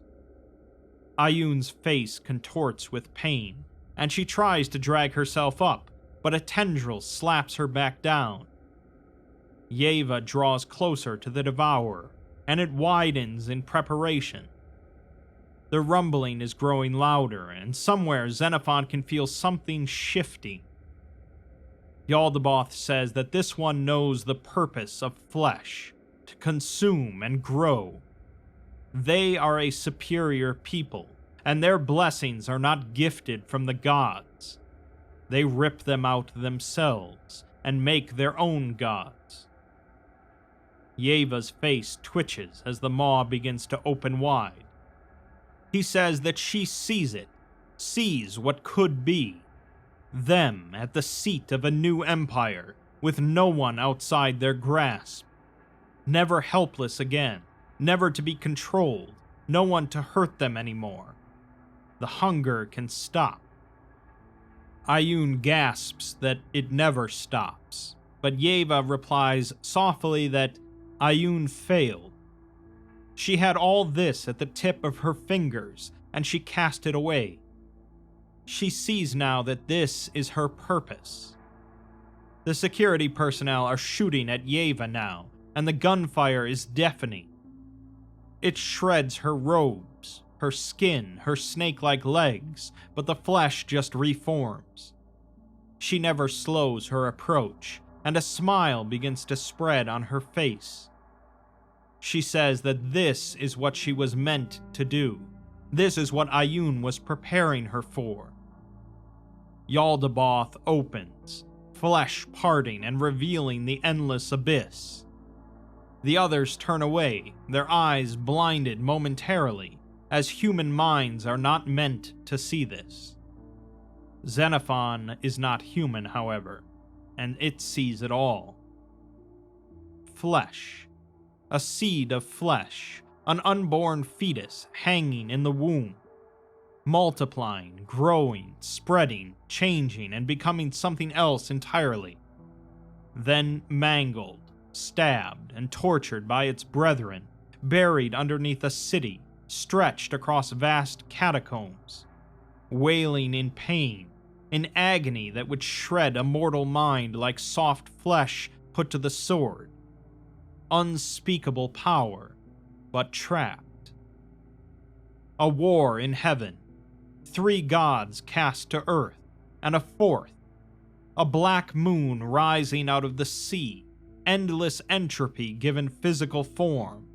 Ioun's face contorts with pain, and she tries to drag herself up, but a tendril slaps her back down. Yeva draws closer to the devourer, and it widens in preparation. The rumbling is growing louder, and somewhere Xenophon can feel something shifting. Yaldabaoth says that this one knows the purpose of flesh, to consume and grow. They are a superior people, and their blessings are not gifted from the gods. They rip them out themselves and make their own gods. Yeva's face twitches as the maw begins to open wide. He says that she sees it, sees what could be. Them at the seat of a new empire, with no one outside their grasp. Never helpless again, never to be controlled, no one to hurt them anymore. The hunger can stop. Ioun gasps that it never stops, but Yeva replies softly that Ioun failed. She had all this at the tip of her fingers, and she cast it away. She sees now that this is her purpose. The security personnel are shooting at Yeva now, and the gunfire is deafening. It shreds her robes, her skin, her snake-like legs, but the flesh just reforms. She never slows her approach, and a smile begins to spread on her face. She says that this is what she was meant to do. This is what Ioun was preparing her for. Yaldabaoth opens, flesh parting and revealing the endless abyss. The others turn away, their eyes blinded momentarily, as human minds are not meant to see this. Xenophon is not human, however, and it sees it all. Flesh. A seed of flesh, an unborn fetus hanging in the womb. Multiplying, growing, spreading, changing, and becoming something else entirely. Then mangled, stabbed, and tortured by its brethren, buried underneath a city, stretched across vast catacombs. Wailing in pain, in agony that would shred a mortal mind like soft flesh put to the sword. Unspeakable power, but trapped. A war in heaven, 3 gods cast to earth, and a 4th. A black moon rising out of the sea, endless entropy given physical form.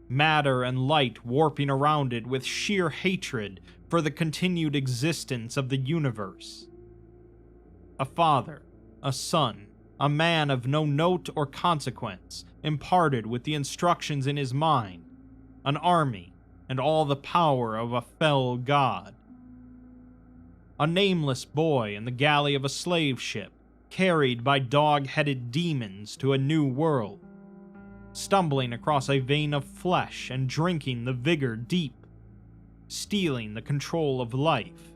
Matter and light warping around it with sheer hatred for the continued existence of the universe. A father, a son, a man of no note or consequence, imparted with the instructions in his mind, an army, and all the power of a fell god. A nameless boy in the galley of a slave ship, carried by dog-headed demons to a new world, stumbling across a vein of flesh and drinking the vigor deep, stealing the control of life.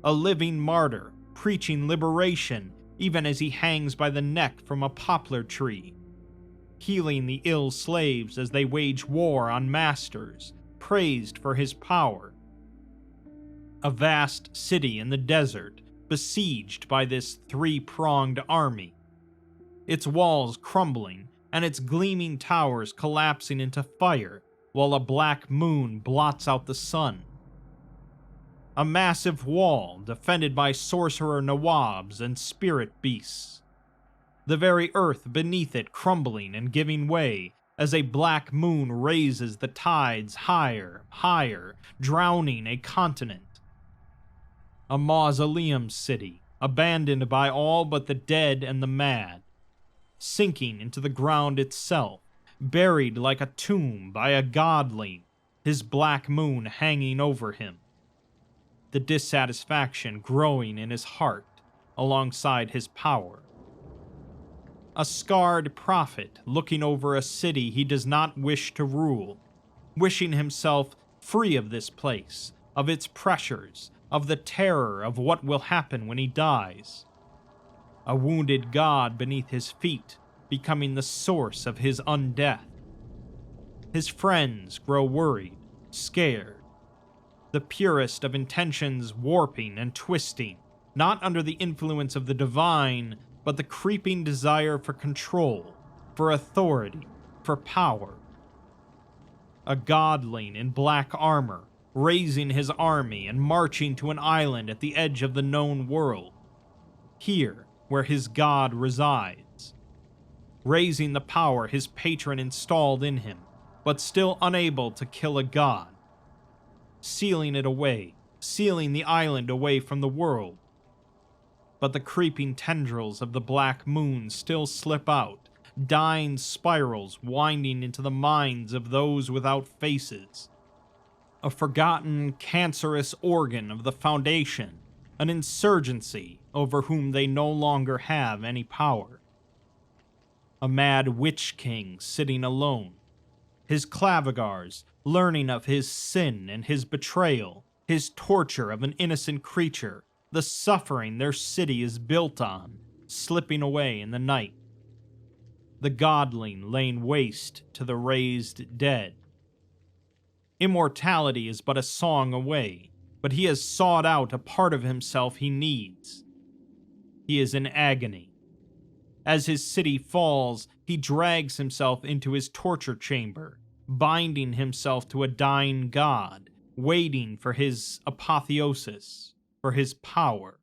A living martyr, preaching liberation even as he hangs by the neck from a poplar tree, healing the ill slaves as they wage war on masters, praised for his power. A vast city in the desert, besieged by this three-pronged army. Its walls crumbling, and its gleaming towers collapsing into fire, while a black moon blots out the sun. A massive wall defended by sorcerer nawabs and spirit beasts. The very earth beneath it crumbling and giving way as a black moon raises the tides higher, drowning a continent. A mausoleum city, abandoned by all but the dead and the mad, sinking into the ground itself, buried like a tomb by a godling, his black moon hanging over him. The dissatisfaction growing in his heart alongside his power. A scarred prophet looking over a city he does not wish to rule, wishing himself free of this place, of its pressures, of the terror of what will happen when he dies. A wounded god beneath his feet, becoming the source of his undeath. His friends grow worried, scared. The purest of intentions warping and twisting, not under the influence of the divine, but the creeping desire for control, for authority, for power. A godling in black armor, raising his army and marching to an island at the edge of the known world, here where his god resides, raising the power his patron installed in him, but still unable to kill a god, sealing it away, sealing the island away from the world. But the creeping tendrils of the black moon still slip out, dying spirals winding into the minds of those without faces. A forgotten, cancerous organ of the Foundation, an insurgency over whom they no longer have any power. A mad witch king sitting alone, his clavigars learning of his sin and his betrayal, his torture of an innocent creature, the suffering their city is built on, slipping away in the night. The godling laying waste to the raised dead. Immortality is but a song away, but he has sought out a part of himself he needs. He is in agony. As his city falls, he drags himself into his torture chamber, binding himself to a dying god, waiting for his apotheosis, for his power.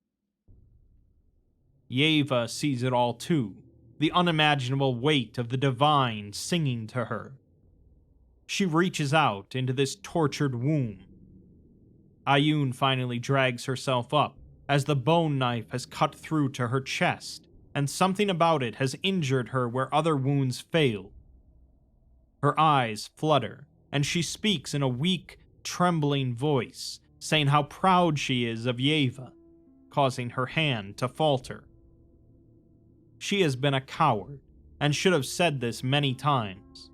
Yeva sees it all too, the unimaginable weight of the divine singing to her. She reaches out into this tortured womb. Ayun finally drags herself up, as the bone knife has cut through to her chest, and something about it has injured her where other wounds failed. Her eyes flutter, and she speaks in a weak, trembling voice, saying how proud she is of Yeva, causing her hand to falter. She has been a coward, and should have said this many times.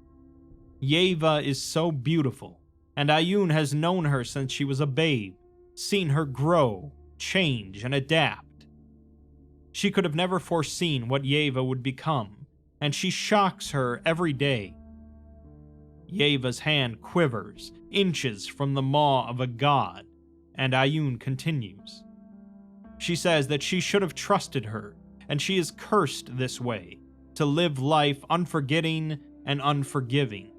Yeva is so beautiful, and Ayun has known her since she was a babe, seen her grow, change, and adapt. She could have never foreseen what Yeva would become, and she shocks her every day. Yeva's hand quivers, inches from the maw of a god, and Ayun continues. She says that she should have trusted her, and she is cursed this way, to live life unforgetting and unforgiving.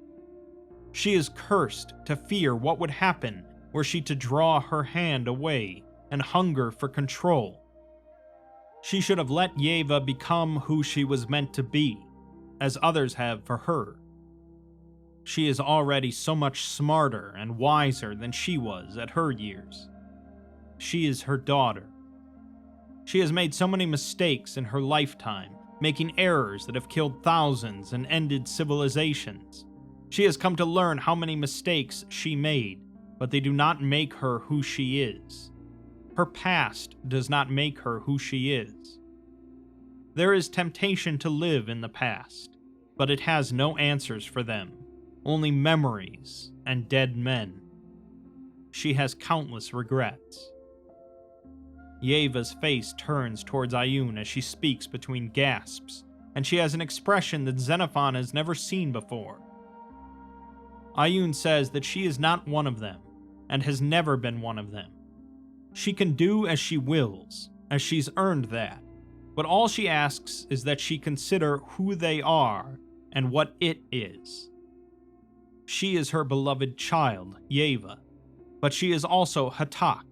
She is cursed to fear what would happen were she to draw her hand away and hunger for control. She should have let Yeva become who she was meant to be, as others have for her. She is already so much smarter and wiser than she was at her years. She is her daughter. She has made so many mistakes in her lifetime, making errors that have killed thousands and ended civilizations. She has come to learn how many mistakes she made, but they do not make her who she is. Her past does not make her who she is. There is temptation to live in the past, but it has no answers for them, only memories and dead men. She has countless regrets. Yeva's face turns towards Ayun as she speaks between gasps, and she has an expression that Xenophon has never seen before. Ayun says that she is not one of them, and has never been one of them. She can do as she wills, as she's earned that, but all she asks is that she consider who they are and what it is. She is her beloved child, Yeva, but she is also Hatak,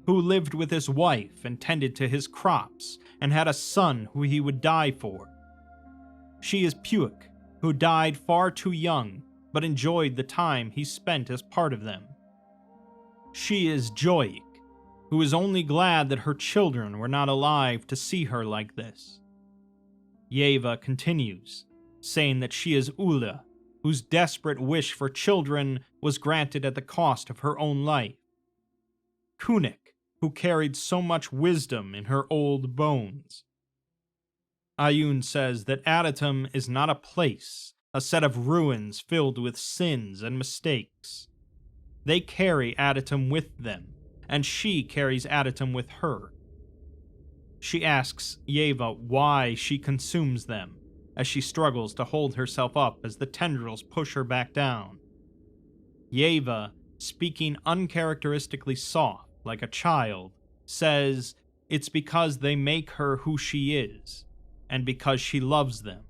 who lived with his wife and tended to his crops and had a son who he would die for. She is Puik, who died far too young but enjoyed the time he spent as part of them. She is Joik, who is only glad that her children were not alive to see her like this. Yeva continues, saying that she is Ula, whose desperate wish for children was granted at the cost of her own life. Kunik, who carried so much wisdom in her old bones. Ayun says that Adatum is not a place, a set of ruins filled with sins and mistakes. They carry Adatum with them, and she carries Adatum with her. She asks Yeva why she consumes them, as she struggles to hold herself up as the tendrils push her back down. Yeva, speaking uncharacteristically soft like a child, says it's because they make her who she is, and because she loves them.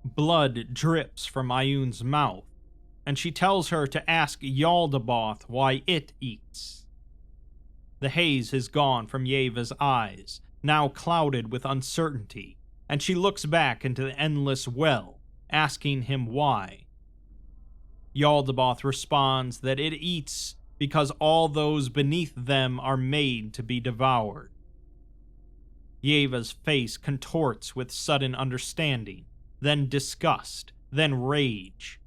Blood drips from Ayun's mouth, and she tells her to ask Yaldabaoth why it eats. The haze is gone from Yeva's eyes, now clouded with uncertainty, and she looks back into the endless well, asking him why. Yaldabaoth responds that it eats because all those beneath them are made to be devoured. Yeva's face contorts with sudden understanding, then disgust, then rage.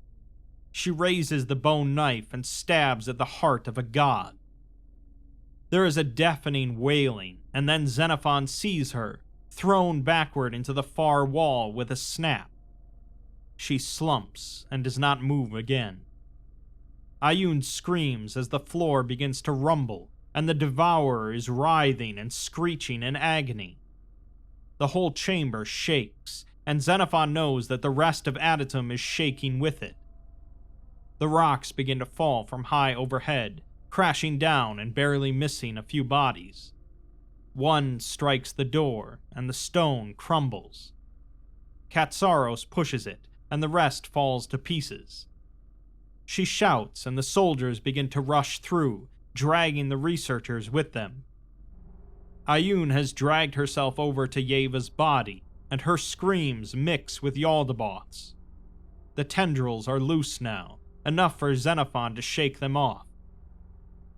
She raises the bone knife and stabs at the heart of a god. There is a deafening wailing, and then Xenophon sees her, thrown backward into the far wall with a snap. She slumps and does not move again. Ayun screams as the floor begins to rumble, and the devourer is writhing and screeching in agony. The whole chamber shakes, and Xenophon knows that the rest of Adatum is shaking with it. The rocks begin to fall from high overhead, crashing down and barely missing a few bodies. One strikes the door, and the stone crumbles. Katsaros pushes it, and the rest falls to pieces. She shouts, and the soldiers begin to rush through, dragging the researchers with them. Ayun has dragged herself over to Yeva's body, and her screams mix with Yaldabaoth's. The tendrils are loose now, enough for Xenophon to shake them off.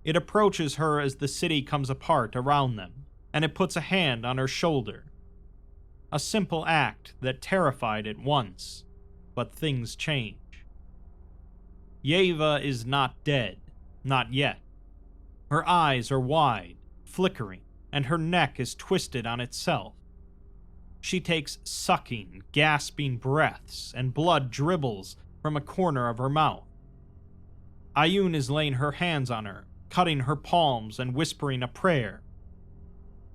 It approaches her as the city comes apart around them, and it puts a hand on her shoulder. A simple act that terrified it once, but things change. Yeva is not dead, not yet. Her eyes are wide, flickering, and her neck is twisted on itself. She takes sucking, gasping breaths, and blood dribbles from a corner of her mouth. Ayun is laying her hands on her, cutting her palms and whispering a prayer.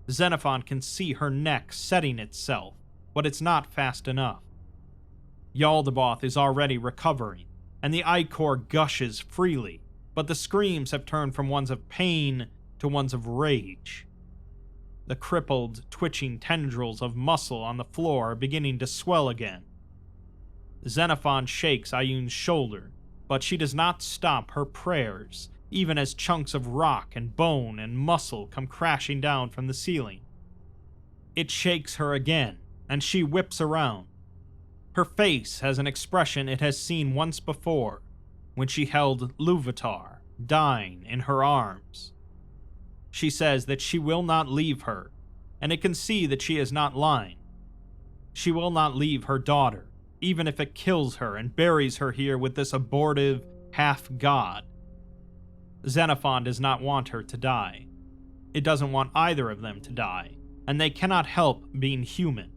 Xenophon can see her neck setting itself, but it's not fast enough. Yaldabaoth is already recovering, and the ichor gushes freely, but the screams have turned from ones of pain to ones of rage. The crippled, twitching tendrils of muscle on the floor are beginning to swell again. Xenophon shakes Ayun's shoulder, but she does not stop her prayers, even as chunks of rock and bone and muscle come crashing down from the ceiling. It shakes her again, and she whips around. Her face has an expression it has seen once before, when she held Luvatar, dying, in her arms. She says that she will not leave her, and it can see that she is not lying. She will not leave her daughter, even if it kills her and buries her here with this abortive half-god. Xenophon does not want her to die. It doesn't want either of them to die, and they cannot help being human.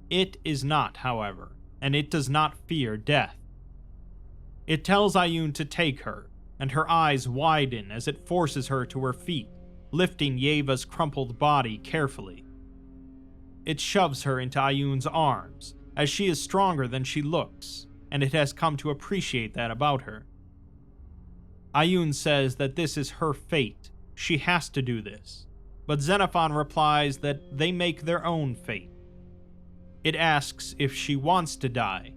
It is not, however, and it does not fear death. It tells Ayun to take her, and her eyes widen as it forces her to her feet, lifting Yeva's crumpled body carefully. It shoves her into Ayun's arms, as she is stronger than she looks, and it has come to appreciate that about her. Ayun says that this is her fate. she has to do this, but Xenophon replies that they make their own fate. It asks if she wants to die,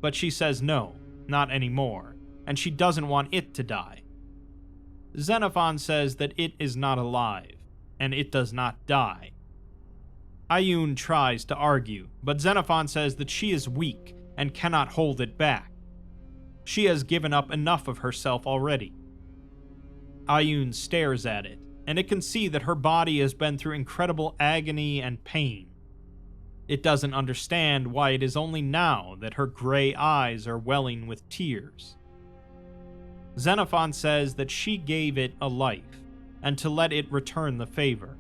but she says no, not anymore, and she doesn't want it to die. Xenophon says that it is not alive, and it does not die. Ioun tries to argue, but Xenophon says that she is weak and cannot hold it back. She has given up enough of herself already. Ioun stares at it, and it can see that her body has been through incredible agony and pain. It doesn't understand why it is only now that her gray eyes are welling with tears. Xenophon says that she gave it a life, and to let it return the favor.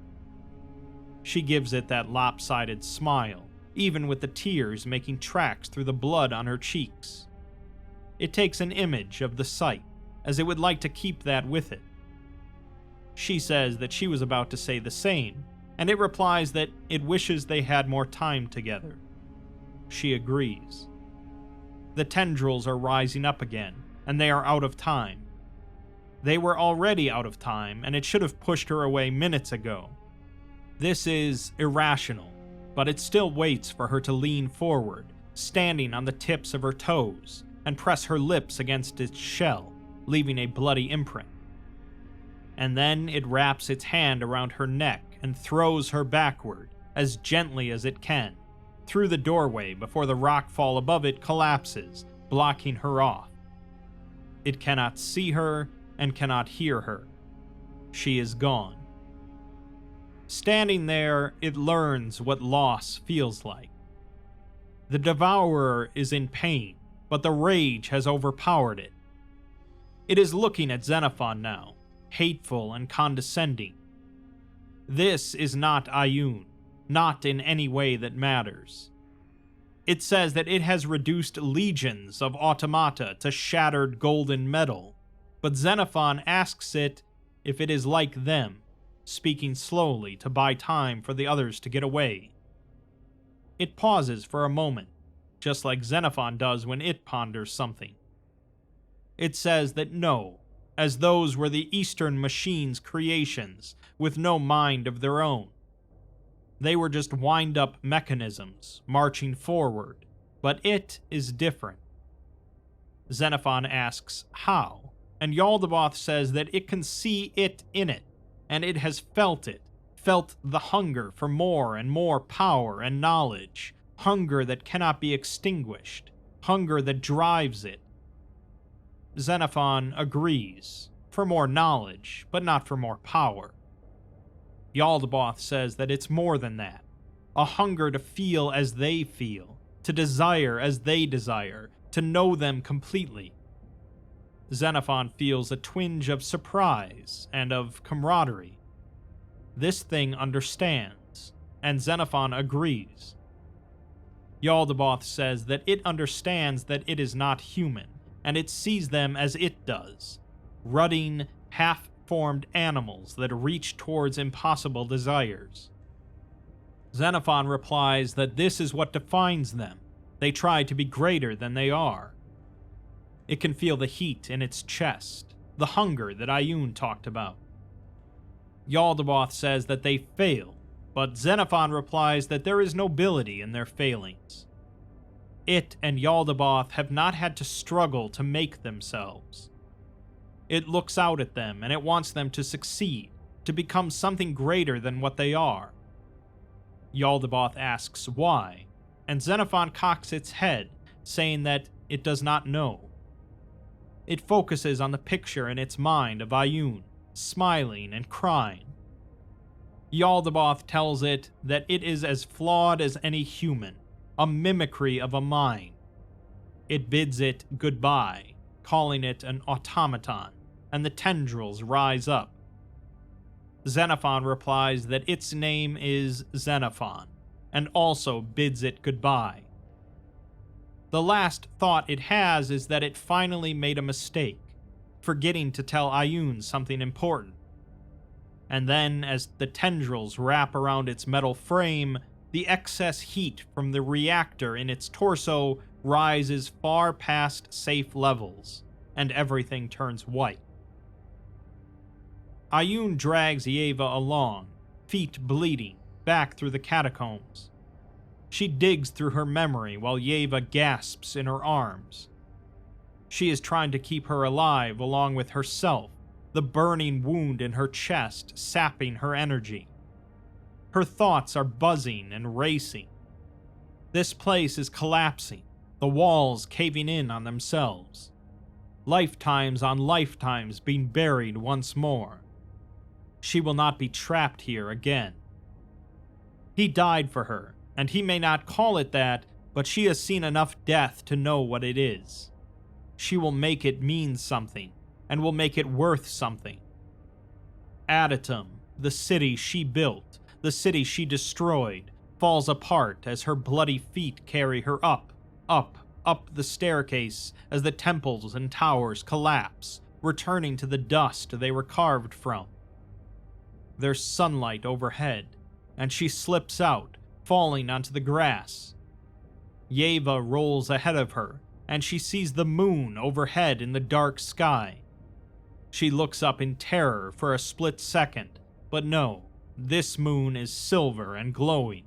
She gives it that lopsided smile, even with the tears making tracks through the blood on her cheeks. It takes an image of the sight, as it would like to keep that with it. She says that she was about to say the same, and it replies that it wishes they had more time together. She agrees. The tendrils are rising up again, and they are out of time. They were already out of time, and it should have pushed her away minutes ago. This is irrational, but it still waits for her to lean forward, standing on the tips of her toes, and press her lips against its shell, leaving a bloody imprint. And then it wraps its hand around her neck and throws her backward, as gently as it can, through the doorway before the rockfall above it collapses, blocking her off. It cannot see her and cannot hear her. She is gone. Standing there, it learns what loss feels like. The devourer is in pain, but the rage has overpowered it. It is looking at Xenophon now, hateful and condescending. This is not Ioun, not in any way that matters. It says that it has reduced legions of automata to shattered golden metal, but Xenophon asks it if it is like them, speaking slowly to buy time for the others to get away. It pauses for a moment, just like Xenophon does when it ponders something. It says that no, as those were the Eastern machines' creations with no mind of their own. They were just wind-up mechanisms, marching forward, but it is different. Xenophon asks how, and Yaldabaoth says that it can see it in it, and it has felt it, felt the hunger for more and more power and knowledge, hunger that cannot be extinguished, hunger that drives it. Xenophon agrees, for more knowledge, but not for more power. Yaldabaoth says that it's more than that, a hunger to feel as they feel, to desire as they desire, to know them completely. Xenophon feels a twinge of surprise and of camaraderie. This thing understands, and Xenophon agrees. Yaldabaoth says that it understands that it is not human, and it sees them as it does, rutting, half-formed animals that reach towards impossible desires. Xenophon replies that this is what defines them. They try to be greater than they are. It can feel the heat in its chest, the hunger that Ioun talked about. Yaldabaoth says that they fail, but Xenophon replies that there is nobility in their failings. It and Yaldabaoth have not had to struggle to make themselves. It looks out at them and it wants them to succeed, to become something greater than what they are. Yaldabaoth asks why, and Xenophon cocks its head, saying that it does not know. It focuses on the picture in its mind of Ioun, smiling and crying. Yaldabaoth tells it that it is as flawed as any human, a mimicry of a mind. It bids it goodbye, calling it an automaton, and the tendrils rise up. Xenophon replies that its name is Xenophon, and also bids it goodbye. The last thought it has is that it finally made a mistake, forgetting to tell Ioun something important. And then, as the tendrils wrap around its metal frame, the excess heat from the reactor in its torso rises far past safe levels, and everything turns white. Adytum drags Yeva along, feet bleeding, back through the catacombs. She digs through her memory while Yeva gasps in her arms. She is trying to keep her alive along with herself, the burning wound in her chest sapping her energy. Her thoughts are buzzing and racing. This place is collapsing, the walls caving in on themselves. Lifetimes on lifetimes being buried once more. She will not be trapped here again. He died for her, and he may not call it that, but she has seen enough death to know what it is. She will make it mean something, and will make it worth something. Adatum, the city she built, the city she destroyed, falls apart as her bloody feet carry her up the staircase as the temples and towers collapse, returning to the dust they were carved from. There's sunlight overhead, and she slips out, falling onto the grass. Yeva rolls ahead of her, and she sees the moon overhead in the dark sky. She looks up in terror for a split second, but no, this moon is silver and glowing.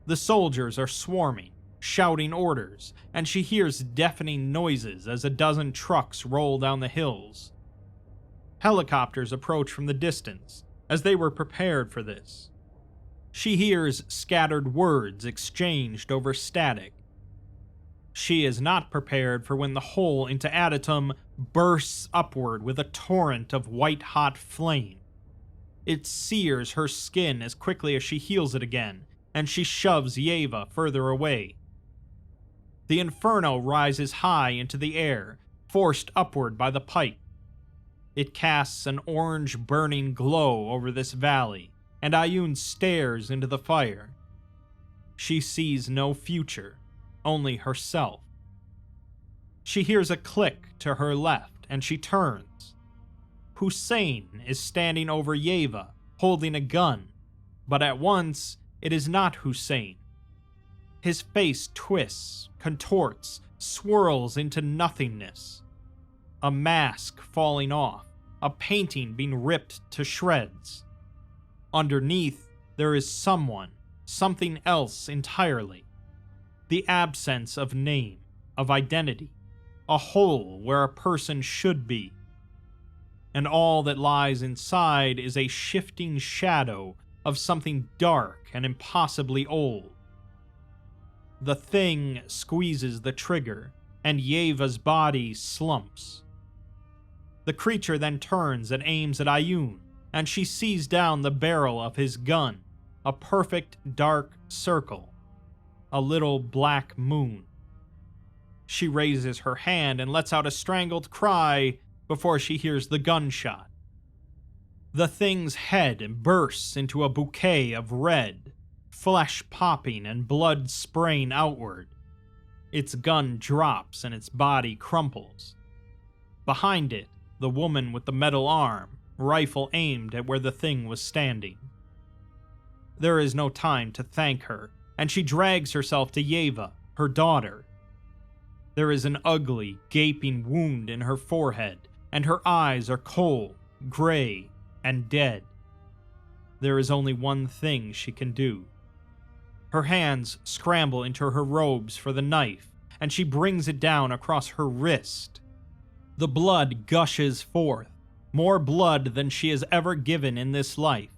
The soldiers are swarming, shouting orders, and she hears deafening noises as a dozen trucks roll down the hills. Helicopters approach from the distance, as they were prepared for this. She hears scattered words exchanged over static. She is not prepared for when the hole into Adytum bursts upward with a torrent of white-hot flame. It sears her skin as quickly as she heals it again, and she shoves Yeva further away. The inferno rises high into the air, forced upward by the pipe. It casts an orange burning glow over this valley, and Adytum stares into the fire. She sees no future, only herself. She hears a click to her left, and she turns. Hussein is standing over Yeva, holding a gun, but at once it is not Hussein. His face twists, contorts, swirls into nothingness. A mask falling off, a painting being ripped to shreds. Underneath, there is someone, something else entirely. The absence of name, of identity, a hole where a person should be. And all that lies inside is a shifting shadow of something dark and impossibly old. The thing squeezes the trigger, and Yeva's body slumps. The creature then turns and aims at Adytum, and she sees down the barrel of his gun, a perfect dark circle, a little black moon. She raises her hand and lets out a strangled cry before she hears the gunshot. The thing's head bursts into a bouquet of red, flesh popping and blood spraying outward. Its gun drops and its body crumples. Behind it, the woman with the metal arm, rifle aimed at where the thing was standing. There is no time to thank her, and she drags herself to Yeva, her daughter. There is an ugly, gaping wound in her forehead, and her eyes are cold, gray, and dead. There is only one thing she can do. Her hands scramble into her robes for the knife, and she brings it down across her wrist. The blood gushes forth, more blood than she has ever given in this life.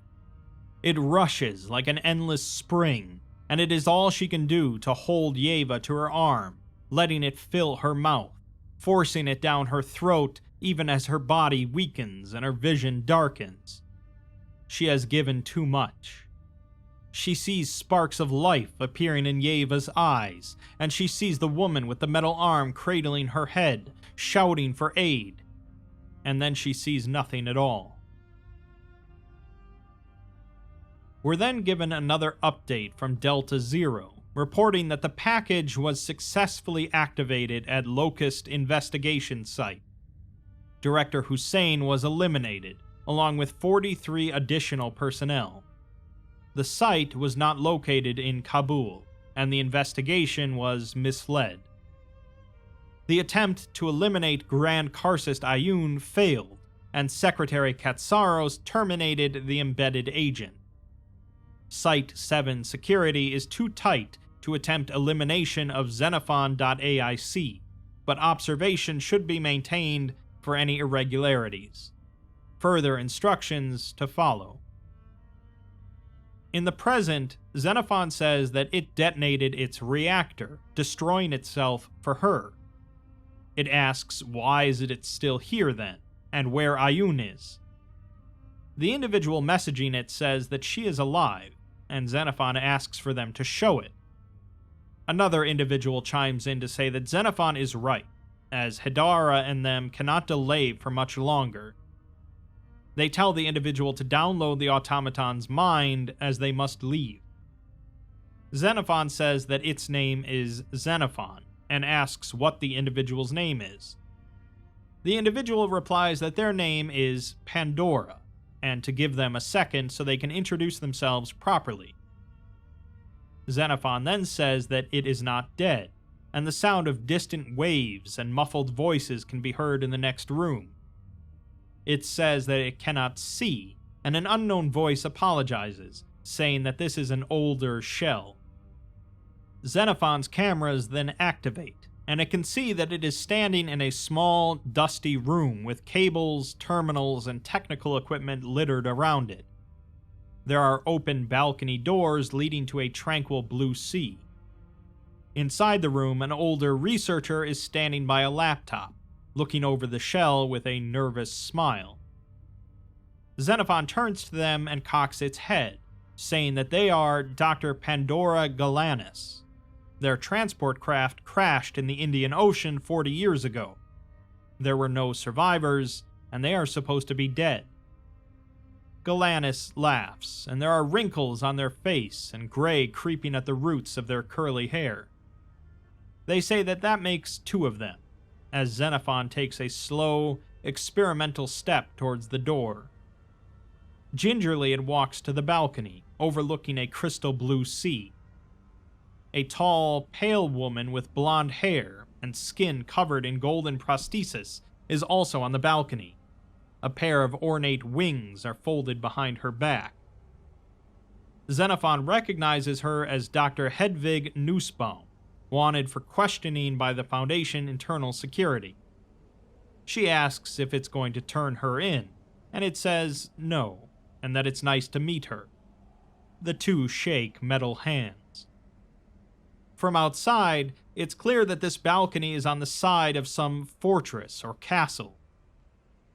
It rushes like an endless spring, and it is all she can do to hold Yeva to her arm, letting it fill her mouth, forcing it down her throat even as her body weakens and her vision darkens. She has given too much. She sees sparks of life appearing in Yeva's eyes, and she sees the woman with the metal arm cradling her head, shouting for aid. And then she sees nothing at all. We're then given another update from Delta Zero, reporting that the package was successfully activated at Locust Investigation Site. Director Hussein was eliminated, along with 43 additional personnel. The site was not located in Kabul, and the investigation was misled. The attempt to eliminate Grand Karcist Adytum failed, and Secretary Katsaros terminated the embedded agent. Site-7 security is too tight to attempt elimination of Xenophon.aic, but observation should be maintained for any irregularities. Further instructions to follow. In the present, Xenophon says that it detonated its reactor, destroying itself for her. It asks why is it still here then, and where Ayun is. The individual messaging it says that she is alive, and Xenophon asks for them to show it. Another individual chimes in to say that Xenophon is right, as Hidara and them cannot delay for much longer. They tell the individual to download the automaton's mind as they must leave. Xenophon says that its name is Xenophon, and asks what the individual's name is. The individual replies that their name is Pandora, and to give them a second so they can introduce themselves properly. Xenophon then says that it is not dead, and the sound of distant waves and muffled voices can be heard in the next room. It says that it cannot see, and an unknown voice apologizes, saying that this is an older shell. Xenophon's cameras then activate, and it can see that it is standing in a small, dusty room with cables, terminals, and technical equipment littered around it. There are open balcony doors leading to a tranquil blue sea. Inside the room, an older researcher is standing by a laptop, looking over the shell with a nervous smile. Xenophon turns to them and cocks its head, saying that they are Dr. Pandora Galanis. Their transport craft crashed in the Indian Ocean 40 years ago. There were no survivors, and they are supposed to be dead. Galanis laughs, and there are wrinkles on their face and gray creeping at the roots of their curly hair. They say that that makes two of them, as Xenophon takes a slow, experimental step towards the door. Gingerly it walks to the balcony, overlooking a crystal blue sea. A tall, pale woman with blonde hair and skin covered in golden prosthesis is also on the balcony. A pair of ornate wings are folded behind her back. Xenophon recognizes her as Dr. Hedvig Nussbaum, wanted for questioning by the Foundation Internal Security. She asks if it's going to turn her in, and it says no, and that it's nice to meet her. The two shake metal hands. From outside, it's clear that this balcony is on the side of some fortress or castle.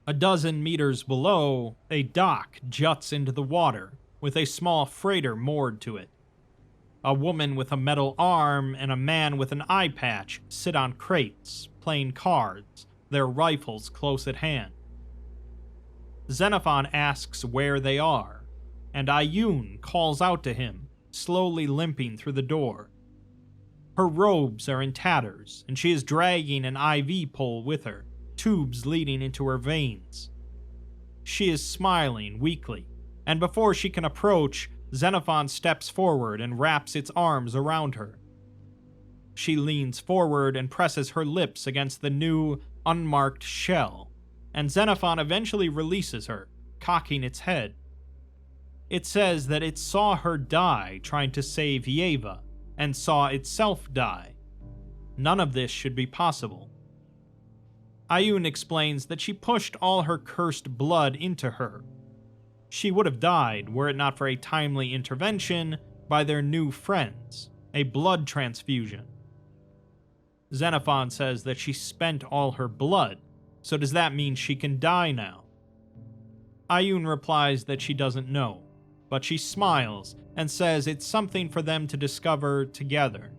A dozen meters below, a dock juts into the water, with a small freighter moored to it. A woman with a metal arm and a man with an eye patch sit on crates, playing cards, their rifles close at hand. Xenophon asks where they are, and Ayun calls out to him, slowly limping through the door. Her robes are in tatters, and she is dragging an IV pole with her, tubes leading into her veins. She is smiling weakly, and before she can approach, Xenophon steps forward and wraps its arms around her. She leans forward and presses her lips against the new, unmarked shell, and Xenophon eventually releases her, cocking its head. It says that it saw her die trying to save Yeva, and saw itself die. None of this should be possible. Ayun explains that she pushed all her cursed blood into her. She would have died were it not for a timely intervention by their new friends, a blood transfusion. Xenophon says that she spent all her blood, so does that mean she can die now? Ayun replies that she doesn't know, but she smiles and says it's something for them to discover together.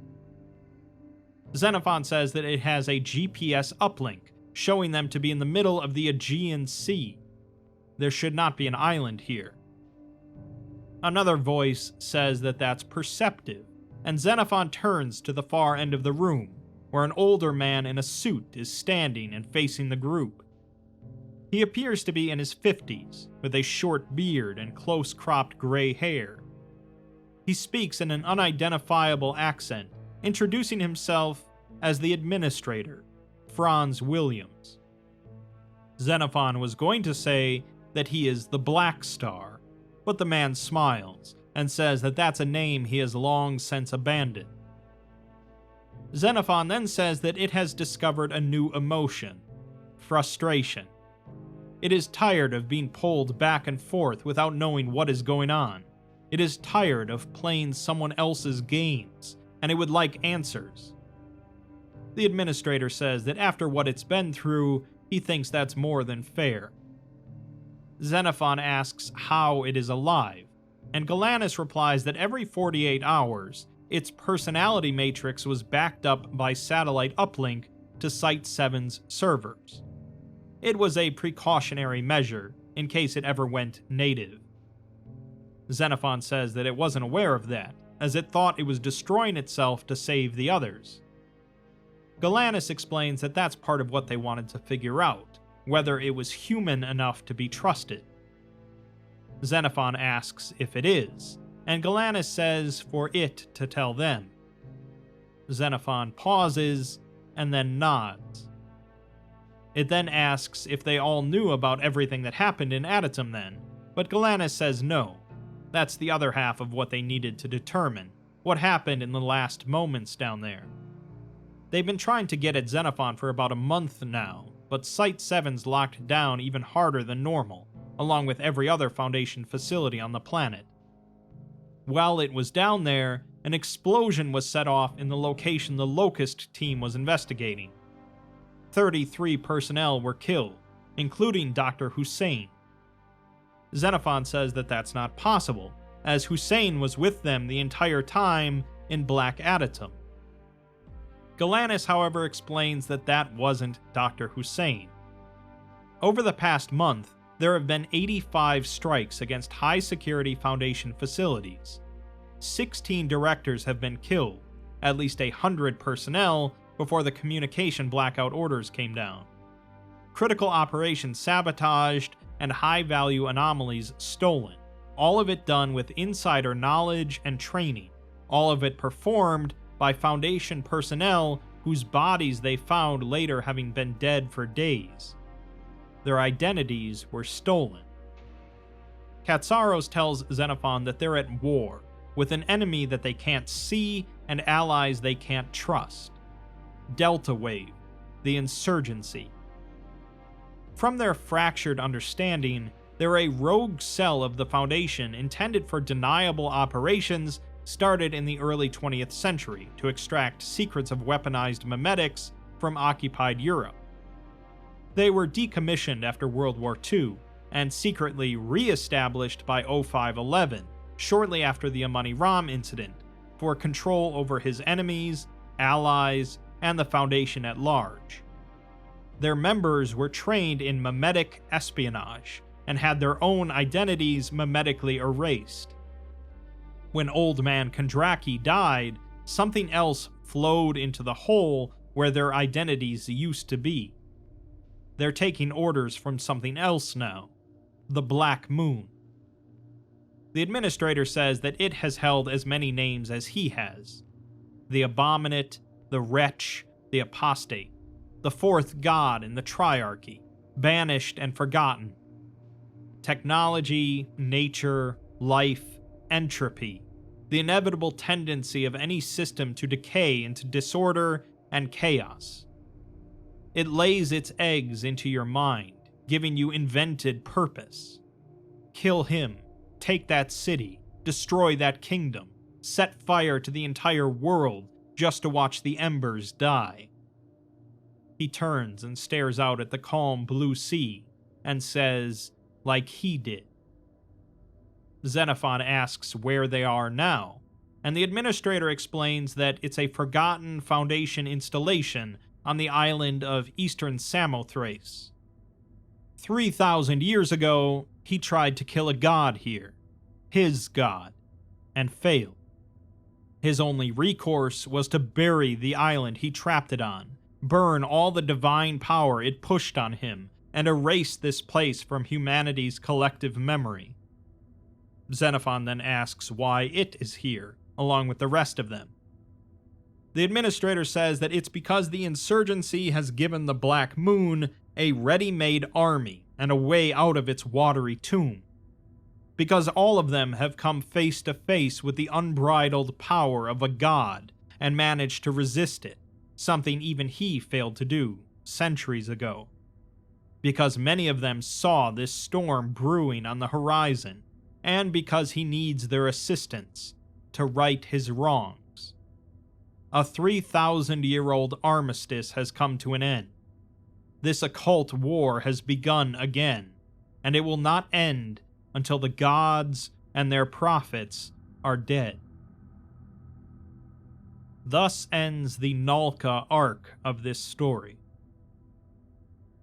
Xenophon says that it has a GPS uplink, showing them to be in the middle of the Aegean Sea. There should not be an island here. Another voice says that that's perceptive, and Xenophon turns to the far end of the room, where an older man in a suit is standing and facing the group. He appears to be in his 50s, with a short beard and close-cropped gray hair. He speaks in an unidentifiable accent, introducing himself as the administrator, Franz Williams. Xenophon was going to say that he is the Black Star, but the man smiles and says that that's a name he has long since abandoned. Xenophon then says that it has discovered a new emotion: frustration. It is tired of being pulled back and forth without knowing what is going on. It is tired of playing someone else's games, and it would like answers. The administrator says that after what it's been through, he thinks that's more than fair. Xenophon asks how it is alive, and Galanis replies that every 48 hours, its personality matrix was backed up by satellite uplink to Site-7's servers. It was a precautionary measure in case it ever went native. Xenophon says that it wasn't aware of that, as it thought it was destroying itself to save the others. Galanis explains that that's part of what they wanted to figure out, whether it was human enough to be trusted. Xenophon asks if it is, and Galanis says for it to tell them. Xenophon pauses and then nods. It then asks if they all knew about everything that happened in Adytum then, but Galanis says no. That's the other half of what they needed to determine, what happened in the last moments down there. They've been trying to get at Xenophon for about a month now, but Site-7's locked down even harder than normal, along with every other Foundation facility on the planet. While it was down there, an explosion was set off in the location the Locust team was investigating. 33 personnel were killed, including Dr. Hussein. Xenophon says that that's not possible, as Hussein was with them the entire time in Black Adytum. Galanis, however, explains that that wasn't Dr. Hussein. Over the past month, there have been 85 strikes against high-security Foundation facilities. 16 directors have been killed, at least 100 personnel, before the communication blackout orders came down. Critical operations sabotaged, and high-value anomalies stolen, all of it done with insider knowledge and training, all of it performed by Foundation personnel whose bodies they found later having been dead for days. Their identities were stolen. Katsaros tells Xenophon that they're at war, with an enemy that they can't see and allies they can't trust. Delta Wave, the insurgency. From their fractured understanding, they're a rogue cell of the Foundation intended for deniable operations started in the early 20th century to extract secrets of weaponized memetics from occupied Europe. They were decommissioned after World War II and secretly re-established by 0511, shortly after the Amani Ram incident, for control over his enemies, allies, and the Foundation at large. Their members were trained in memetic espionage and had their own identities memetically erased. When Old Man Kondraki died, something else flowed into the hole where their identities used to be. They're taking orders from something else now, the Black Moon. The administrator says that it has held as many names as he has: the Abominate, the Wretch, the Apostate, the Fourth God in the Triarchy, banished and forgotten. Technology, nature, life, entropy, the inevitable tendency of any system to decay into disorder and chaos. It lays its eggs into your mind, giving you invented purpose. Kill him, take that city, destroy that kingdom, set fire to the entire world just to watch the embers die. He turns and stares out at the calm blue sea and says, like he did. Xenophon asks where they are now, and the administrator explains that it's a forgotten Foundation installation on the island of Eastern Samothrace. 3,000 years ago, he tried to kill a god here, his god, and failed. His only recourse was to bury the island he trapped it on, burn all the divine power it pushed on him, and erase this place from humanity's collective memory. Xenophon then asks why it is here, along with the rest of them. The administrator says that it's because the insurgency has given the Black Moon a ready-made army and a way out of its watery tomb. Because all of them have come face to face with the unbridled power of a god and managed to resist it, something even he failed to do centuries ago. Because many of them saw this storm brewing on the horizon, and because he needs their assistance to right his wrongs. A 3,000-year-old armistice has come to an end. This occult war has begun again, and it will not end until the gods and their prophets are dead. Thus ends the Nälkä arc of this story.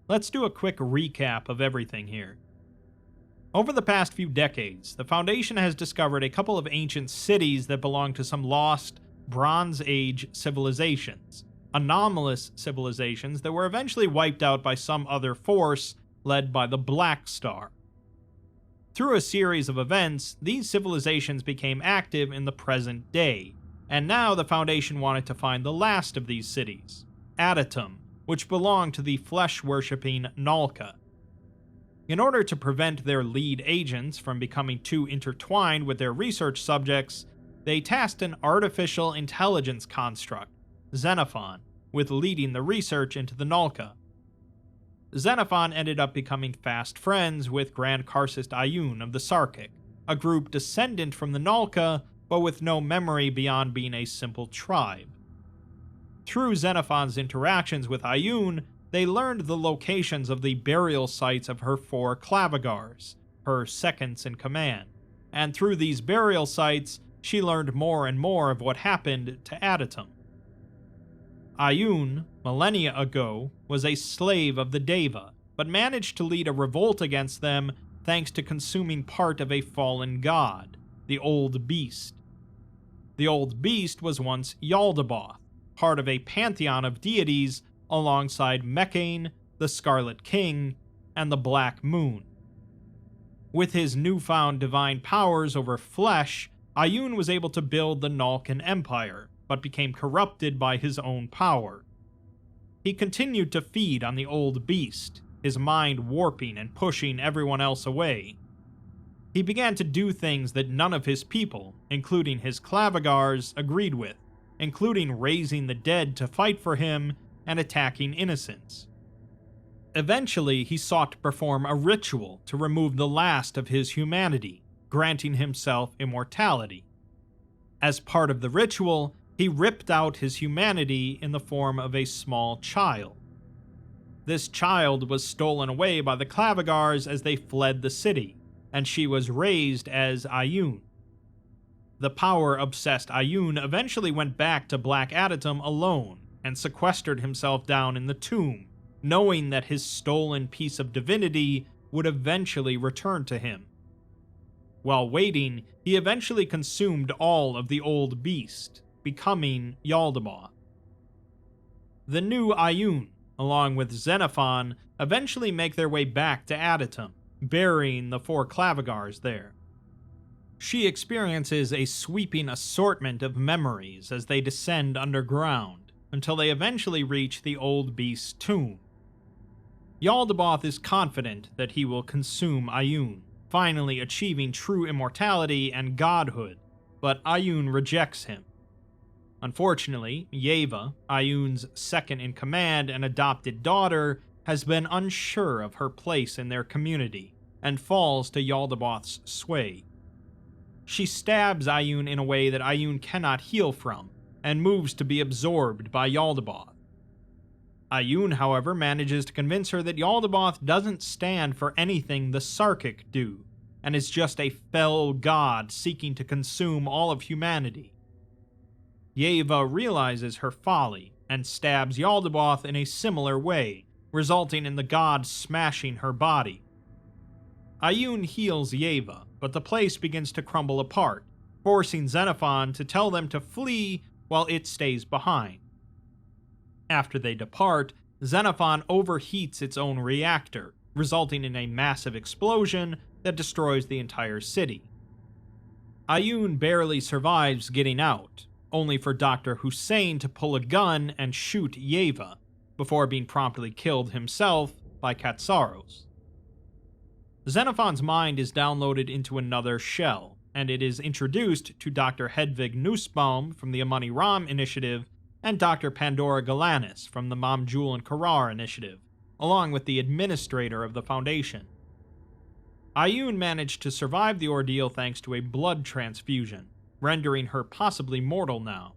Let's do a quick recap of everything here. Over the past few decades, the Foundation has discovered a couple of ancient cities that belong to some lost Bronze Age civilizations, anomalous civilizations that were eventually wiped out by some other force led by the Black Star. Through a series of events, these civilizations became active in the present day, and now the Foundation wanted to find the last of these cities, Adytum, which belonged to the flesh-worshipping Nälkä. In order to prevent their lead agents from becoming too intertwined with their research subjects, they tasked an artificial intelligence construct, Xenophon, with leading the research into the Nälkä. Xenophon ended up becoming fast friends with Grand Karcist Adytum of the Sarkic, a group descendant from the Nälkä, but with no memory beyond being a simple tribe. Through Xenophon's interactions with Adytum, they learned the locations of the burial sites of her 4 clavigars, her seconds in command, and through these burial sites, she learned more and more of what happened to Adytum. Adytum, millennia ago, was a slave of the Deva, but managed to lead a revolt against them thanks to consuming part of a fallen god, the Old Beast. The Old Beast was once Yaldabaoth, part of a pantheon of deities alongside Mechane, the Scarlet King, and the Black Moon. With his newfound divine powers over flesh, Adytum was able to build the Nälkän Empire, but became corrupted by his own power. He continued to feed on the Old Beast, his mind warping and pushing everyone else away. He began to do things that none of his people, including his clavigars, agreed with, including raising the dead to fight for him and attacking innocents. Eventually, he sought to perform a ritual to remove the last of his humanity, granting himself immortality. As part of the ritual, he ripped out his humanity in the form of a small child. This child was stolen away by the clavigars as they fled the city, and she was raised as Adytum. The power-obsessed Adytum eventually went back to Black Adytum alone and sequestered himself down in the tomb, knowing that his stolen piece of divinity would eventually return to him. While waiting, he eventually consumed all of the Old Beast, becoming Yaldabaoth. The new Adytum, along with Xenophon, eventually make their way back to Adytum, burying the 4 clavigars there. She experiences a sweeping assortment of memories as they descend underground, until they eventually reach the Old Beast's tomb. Yaldabaoth is confident that he will consume Adytum, finally achieving true immortality and godhood, but Adytum rejects him. Unfortunately, Yeva, Adytum's second-in-command and adopted daughter, has been unsure of her place in their community, and falls to Yaldabaoth's sway. She stabs Adytum in a way that Adytum cannot heal from, and moves to be absorbed by Yaldabaoth. Adytum, however, manages to convince her that Yaldabaoth doesn't stand for anything the Sarkic do, and is just a fell god seeking to consume all of humanity. Yeva realizes her folly, and stabs Yaldabaoth in a similar way, resulting in the god smashing her body. Adytum heals Yeva, but the place begins to crumble apart, forcing Xenophon to tell them to flee while it stays behind. After they depart, Xenophon overheats its own reactor, resulting in a massive explosion that destroys the entire city. Adytum barely survives getting out, only for Dr. Hussein to pull a gun and shoot Yeva, before being promptly killed himself by Katsaros. Xenophon's mind is downloaded into another shell, and it is introduced to Dr. Hedvig Nussbaum from the Amani Ram Initiative and Dr. Pandora Galanis from the Mamjul and Karar Initiative, along with the administrator of the Foundation. Ayun managed to survive the ordeal thanks to a blood transfusion, rendering her possibly mortal now.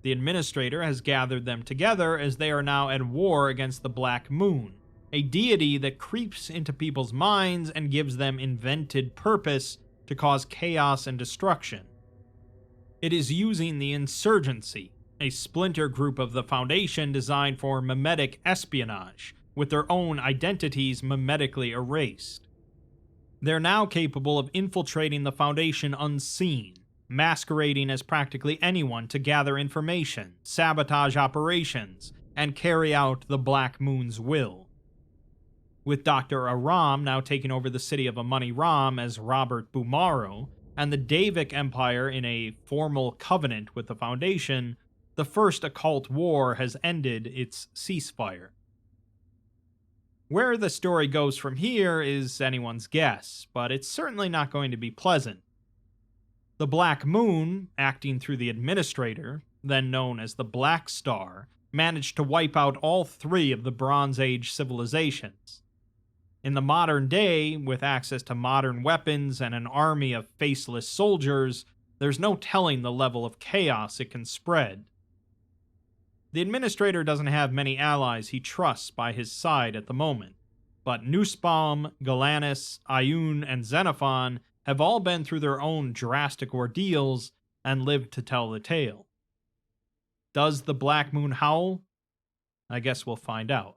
The administrator has gathered them together as they are now at war against the Black Moon, a deity that creeps into people's minds and gives them invented purpose to cause chaos and destruction. It is using the Insurgency, a splinter group of the Foundation designed for memetic espionage, with their own identities memetically erased. They're now capable of infiltrating the Foundation unseen, masquerading as practically anyone to gather information, sabotage operations, and carry out the Black Moon's will. With Dr. Aram now taking over the city of Amani Ram as Robert Bumaro, and the Davik Empire in a formal covenant with the Foundation, the first occult war has ended its ceasefire. Where the story goes from here is anyone's guess, but it's certainly not going to be pleasant. The Black Moon, acting through the Administrator, then known as the Black Star, managed to wipe out all three of the Bronze Age civilizations. In the modern day, with access to modern weapons and an army of faceless soldiers, there's no telling the level of chaos it can spread. The Administrator doesn't have many allies he trusts by his side at the moment, but Nussbaum, Galanis, Ayun, and Xenophon have all been through their own drastic ordeals and lived to tell the tale. Does the Black Moon howl? I guess we'll find out.